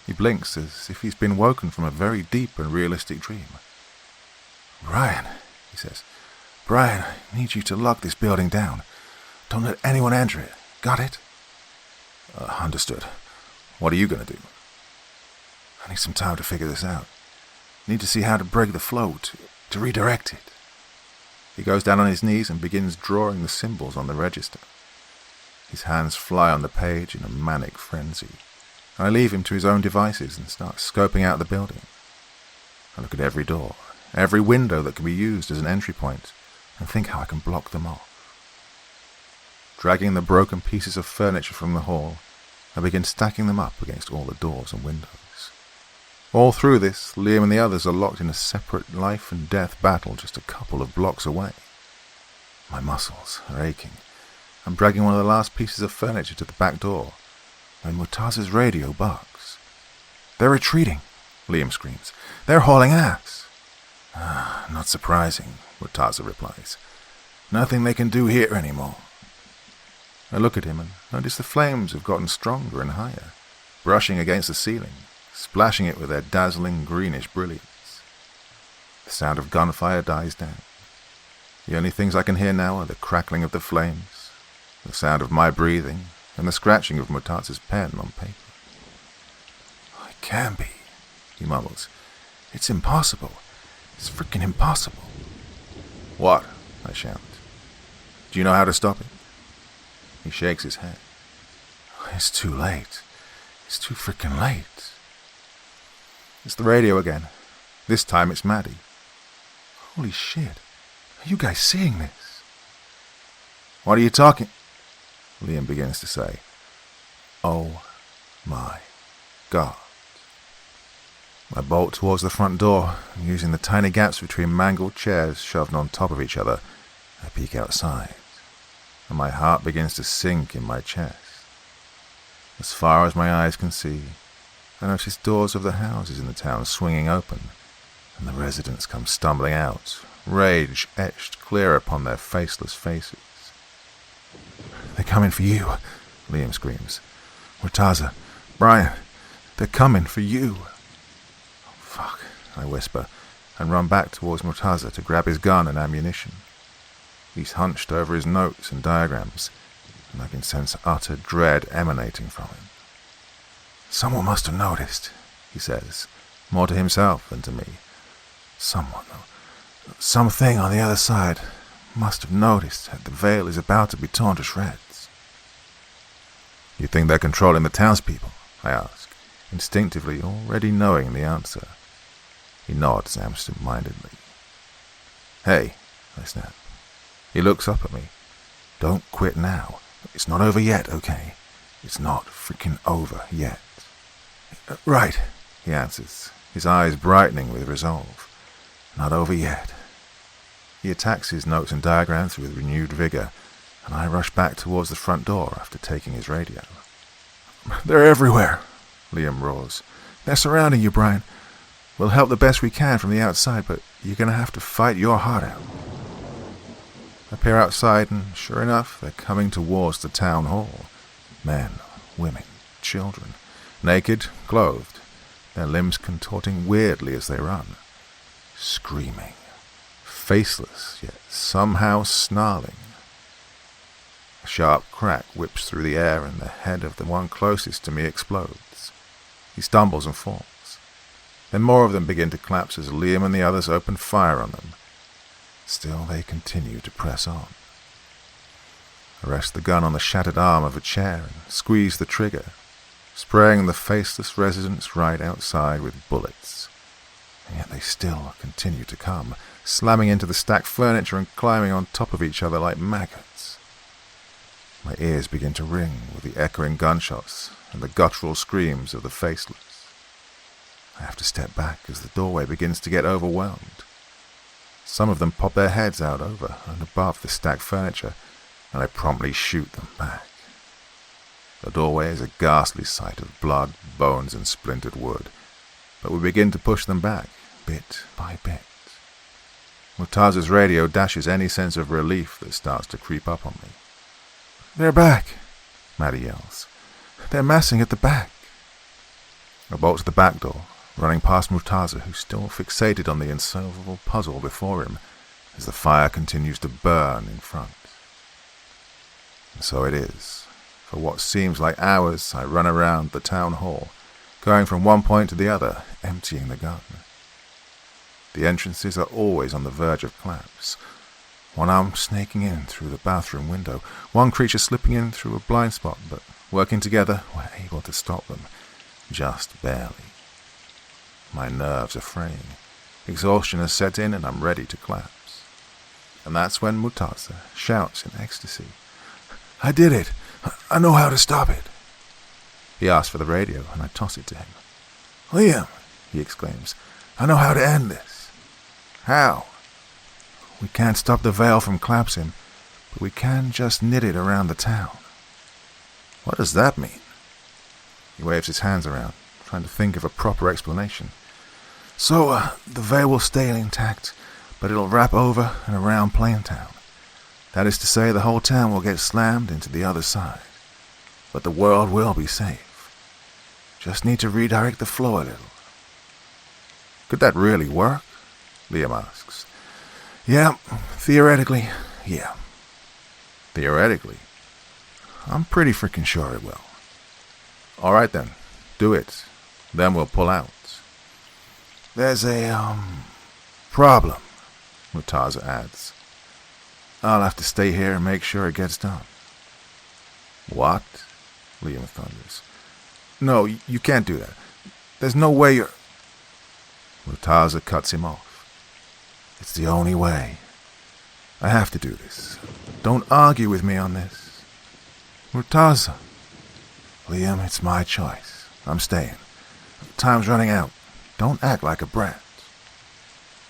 He blinks as if he's been woken from a very deep and realistic dream. Brian, he says. Brian, I need you to lock this building down. Don't let anyone enter it. Got it? Understood. What are you going to do? I need some time to figure this out. Need to see how to break the flow, to redirect it. He goes down on his knees and begins drawing the symbols on the register. His hands fly on the page in a manic frenzy. I leave him to his own devices and start scoping out the building. I look at every door, every window that can be used as an entry point, and think how I can block them off. Dragging the broken pieces of furniture from the hall, I begin stacking them up against all the doors and windows. All through this, Liam and the others are locked in a separate life and death battle just a couple of blocks away. My muscles are aching. I'm dragging one of the last pieces of furniture to the back door, when Murtaza's radio barks. They're retreating, Liam screams. They're hauling ass. Not surprising, Murtaza replies. Nothing they can do here anymore. I look at him and notice the flames have gotten stronger and higher, brushing against the ceiling, splashing it with their dazzling greenish brilliance. The sound of gunfire dies down. The only things I can hear now are the crackling of the flames, the sound of my breathing, and the scratching of Murtaza's pen on paper. It can be, he mumbles. It's impossible. It's freaking impossible. What? I shout. Do you know how to stop it? He shakes his head. It's too late. It's too freaking late. It's the radio again. This time it's Maddie. Holy shit. Are you guys seeing this? What are you talking? Liam begins to say. Oh my God. I bolt towards the front door, and using the tiny gaps between mangled chairs shoved on top of each other, I peek outside, and my heart begins to sink in my chest. As far as my eyes can see, I notice doors of the houses in the town swinging open, and the residents come stumbling out, rage etched clear upon their faceless faces. "They're coming for you," Liam screams. "Murtaza, Brian, they're coming for you." "Oh, fuck," I whisper, and run back towards Murtaza to grab his gun and ammunition. He's hunched over his notes and diagrams, and I can sense utter dread emanating from him. "Someone must have noticed," he says, more to himself than to me. Something on the other side must have noticed that the veil is about to be torn to shreds. "You think they're controlling the townspeople?" I ask, instinctively already knowing the answer. He nods absent-mindedly. "Hey," I snap. He looks up at me. "Don't quit now. It's not over yet, okay? It's not freaking over yet." "Right," he answers, his eyes brightening with resolve. "Not over yet." He attacks his notes and diagrams with renewed vigor, and I rush back towards the front door after taking his radio. "They're everywhere," Liam roars. "They're surrounding you, Brian. We'll help the best we can from the outside, but you're going to have to fight your heart out." I peer outside, and sure enough, they're coming towards the town hall. Men, women, children, naked, clothed, their limbs contorting weirdly as they run. Screaming. Faceless, yet somehow snarling. A sharp crack whips through the air, and the head of the one closest to me explodes. He stumbles and falls. Then more of them begin to collapse as Liam and the others open fire on them. Still, they continue to press on. I rest the gun on the shattered arm of a chair and squeeze the trigger, spraying the faceless residents right outside with bullets. And yet they still continue to come, slamming into the stacked furniture and climbing on top of each other like maggots. My ears begin to ring with the echoing gunshots and the guttural screams of the faceless. I have to step back as the doorway begins to get overwhelmed. Some of them pop their heads out over and above the stacked furniture, and I promptly shoot them back. The doorway is a ghastly sight of blood, bones, and splintered wood, but we begin to push them back, bit by bit. Murtaza's radio dashes any sense of relief that starts to creep up on me. "They're back," Maddie yells. "They're massing at the back." I bolt to the back door, running past Murtaza, who's still fixated on the insolvable puzzle before him, as the fire continues to burn in front. And so it is. For what seems like hours, I run around the town hall, going from one point to the other, emptying the gun. The entrances are always on the verge of collapse. One arm snaking in through the bathroom window, one creature slipping in through a blind spot, but working together, we're able to stop them, just barely. My nerves are fraying. Exhaustion has set in and I'm ready to collapse. And that's when Murtaza shouts in ecstasy, "I did it! I know how to stop it!" He asks for the radio and I toss it to him. "Liam," he exclaims, "I know how to end this." "How?" "We can't stop the veil from collapsing, but we can just knit it around the town." "What does that mean?" He waves his hands around, trying to think of a proper explanation. "So, the veil will stay intact, but it'll wrap over and around Plaintown. That is to say, the whole town will get slammed into the other side. But the world will be safe. Just need to redirect the flow a little." "Could that really work?" Liam asks. "Yeah, theoretically, yeah." "Theoretically?" "I'm pretty freaking sure it will." "All right then, do it. Then we'll pull out." "There's a, problem," Murtaza adds. "I'll have to stay here and make sure it gets done." "What?" Liam thunders. "No, you can't do that. There's no way you're—" Murtaza cuts him off. "It's the only way. I have to do this. Don't argue with me on this." "Murtaza." "Liam, it's my choice. I'm staying. Time's running out. Don't act like a brat."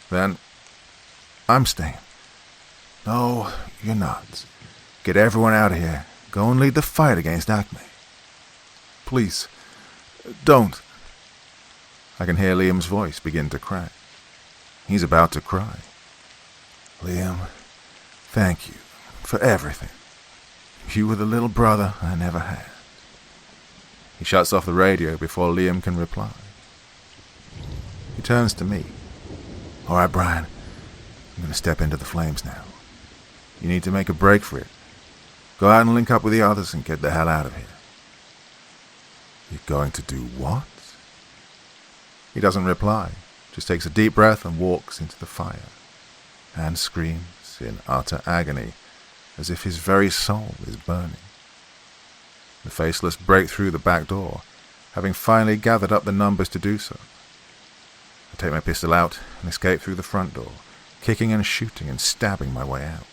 "Then I'm staying." "No, you're not. Get everyone out of here. Go and lead the fight against Acme." "Please, don't." I can hear Liam's voice begin to crack. He's about to cry. Liam, thank you for everything. You were the little brother I never had. He shuts off the radio before Liam can reply. He turns to me. All right, Brian, I'm going to step into the flames now. You need to make a break for it. Go out and link up with the others and get the hell out of here. You're going to do what? He doesn't reply, just takes a deep breath and walks into the fire, and screams in utter agony, as if his very soul is burning. The faceless break through the back door, having finally gathered up the numbers to do so. I take my pistol out and escape through the front door, kicking and shooting and stabbing my way out.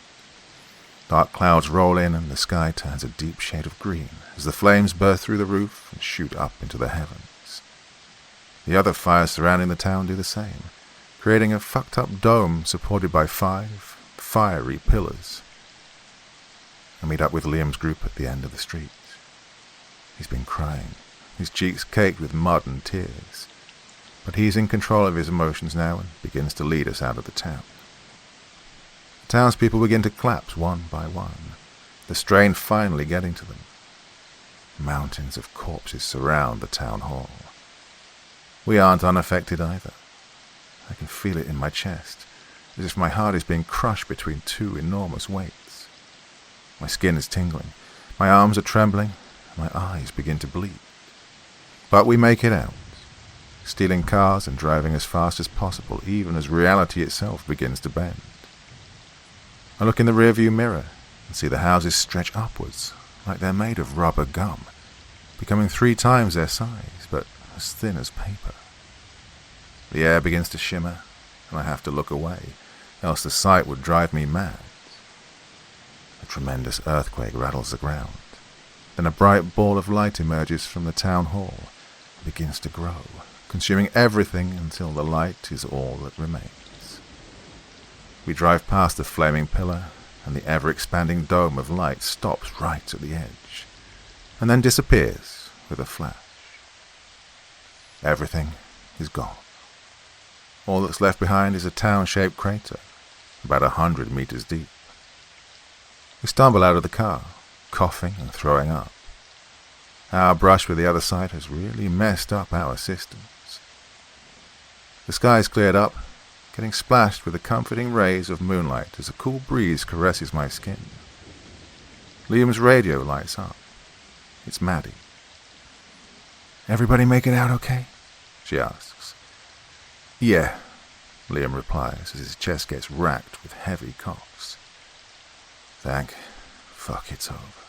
Dark clouds roll in and the sky turns a deep shade of green as the flames burst through the roof and shoot up into the heavens. The other fires surrounding the town do the same, creating a fucked-up dome supported by 5 fiery pillars. I meet up with Liam's group at the end of the street. He's been crying, his cheeks caked with mud and tears, but he's in control of his emotions now and begins to lead us out of the town. The townspeople begin to collapse one by one, the strain finally getting to them. Mountains of corpses surround the town hall. We aren't unaffected either. I can feel it in my chest, as if my heart is being crushed between 2 enormous weights. My skin is tingling, my arms are trembling, and my eyes begin to bleed. But we make it out, stealing cars and driving as fast as possible, even as reality itself begins to bend. I look in the rearview mirror and see the houses stretch upwards, like they're made of rubber gum, becoming 3 times their size, but as thin as paper. The air begins to shimmer, and I have to look away, else the sight would drive me mad. A tremendous earthquake rattles the ground. Then a bright ball of light emerges from the town hall and begins to grow, consuming everything until the light is all that remains. We drive past the flaming pillar, and the ever-expanding dome of light stops right at the edge, and then disappears with a flash. Everything is gone. All that's left behind is a town-shaped crater, about 100 meters deep. We stumble out of the car, coughing and throwing up. Our brush with the other side has really messed up our systems. The sky's cleared up, getting splashed with the comforting rays of moonlight as a cool breeze caresses my skin. Liam's radio lights up. It's Maddie. "Everybody make it out okay?" she asks. "Yeah," Liam replies as his chest gets racked with heavy coughs. "Thank fuck it's over."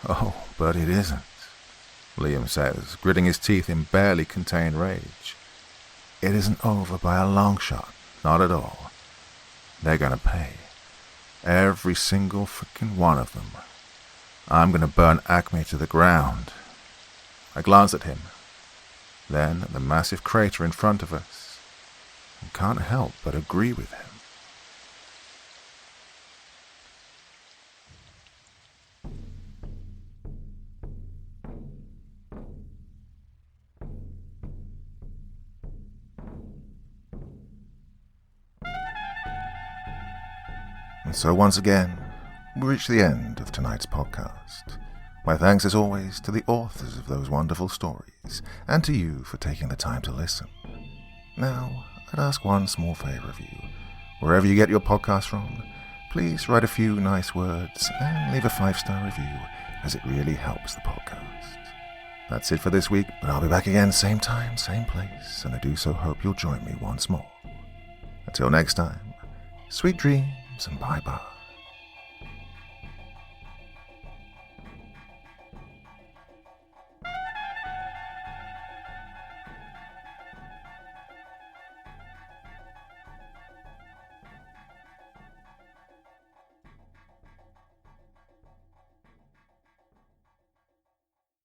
"Oh, but it isn't," Liam says, gritting his teeth in barely contained rage. "It isn't over by a long shot, not at all. They're gonna pay. Every single frickin' one of them. I'm gonna burn Acme to the ground." I glance at him, then at the massive crater in front of us, and can't help but agree with him. And so once again, we reach the end of tonight's podcast. My thanks as always to the authors of those wonderful stories, and to you for taking the time to listen. Now, I'd ask one small favor of you. Wherever you get your podcast from, please write a few nice words and leave a 5-star review, as it really helps the podcast. That's it for this week, but I'll be back again same time, same place, and I do so hope you'll join me once more. Until next time, sweet dreams and bye-bye.